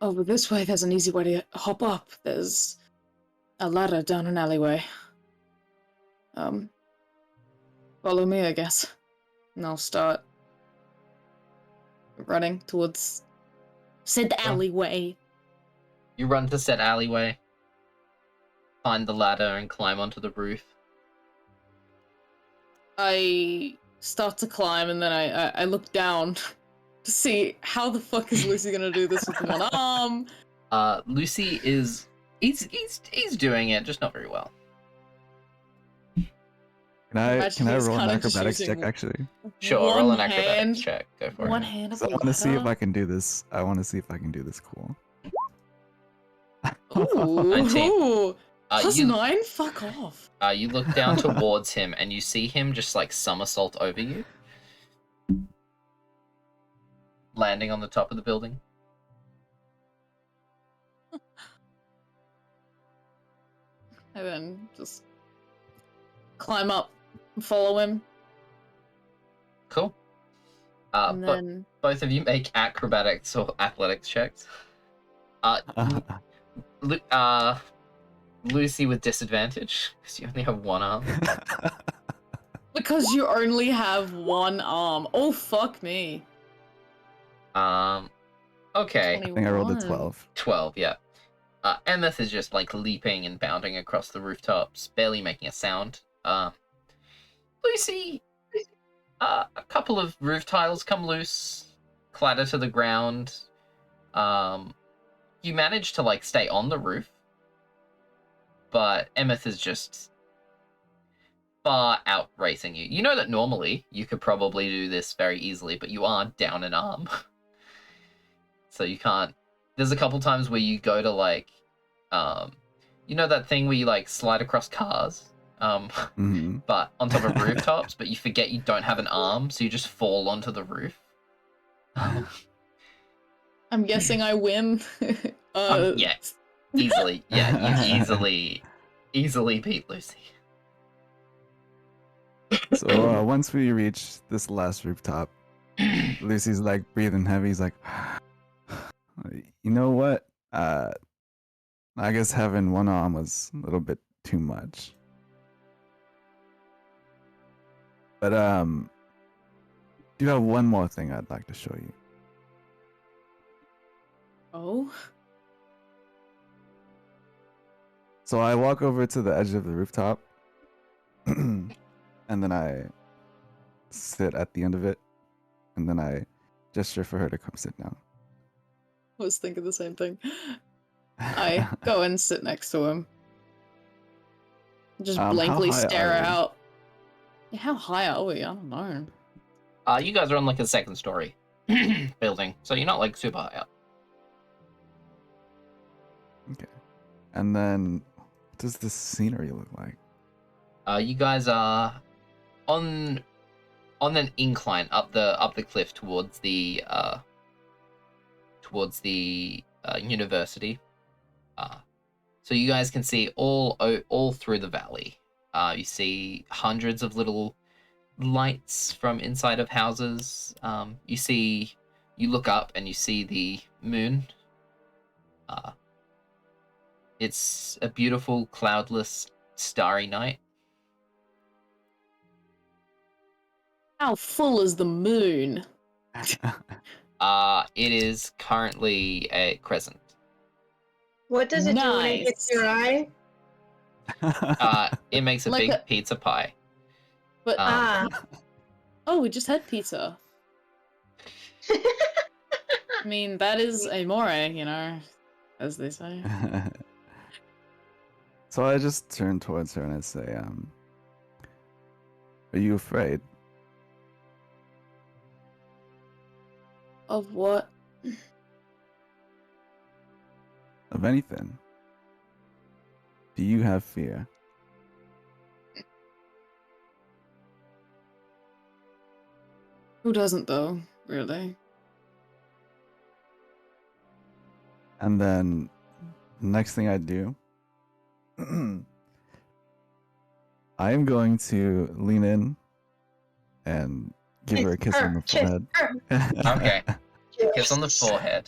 Over this way, there's an easy way to hop up. There's a ladder down an alleyway. Follow me, I guess. And I'll start running towards said alleyway. You run to said alleyway, find the ladder, and climb onto the roof. I start to climb, and then I look down to see how the fuck is Lucy gonna do this with one arm. Lucy is he's doing it, just not very well. Can I roll an kinda just acrobatics using check actually? Sure, one roll an hand, acrobatics check. Go for one it. hand up So a I want to see if ladder. I can do this. I want to see if I can do this cool. Ooh, 19. ooh. Plus You 9? Fuck off. you look down towards him and you see him just like somersault over you, landing on the top of the building. And then just climb up and follow him. Cool. And But then both of you make acrobatics or athletics checks. Lucy with disadvantage because you only have one arm. because you only have one arm. Oh fuck me. Okay. I think I rolled a 21. 12. 12, yeah. Emmyth is just like leaping and bounding across the rooftops, barely making a sound. Lucy, a couple of roof tiles come loose, clatter to the ground. You manage to like stay on the roof, but Emmyth is just far out racing you. You know that normally you could probably do this very easily, but you are down an arm. so you can't. There's a couple times where you go to like, you know that thing where you like slide across cars, but on top of rooftops, but you forget you don't have an arm, so you just fall onto the roof. I'm guessing I win. Yeah, easily. Yeah, you easily beat Lucy. So once we reach this last rooftop, Lucy's like breathing heavy. He's like, you know what? I guess having one arm was a little bit too much. But do have one more thing I'd like to show you. Oh. So I walk over to the edge of the rooftop, and then I sit at the end of it, and then I gesture for her to come sit down. I was thinking the same thing. I go and sit next to him. Just blankly how high stare are we? out. Yeah, how high are we? I don't know. You guys are on like a second story building, so you're not like super high up. Okay. And then, what does the scenery look like? You guys are on an incline up the cliff towards the university. So you guys can see all through the valley. You see hundreds of little lights from inside of houses. You look up and you see the moon. It's a beautiful, cloudless, starry night. How full is the moon? It is currently a crescent. What does it do when it hits your eye? It makes a Like big pizza pie. But Ah. oh, we just had pizza. I mean, that is amore, you know, as they say. So I just turn towards her and I say, are you afraid? Of what? Of anything? Do you have fear? Who doesn't though, really? And then, next thing I do, I am going to lean in and give her a kiss on the forehead. Okay. Kiss on the forehead.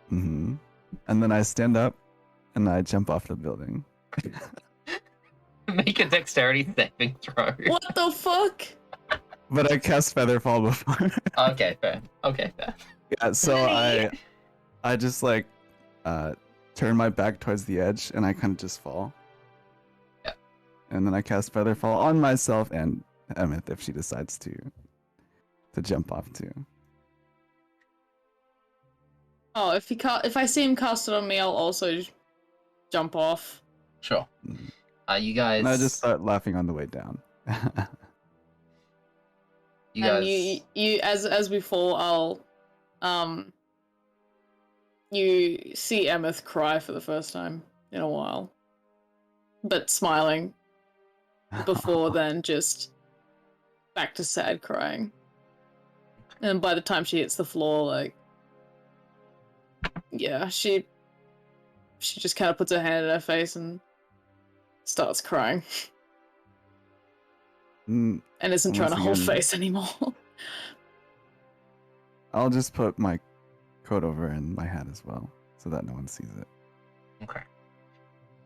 And then I stand up and I jump off the building. Make a dexterity saving throw. What the fuck? But I cast Featherfall before. Okay, fair. Yeah, so I just like turn my back towards the edge and I kind of just fall. Yeah. And then I cast Featherfall on myself and Emmyth if she decides to jump off too. Oh, if I see him cast it on me, I'll also jump off. Sure. You guys. And I just start laughing on the way down. You guys. And you as we fall, I'll you see Emmyth cry for the first time in a while. But smiling. Before then just back to sad crying. And by the time she hits the floor, like yeah, she just kind of puts her hand in her face and starts crying. And isn't trying to hold face anymore. I'll just put my coat over in my hat as well, so that no one sees it. Okay.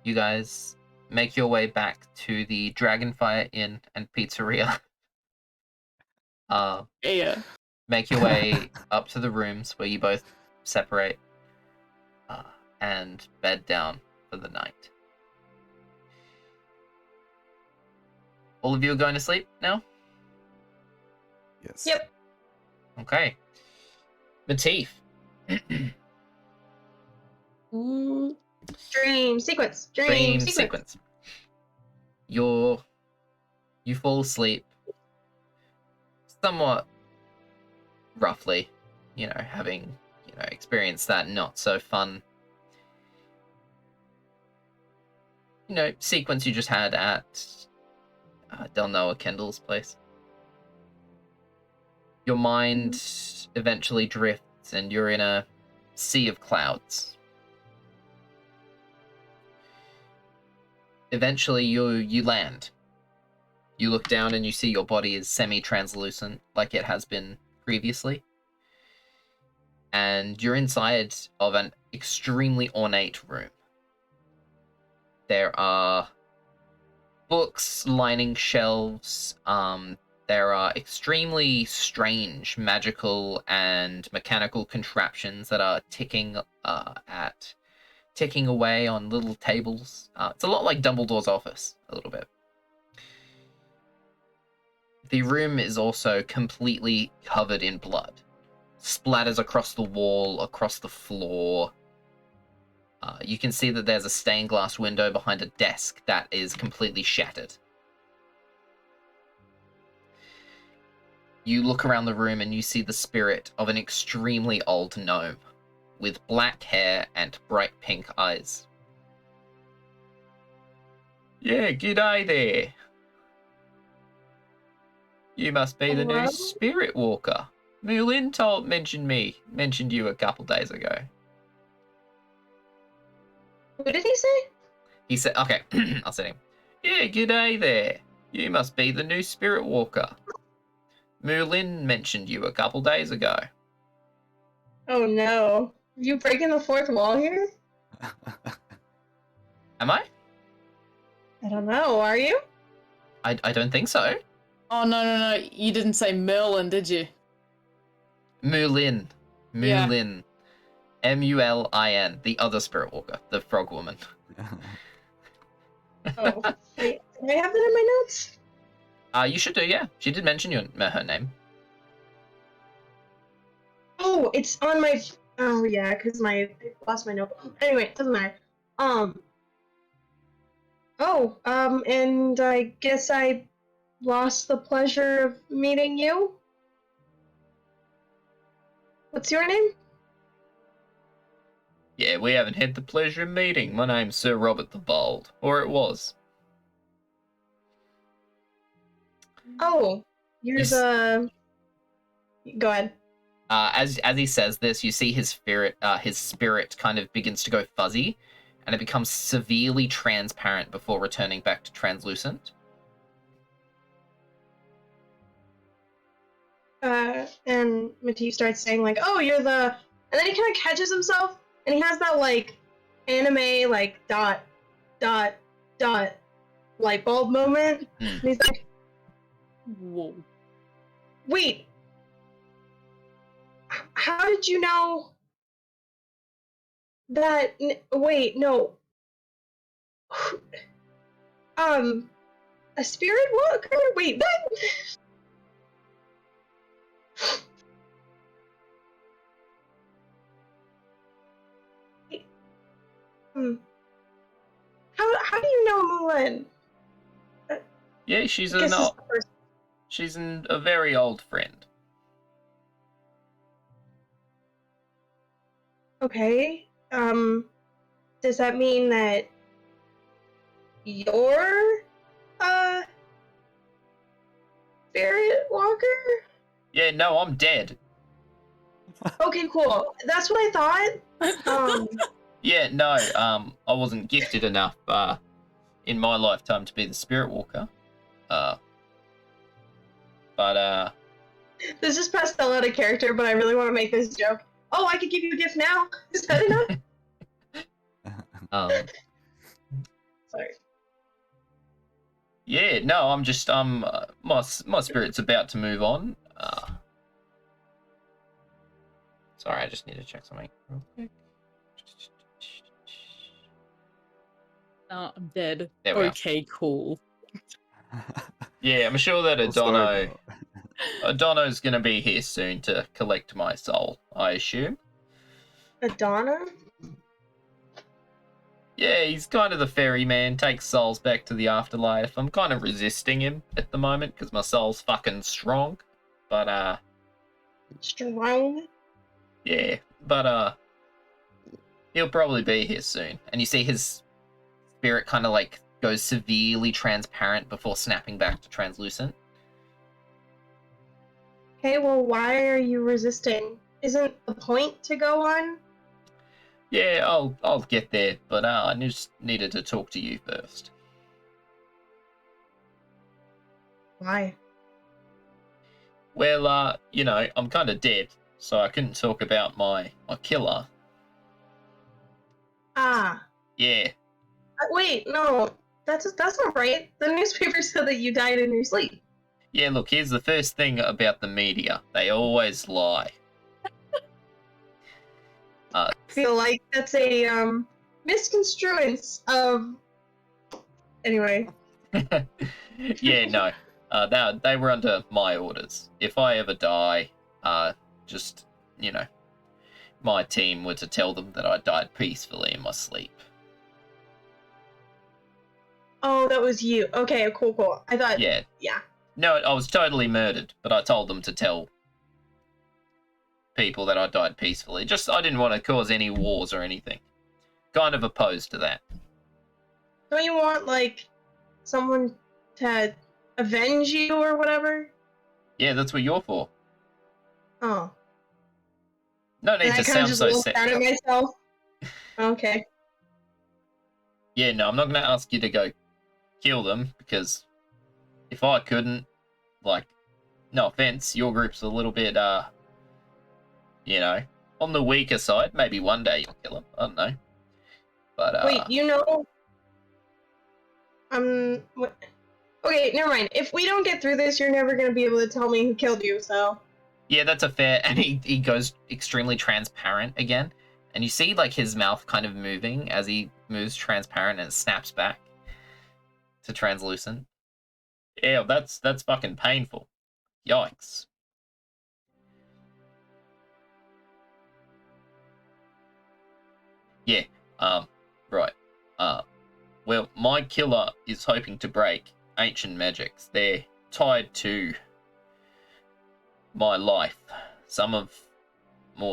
You guys make your way back to the Dragonfire Inn and Pizzeria. Yeah. Make your way up to the rooms where you both separate and bed down for the night. All of you are going to sleep now? Yes. Yep. Okay. Matif. Dream sequence. Dream sequence. You fall asleep somewhat roughly, having experience that not so fun, sequence you just had at Delnoa Kendall's place. Your mind eventually drifts and you're in a sea of clouds. Eventually you land. You look down and you see your body is semi-translucent like it has been previously. And you're inside of an extremely ornate room. There are books lining shelves. There are extremely strange magical and mechanical contraptions that are ticking away on little tables. It's a lot like Dumbledore's office, a little bit. The room is also completely covered in blood. Splatters across the wall, across the floor. You can see that there's a stained glass window behind a desk that is completely shattered. You look around the room and you see the spirit of an extremely old gnome with black hair and bright pink eyes. Yeah, g'day there. You must be the new spirit walker. Merlin mentioned you a couple days ago. What did he say? He said, okay, I'll send him. Yeah, g'day there. You must be the new spirit walker. Merlin mentioned you a couple days ago. Oh no. Are you breaking the fourth wall here? Am I? I don't know, are you? I don't think so. Oh, no. You didn't say Merlin, did you? Merlin. Yeah. Merlin. Mulin. The other spirit walker. The frog woman. Oh, wait, do I have that in my notes? You should do, yeah. She did mention her name. Oh, it's on my... Oh, yeah, because I lost my notebook. Anyway, it doesn't matter. And I guess I lost the pleasure of meeting you? What's your name? Yeah, we haven't had the pleasure of meeting. My name's Sir Robert the Bold. Or it was. Oh, you're Yes. the... Go ahead. As he says this, you see his spirit kind of begins to go fuzzy, and it becomes severely transparent before returning back to translucent. And Matif starts saying, like, oh, you're the... And then he kind of catches himself, and he has that, like, anime, like, dot, light bulb moment. And he's like, Whoa. wait, how did you know that... Wait, no. A spirit walker? Wait, what? How do you know Mulan? Yeah, she's I guess it's the first- she's a very old friend. Okay. Does that mean that you're a spirit walker? Yeah, no, I'm dead. Okay, cool. That's what I thought. Yeah, no, I wasn't gifted enough in my lifetime to be the spirit walker. But This is pastel out of character, but I really want to make this joke. Oh, I could give you a gift now. Is that enough? Sorry. Yeah, no, my spirit's about to move on. Sorry, I just need to check something real quick. No, I'm dead. There we are. Okay, cool. Yeah, I'm sure that Full story, Adonno's gonna be here soon to collect my soul, I assume. Adonna? Yeah, he's kind of the ferryman, takes souls back to the afterlife. I'm kind of resisting him at the moment because my soul's fucking strong. But Strong? yeah, but he'll probably be here soon. And you see his spirit kind of like goes severely transparent before snapping back to translucent. Okay, well, why are you resisting? Isn't the point to go on? Yeah, I'll get there, but I just needed to talk to you first. Why? Well, you know, I'm kind of dead, so I couldn't talk about my killer. Ah. Yeah. Wait, no. That's not right. The newspaper said that you died in your sleep. Yeah, look, here's the first thing about the media. They always lie. I feel like that's a misconstruence of. Anyway. Yeah, no. They were under my orders. If I ever die, just, you know, my team were to tell them that I died peacefully in my sleep. Oh, that was you. Okay, cool. I thought. Yeah. Yeah. No, I was totally murdered, but I told them to tell people that I died peacefully. Just, I didn't want to cause any wars or anything. Kind of opposed to that. Don't you want, like, someone to avenge you or whatever? Yeah, that's what you're for. Oh. No need And to I kind of sound just so looked sad. down at myself. Okay. Yeah, no, I'm not going to ask you to go kill them, because if I couldn't, like, no offense, your group's a little bit, you know, on the weaker side. Maybe one day you'll kill them. I don't know. But, Wait, you know... What? Okay, never mind. If we don't get through this, you're never gonna be able to tell me who killed you, so... Yeah, that's a fair... And he goes extremely transparent again. And you see, like, his mouth kind of moving as he moves transparent and it snaps back to translucent. Yeah, that's fucking painful. Yikes. Yeah, right. Well, my killer is hoping to break ancient magics. They're tied to my life. Some of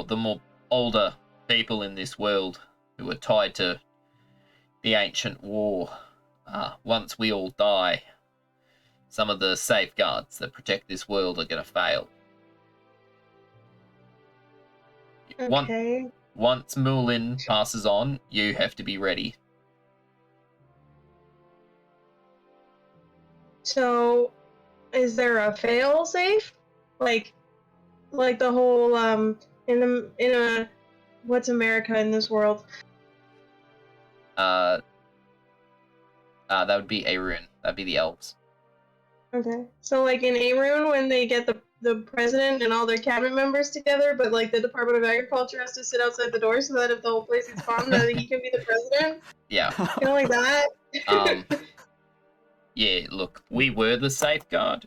the more older people in this world who are tied to the ancient war. Once we all die, some of the safeguards that protect this world are going to fail. Okay. Once Merlin passes on, you have to be ready. So, is there a fail-safe? Like the whole, in a... What's America in this world? That would be a rune. That'd be the elves. Okay. So, like, in Arun, when they get the president and all their cabinet members together, but, like, the Department of Agriculture has to sit outside the door so that if the whole place is bombed, that he can be the president? Yeah. Kind of like that? Yeah, look, we were the safeguard.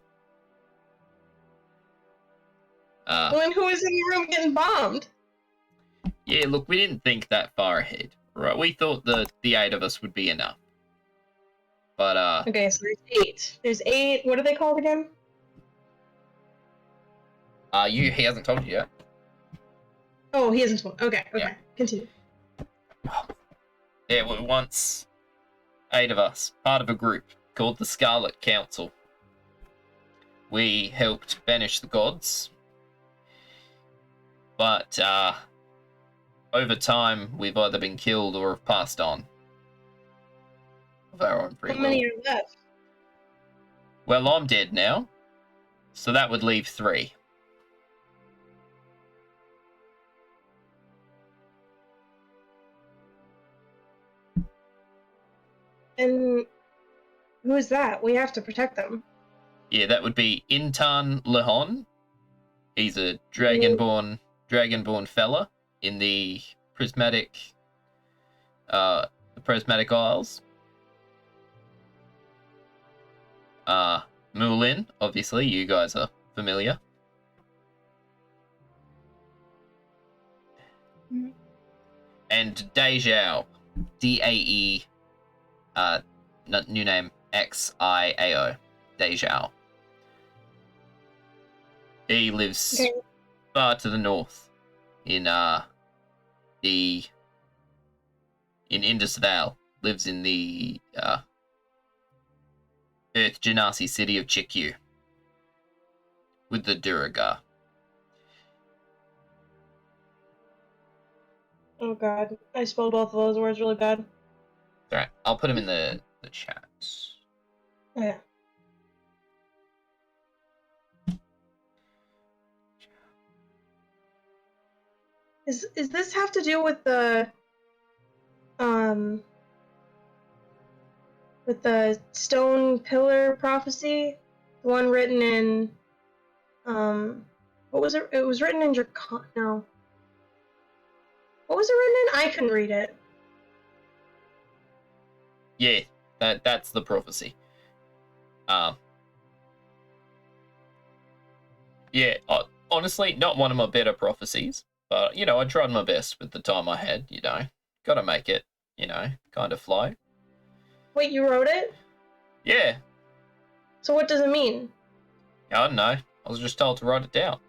Well, then who was in the room getting bombed? Yeah, look, we didn't think that far ahead, right? We thought the 8 of us would be enough. But, Okay, so there's 8. There's 8. What are they called again? he hasn't told you yet. Oh, he hasn't told. Okay. Yeah. Continue. There were once 8 of us, part of a group called the Scarlet Council. We helped banish the gods. But, over time, we've either been killed or have passed on. Of our own free How will. many are left? Well, I'm dead now, so that would leave 3. And who is that? We have to protect them. Yeah, that would be Intan Lehon. He's a dragonborn fella in the Prismatic Isles. Merlin, obviously, you guys are familiar. Mhm. And Daexiao, Dae, new name Xiao, Daexiao. He lives Okay. far to the north in in Indus Vale, lives in the Earth Genasi city of Chikyu with the Duragar. Oh god, I spelled both of those words really bad. Alright, I'll put him in the chat. Oh, yeah. Is this have to do with the stone pillar prophecy? The one written in what was it? It was written in Dracon. No. What was it written in? I couldn't read it. Yeah, that's the prophecy. Yeah, honestly, not one of my better prophecies, but, you know, I tried my best with the time I had, you know. Gotta make it, you know, kind of fly. Wait, you wrote it? Yeah, So what does it mean? I don't know. I was just told to write it down.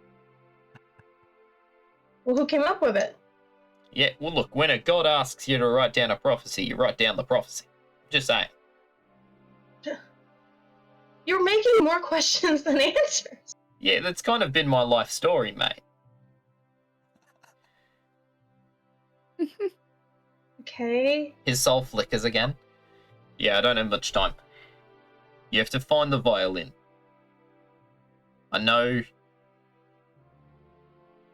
Well, who came up with it? Yeah, well, look, when a god asks you to write down a prophecy, you write down the prophecy. Just saying. You're making more questions than answers. Yeah, that's kind of been my life story, mate. Okay. His soul flickers again. Yeah, I don't have much time. You have to find the violin. I know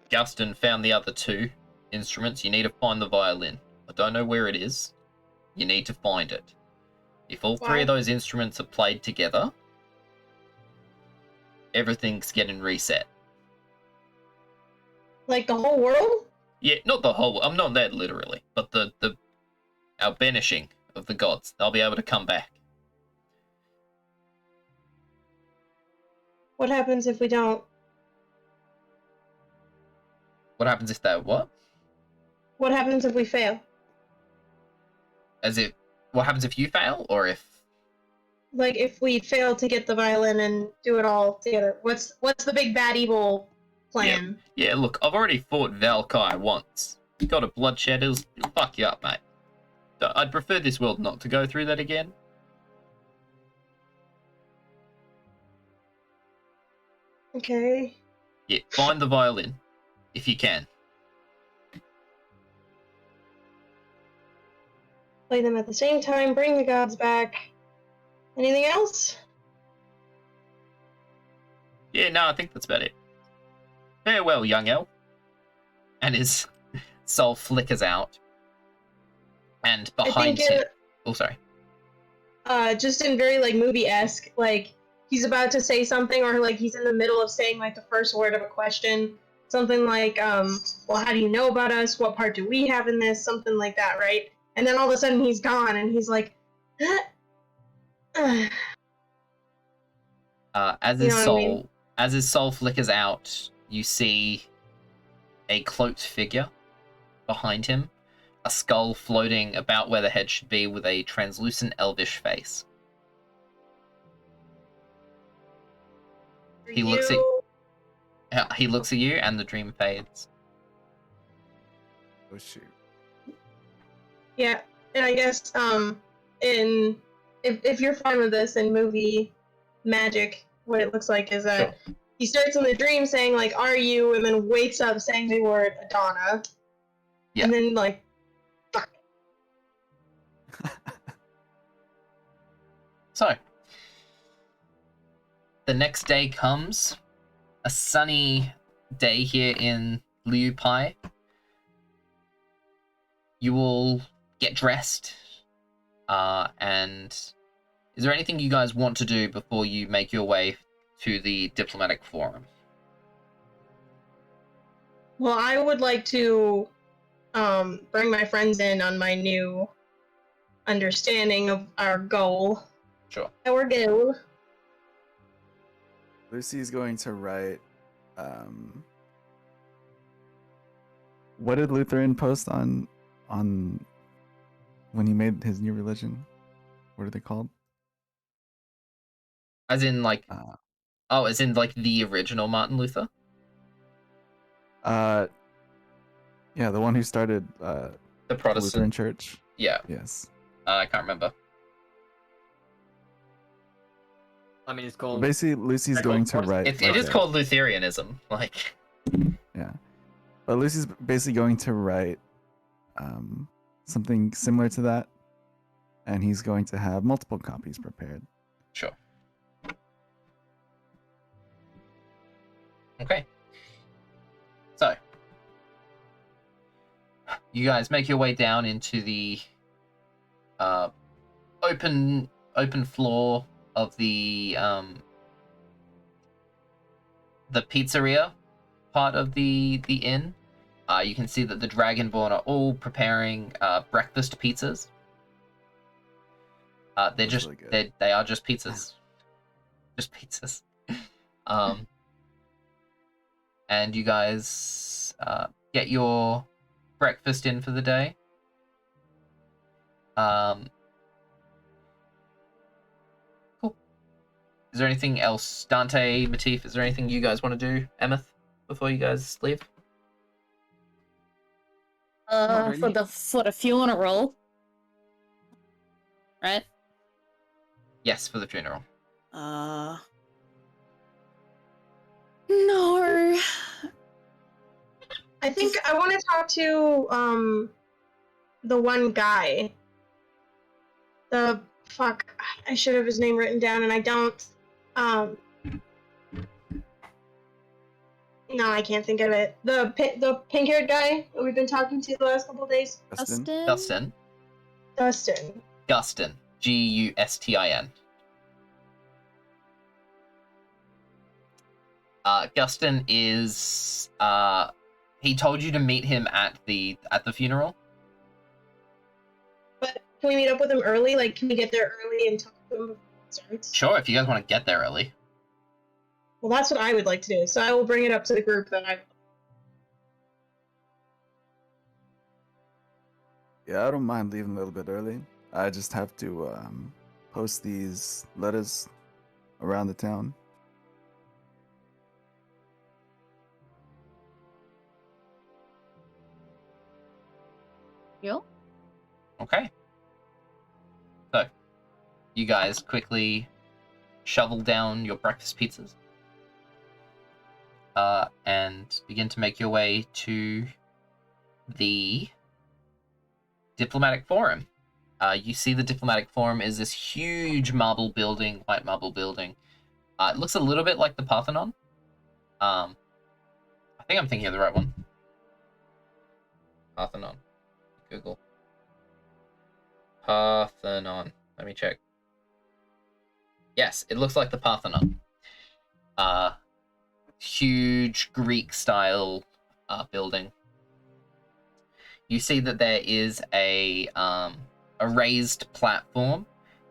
Guston found the other two instruments. You need to find the violin. I don't know where it is. You need to find it. If all three Why? of those instruments are played together, everything's getting reset. Like the whole world? Yeah, not the whole. I'm not that literally, but our banishing of the gods. They'll be able to come back. What happens if we don't? What happens if they what? What happens if we fail? As if what happens if you fail, or if Like if we fail to get the violin and do it all together, what's the big bad evil plan? yeah. Look, I've already fought Valkyrie once. You got a bloodshed, it'll fuck you up, mate. I'd prefer this world not to go through that again. Okay. Yeah, find the violin, if you can. Play them at the same time, bring the gods back. Anything else? Yeah, no, I think that's about it. Farewell, young elf. And his soul flickers out. And behind him... Oh, sorry. Just in very, like, movie-esque, like, he's about to say something, or, like, he's in the middle of saying, like, the first word of a question. Something like, well, how do you know about us? What part do we have in this? Something like that, right? And then all of a sudden he's gone, and he's like... As his soul flickers out, you see a cloaked figure behind him, a skull floating about where the head should be with a translucent elvish face. He looks at you and the dream fades. Oh shoot. Yeah, and I guess, if you're fine with this in movie magic, what it looks like is that he starts in the dream saying, like, are you, and then wakes up saying the word Adana. Yeah. And then, like, fuck. So, the next day comes, a sunny day here in Lieu'Paix. You all get dressed, and is there anything you guys want to do before you make your way to the diplomatic forum? Well, I would like to, bring my friends in on my new understanding of our goal. Sure. Our goal. Lucy's going to write. What did Lutheran post on when he made his new religion? What are they called? As in, like, as in, like, the original Martin Luther? Yeah, the one who started The Lutheran Protestant. Church. Yeah, Yes. I can't remember. I mean, it's called. Basically, Lucy's going to write. It like is a- called Lutheranism. Like, Yeah, but Lucy's basically going to write something similar to that, and he's going to have multiple copies prepared. sure. Okay. So, you guys make your way down into the open floor of the pizzeria part of the inn. You can see that the Dragonborn are all preparing breakfast pizzas. They're That's just really good. they are just pizzas, just pizzas. And you guys get your breakfast in for the day. Cool. Is there anything else, Dante, Matif? Is there anything you guys want to do, Emmyth, before you guys leave? Not For really. the funeral, right? Yes, for the funeral. No. I think I want to talk to the one guy. The fuck, I should have his name written down and I don't. No, I can't think of it. The pink-haired guy that we've been talking to the last couple of days. Dustin? Gustin. Dustin. Gustin. Gustin. Gustin is he told you to meet him at the funeral. But can we meet up with him early? Like, can we get there early and talk to him before it starts? Sure, if you guys want to get there early. Well, that's what I would like to do. So I will bring it up to the group that I. Yeah, I don't mind leaving a little bit early. I just have to post these letters around the town. You? Okay. So, you guys quickly shovel down your breakfast pizzas. And begin to make your way to the diplomatic forum. You see the diplomatic forum is this huge marble building, white marble building. It looks a little bit like the Parthenon. I think I'm thinking of the right one. Parthenon. Google. Parthenon. Let me check. Yes, it looks like the Parthenon. Huge Greek-style building. You see that there is a raised platform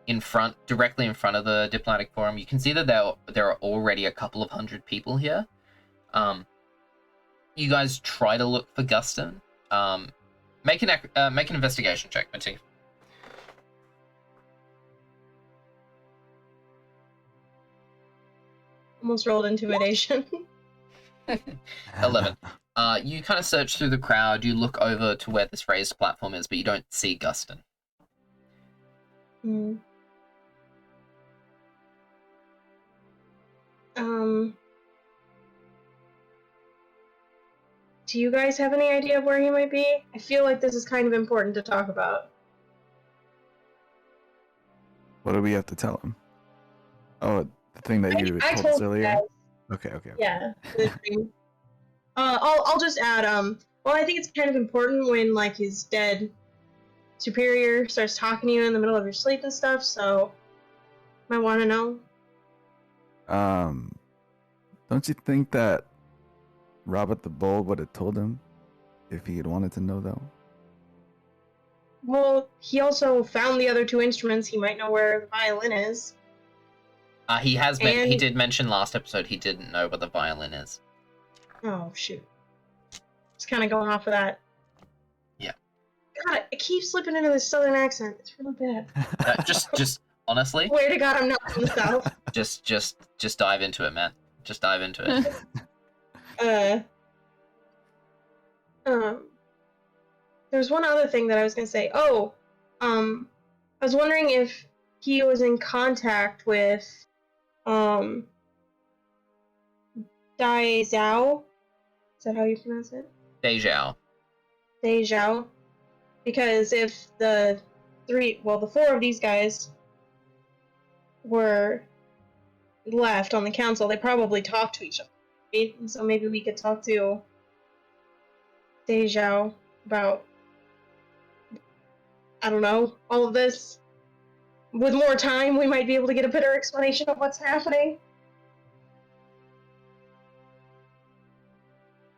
in front, directly in front of the diplomatic forum. You can see that there are already a couple of hundred people here. You guys try to look for Gustin. Make an investigation check, Matif. Almost rolled intimidation. 11. You kind of search through the crowd. You look over to where this raised platform is, but you don't see Gustin. Hmm. Do you guys have any idea of where he might be? I feel like this is kind of important to talk about. What do we have to tell him? Oh, the thing that you I told us told you earlier? guys. Okay. Yeah. the thing. I'll just add, well, I think it's kind of important when, like, his dead superior starts talking to you in the middle of your sleep and stuff, so might want to know. Don't you think that Robert the Bold would have told him if he had wanted to know, though? Well, he also found the other two instruments. He might know where the violin is. He And- did mention last episode he didn't know what the violin is. Oh, shoot. Just kind of going off of that. Yeah. God, I keep slipping into this southern accent. It's really bad. Just honestly, Swear to God, I'm not from the south. just dive into it, man. Just dive into it. there's one other thing that I was gonna say. Oh, I was wondering if he was in contact with Dai Zhao. Is that how you pronounce it? Dejao. Dai Zhao. Because if the four of these guys were left on the council, they probably talked to each other, right? And so maybe we could talk to Dai Zhao about, I don't know, all of this. With more time, we might be able to get a better explanation of what's happening.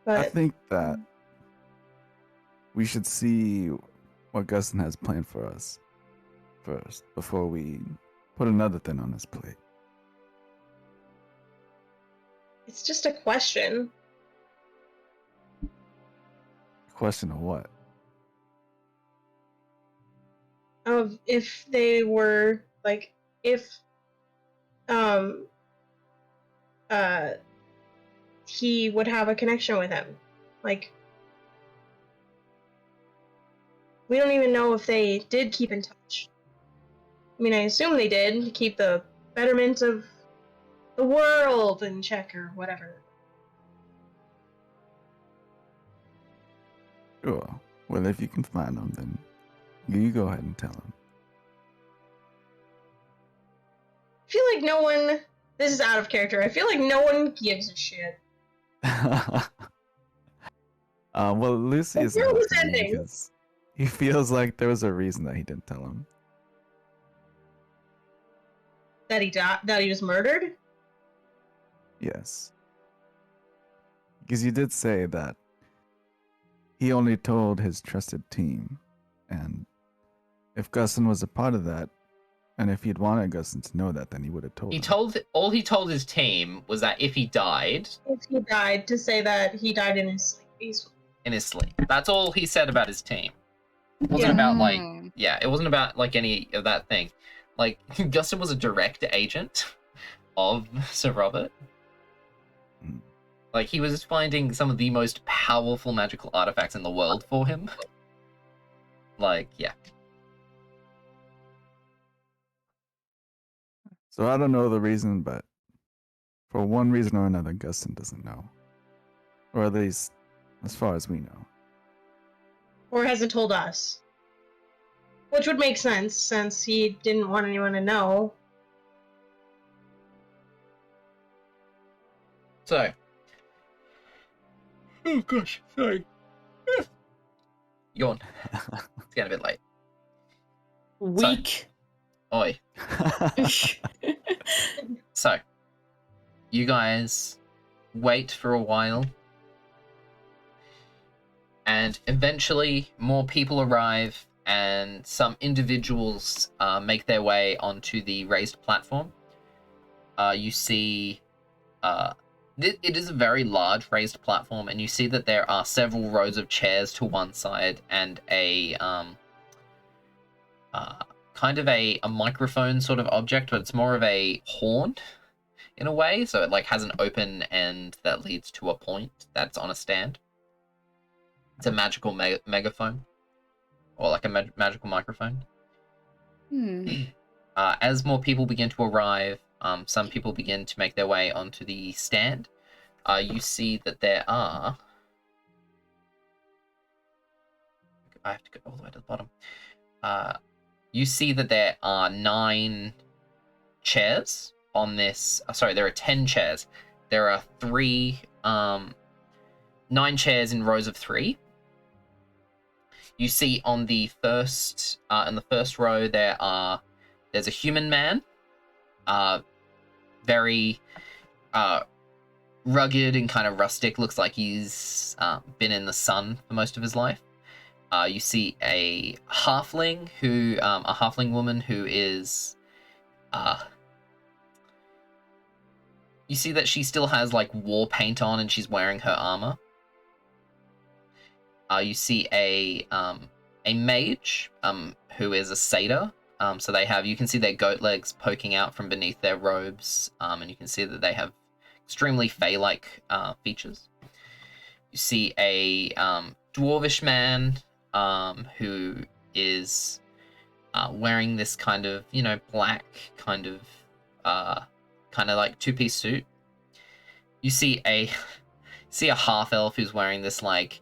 I But think that we should see what Gustin has planned for us first before we put another thing on his plate. it's just a question. Question of what? Of if they were, like, if he would have a connection with him. Like, we don't even know if they did keep in touch. I mean, I assume they did, to keep the betterment of the world in check or whatever. Sure. Well, if you can find him, then you go ahead and tell him. I feel like no one. This is out of character. I feel like no one gives a shit. Well, Lucy is Where was asking me ending? because he feels like there was a reason that he didn't tell him. That he died. That he was murdered. Yes. Because you did say that he only told his trusted team, and if Gustin was a part of that, and if he'd wanted Gustin to know that, then he would have told him. He told his team was that if he died If he died, to say that he died in his sleep. in his sleep. That's all he said about his team. It wasn't Yeah. about like it wasn't about like any of that thing. Like Gustin was a direct agent of Sir Robert. Mm. Like he was finding some of the most powerful magical artifacts in the world for him. Like, yeah. So I don't know the reason, but for one reason or another, Gustin doesn't know. Or at least, as far as we know. Or hasn't told us. Which would make sense, since he didn't want anyone to know. So. Oh gosh, sorry. Yawn. It's getting a bit late. Weak. Oi. So, you guys wait for a while, and eventually more people arrive, and some individuals make their way onto the raised platform. You see, it is a very large raised platform, and you see that there are several rows of chairs to one side, and a kind of a microphone sort of object, but it's more of a horn in a way, so it like has an open end that leads to a point that's on a stand. It's a magical megaphone, or like a magical microphone. As more people begin to arrive, some people begin to make their way onto the stand. You see that there are... I have to go all the way to the bottom. You see that there are 9 chairs on this. Sorry, there are 10 chairs. There are 9 chairs in rows of 3. You see on the first, in the first row, there's a human man, very rugged and kind of rustic. Looks like he's been in the sun for most of his life. You see a halfling a halfling woman who is, you see that she still has like war paint on and she's wearing her armor. You see a mage, who is a satyr. So you can see their goat legs poking out from beneath their robes, and you can see that they have extremely fey-like features. You see a dwarvish man, who is wearing this kind of, black kind of like two-piece suit. You see a half elf who's wearing this like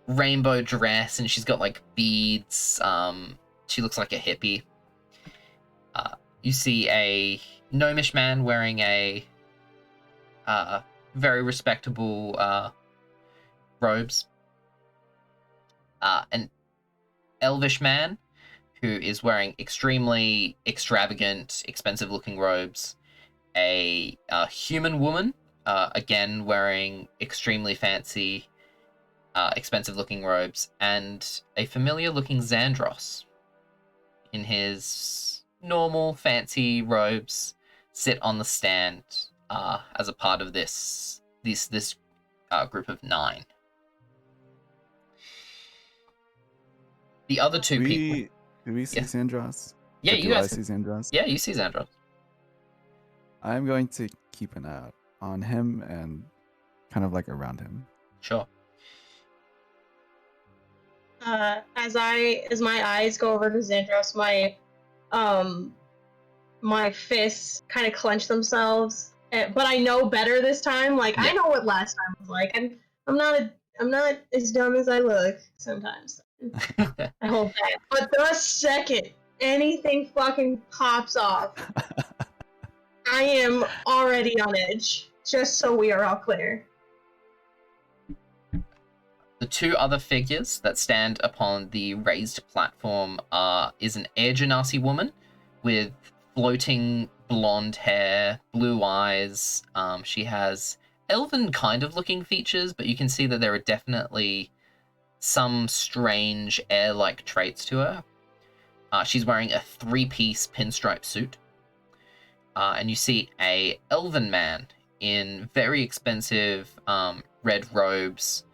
rainbow dress, and she's got like beads. She looks like a hippie. You see a gnomish man wearing a very respectable robes. An elvish man who is wearing extremely extravagant, expensive-looking robes. A human woman, again wearing extremely fancy, expensive-looking robes, and a familiar-looking Xandros in his normal fancy robes sit on the stand as a part of this group of 9. The other two people. Do we see Yeah. Xandros? Yeah, Or you do I guys. see Xandros? Yeah, you see Xandros. I'm going to keep an eye out on him and kind of like around him. Sure. As my eyes go over to Xandros, my fists kind of clench themselves. But I know better this time. Like Yeah. I know what last time was like. I'm not as dumb as I look sometimes. I hope that. But the second anything fucking pops off, I am already on edge. Just so we are all clear. The two other figures that stand upon the raised platform is an Air Genasi woman with floating blonde hair, blue eyes. She has elven kind of looking features, but you can see that there are definitely some strange air-like traits to her. She's wearing a 3-piece pinstripe suit. And you see a elven man in very expensive red robes,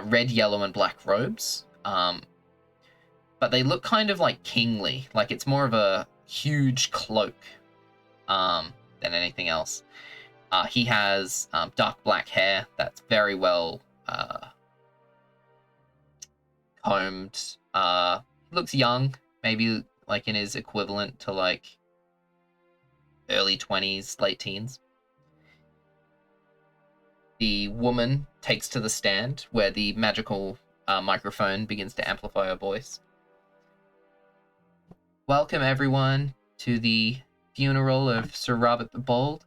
red, yellow, and black robes. But they look kind of like kingly, like it's more of a huge cloak than anything else. He has dark black hair that's very well combed. Looks young, maybe like in his equivalent to like early 20s, late teens. The woman takes to the stand where the magical microphone begins to amplify her voice. Welcome everyone to the funeral of Sir Robert the Bold.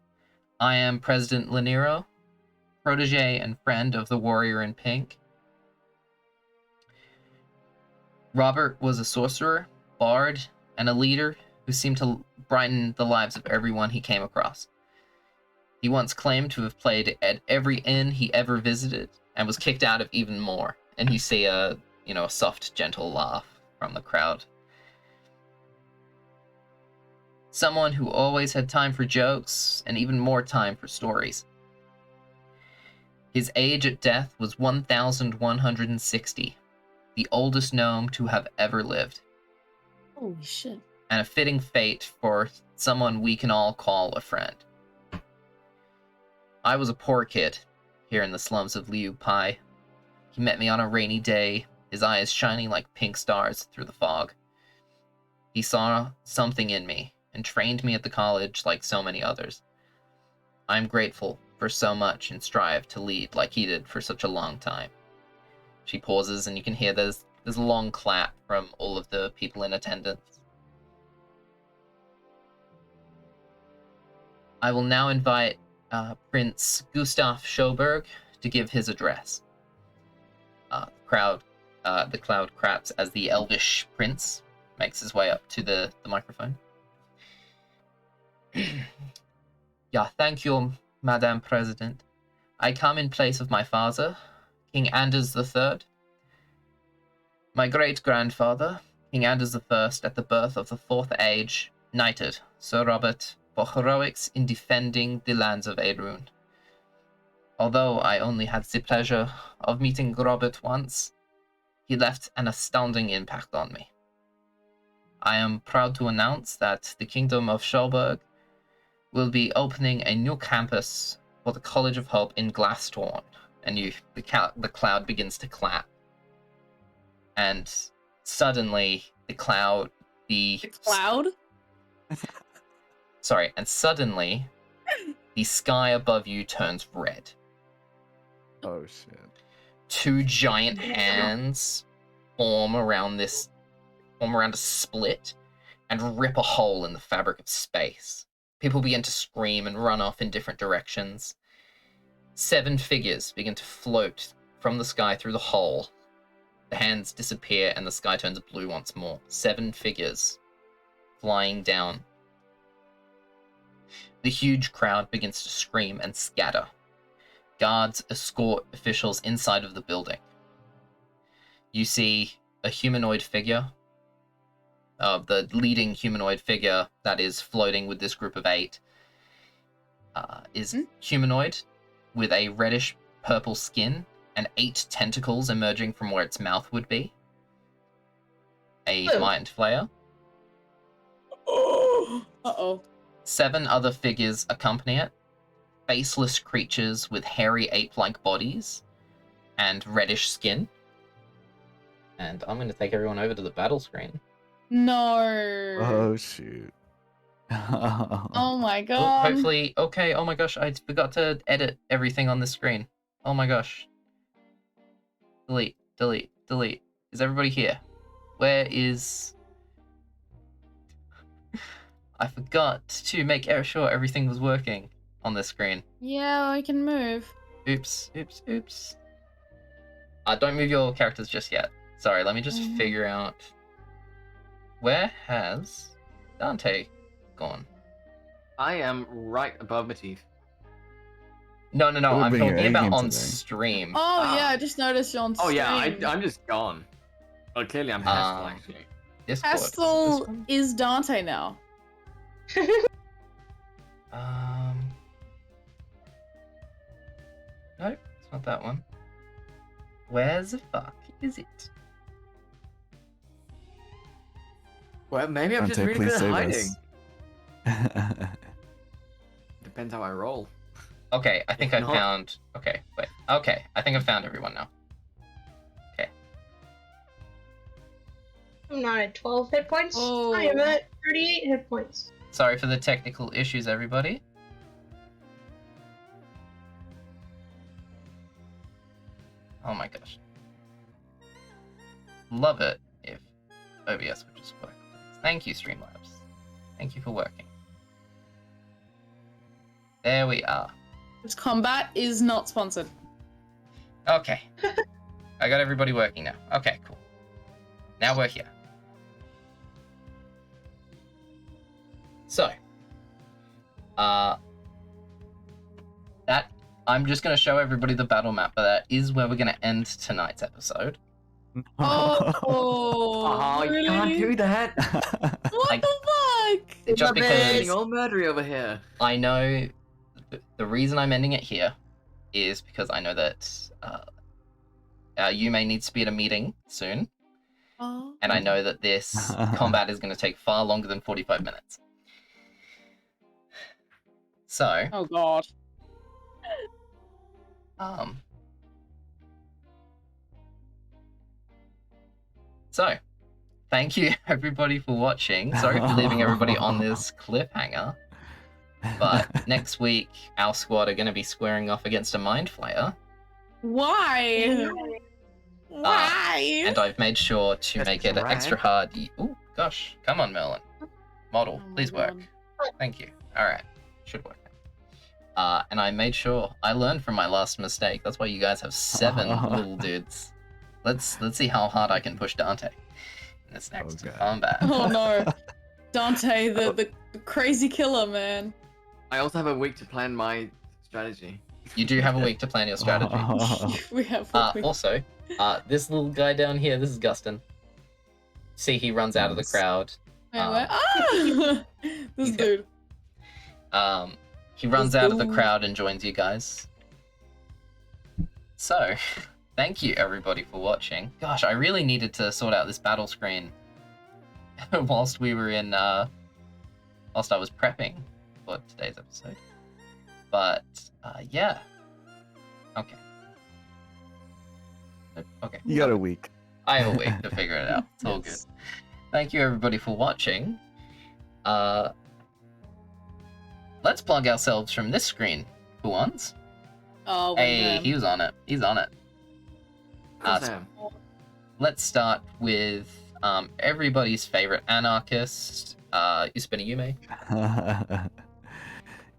I am President Laniro, protege and friend of the warrior in pink. Robert was a sorcerer, bard, and a leader who seemed to brighten the lives of everyone he came across. He once claimed to have played at every inn he ever visited and was kicked out of even more. And you see a soft, gentle laugh from the crowd. Someone who always had time for jokes and even more time for stories. His age at death was 1,160, the oldest gnome to have ever lived. Holy shit. And a fitting fate for someone we can all call a friend. I was a poor kid here in the slums of Lieu'Paix. He met me on a rainy day, his eyes shining like pink stars through the fog. He saw something in me and trained me at the college like so many others. I'm grateful for so much and strive to lead like he did for such a long time. She pauses and you can hear there's a long clap from all of the people in attendance. I will now invite Prince Gustav Schoberg to give his address. The crowd claps as the elvish prince makes his way up to the microphone. Yeah, thank you, Madame President. I come in place of my father, King Anders III. My great-grandfather, King Anders I, at the birth of the Fourth Age, knighted Sir Robert for heroics in defending the lands of Eadrun. Although I only had the pleasure of meeting Robert once, he left an astounding impact on me. I am proud to announce that the Kingdom of Schoberg will be opening a new campus for the College of Hope in Glassthorn, and the cloud begins to clap. and suddenly the cloud, It's cloud. Sorry, and suddenly the sky above you turns red. Oh shit. Two giant hands form around a split and rip a hole in the fabric of space. People begin to scream and run off in different directions. 7 figures begin to float from the sky through the hole. The hands disappear and the sky turns blue once more. 7 figures flying down. The huge crowd begins to scream and scatter. Guards escort officials inside of the building. You see a humanoid figure, the leading humanoid figure that is floating with this group of 8, is humanoid with a reddish purple skin and 8 tentacles emerging from where its mouth would be. A mind flayer. Uh-oh. 7 other figures accompany it. Faceless creatures with hairy ape-like bodies and reddish skin. And I'm going to take everyone over to the battle screen. No. Oh shoot. Oh my Oh, god. hopefully, okay, oh my gosh, I forgot to edit everything on this screen. Oh my gosh. Delete, delete, delete. Is everybody here? Where is... I forgot to make sure everything was working on this screen. Yeah, I can move. Oops, oops, oops. Don't move your characters just yet. Sorry, let me just figure out... Where has Dante gone? I am right above Matif. No, Would I'm bring your talking A about game on today. stream. Oh yeah, I just noticed you on Oh stream. yeah, I'm just gone. Well, clearly I'm Pastel, actually. Discord. Is it this Pastel one? is Dante now. Nope, it's not that one. Where the fuck is it? Well, maybe I'm just Dante, really please good at save hiding. us. Depends how I roll. Okay, I think If I not- found... Okay, wait. Okay, I think I found everyone now. I'm not at 12 hit points. Oh. I am at 38 hit points. Sorry for the technical issues, everybody. Oh my gosh. Love it if OBS would just work. Thank you, Streamlabs. Thank you for working. There we are. This combat is not sponsored. Okay. I got everybody working now. Okay, cool. Now we're here. So, that I'm just going to show everybody the battle map, but that is where we're going to end tonight's episode. Oh, Oh, you can't really? do that. What I- the fuck? Just Getting because all murdery over here. I know the reason I'm ending it here is because I know that Yume needs to be at a meeting soon, Oh. and I know that this combat is going to take far longer than 45 minutes. So, Oh god. Thank you everybody for watching. Sorry for leaving everybody on this cliffhanger. But next week, our squad are going to be squaring off against a Mind Flayer. Why? Why? And I've made sure to That's make it right. extra hard. Oh, gosh. Come on, Merlin. Model, Oh my please work. God. Thank you. Alright. Should work. And I made sure I learned from my last mistake. That's why you guys have 7 little dudes. Let's see how hard I can push Dante in this next God. combat. Oh no. Dante, the crazy killer, man. I also have a week to plan my strategy. You do have a week to plan your strategy. We have Also, this little guy down here, this is Gustin. See, he runs out of the Nice. crowd. Ah! This dude. He runs Let's out of the go. crowd and joins you guys. So, thank you everybody for watching. Gosh, I really needed to sort out this battle screen whilst we were in, whilst I was prepping for today's episode. But, yeah. Okay. Okay. You got a week. I have a week to figure it out. It's all good. Thank you everybody for watching. Let's plug ourselves from this screen for once. Oh, Hey, he was on it. He's on it. Awesome. Let's start with everybody's favorite anarchist, Usubeni Yume.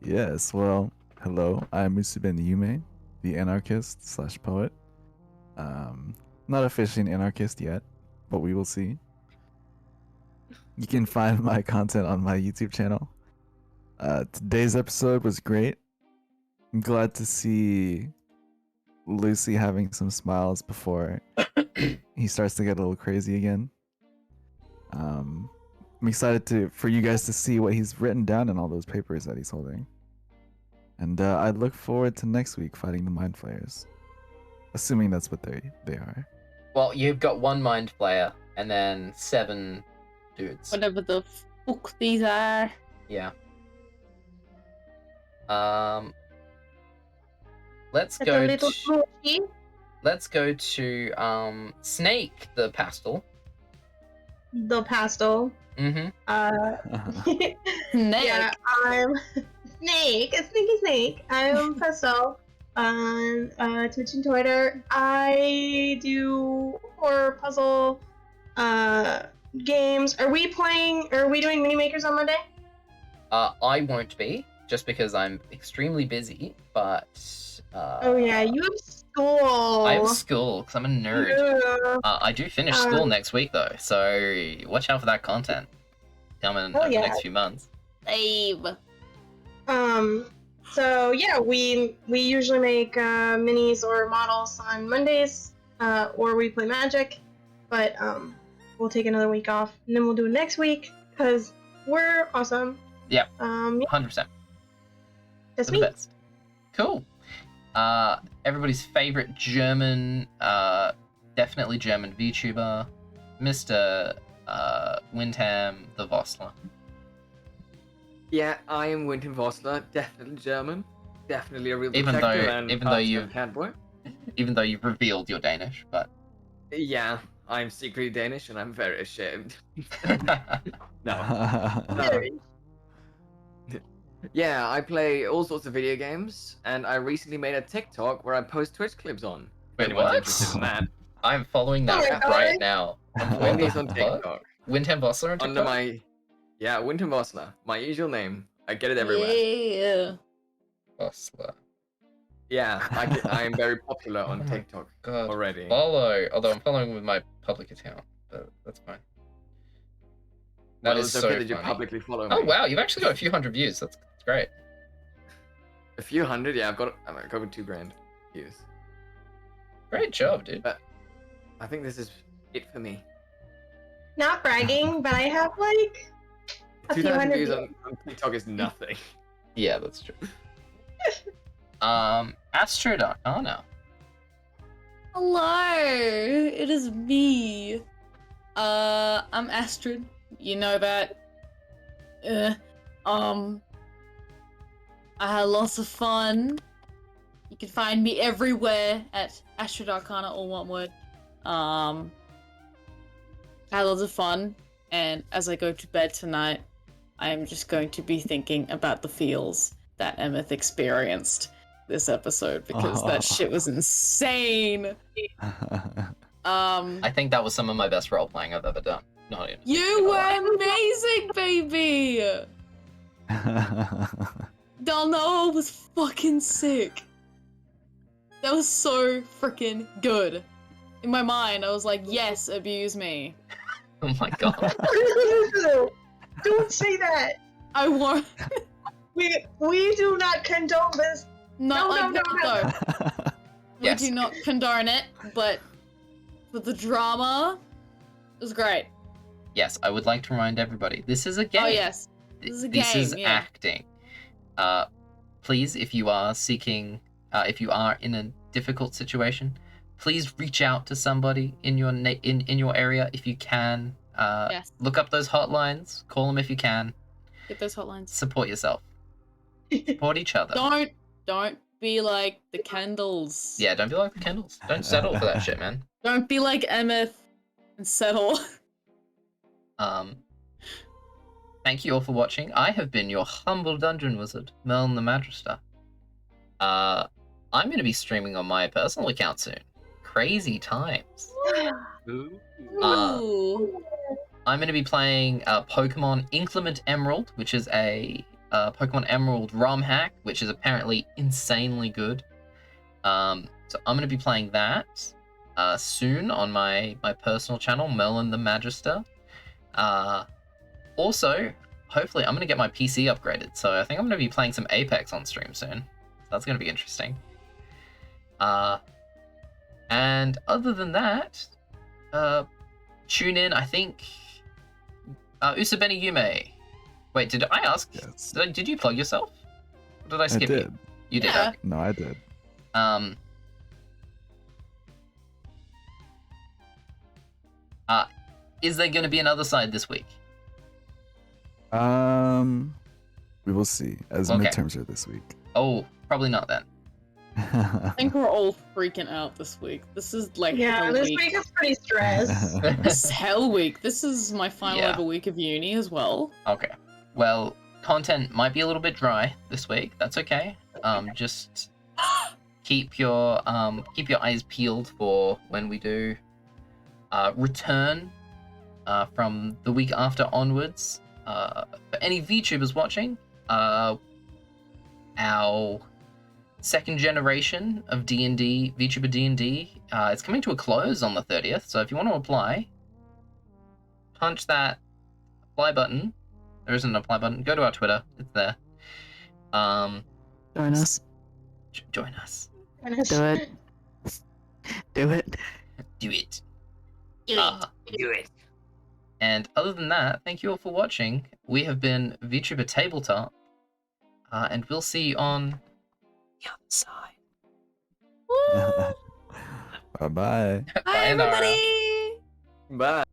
Yes, well, hello, I'm Usubeni Yume, the anarchist / poet. Not officially an anarchist yet, but we will see. You can find my content on my YouTube channel. Today's episode was great. I'm glad to see Lucy having some smiles before he starts to get a little crazy again. I'm excited for you guys to see what he's written down in all those papers that he's holding. And I look forward to next week fighting the Mind Flayers. Assuming that's what they are. Well, you've got 1 mind player and then 7 dudes. Whatever the fuck these are. Yeah. Let's It's a go little to, smoochy. let's go to Snake the Pastel. The pastel. Mm-hmm. Nick. Yeah, I'm Snake. A sneaky snake. I'm Pastel on Twitch and Twitter. I do horror puzzle games. Are we doing mini makers on Monday? I won't be, just because I'm extremely busy, but Oh yeah, you have school. I have school because I'm a nerd. Yeah. I do finish school next week though, so watch out for that content coming over the next few months. Save. So yeah, we usually make minis or models on Mondays, or we play Magic, but we'll take another week off and then we'll do it next week because we're awesome. Yep. Yeah, 100%. that's For me. the best. Cool. Everybody's favorite German, definitely German VTuber, Mr. WyndhamVossler. Yeah, I am WyndhamVossler, definitely German, definitely a real Even detective though- and even though part-time you- head boy. Even though you've revealed you're Danish, but Yeah, I'm secretly Danish and I'm very ashamed. No. Yeah, I play all sorts of video games, and I recently made a TikTok where I post Twitch clips on. If Wait, anyone's what? interested in that. I'm following that Oh my God. right now. Find these on What? TikTok. WyndhamVossler on Under TikTok? my... Yeah, WyndhamVossler. My usual name. I get it everywhere. Yeah. Vossler. Yeah, I am very popular on Oh my TikTok God. already. Follow, although I'm following with my public account, but that's fine. That Well, is it's so okay that you funny. publicly follow me. Oh wow, you've actually got a few hundred views. That's great. A few hundred, yeah, I've got over 2 grand views. Great job, dude. I think this is it for me. Not bragging, but I have like a few 2,000 hundred views views. on TikTok is nothing. Yeah, that's true. Astrid Arcana. Hello, it is me. I'm Astrid. You know that. I had lots of fun. You can find me everywhere at Astrid Arcana, all one word. I had lots of fun, and as I go to bed tonight, I am just going to be thinking about the feels that Emmyth experienced this episode because that shit was insane. I think that was some of my best role playing I've ever done. Not even. You were amazing, baby! Dalnoa was fucking sick. That was so freaking good. In my mind, I was like, yes, abuse me. Oh my God. Don't say that. I won't. We do not condone this. Not No, like no, that, though. Yes. We do not condone it, but for the drama, it was great. Yes, I would like to remind everybody, this is a game. Oh, yes. This is a This game, is yeah. acting. Please, if you are seeking, if you are in a difficult situation, please reach out to somebody in your in your area if you can. Yes. Look up those hotlines. Call them if you can. Get those hotlines. Support yourself. Support each other. Don't be like the Kendalls. Yeah, don't be like the Kendalls. Don't settle for that shit, man. Don't be like Emmyth. and settle. Thank you all for watching. I have been your humble dungeon wizard, Merlin the Magister. I'm going to be streaming on my personal account soon. Crazy times. Ooh. Ooh. I'm going to be playing Pokemon Inclement Emerald, which is a Pokemon Emerald ROM hack, which is apparently insanely good. So I'm going to be playing that soon on my personal channel, Merlin the Magister. Also, hopefully, I'm going to get my PC upgraded, so I think I'm going to be playing some Apex on stream soon. So that's going to be interesting. And other than that, tune in, I think, Usubeni Yume. Wait, did I ask? Yes. Did you plug yourself? Or did I skip I you? did. You did, Yeah. okay. No, I did. Is there going to be another side this week? We will see, as Okay. midterms are this week. Oh, probably not then. I think we're all freaking out this week. This is like Yeah, hell this week. week is pretty stressed. This is hell week. This is my final Yeah. ever week of uni as well. Okay. Well, content might be a little bit dry this week. That's okay. Just keep your eyes peeled for when we do return from the week after onwards. For any VTubers watching, our second generation of D&D, VTuber D&D, it's coming to a close on the 30th. So if you want to apply, punch that apply button. There isn't an apply button. Go to our Twitter. It's there. Join us. Join us. Do it. Do it. Do it. Do it. And other than that, thank you all for watching. We have been VTuber Tabletop, and we'll see you on the other side. Bye-bye. Bye, Nara. everybody! Bye.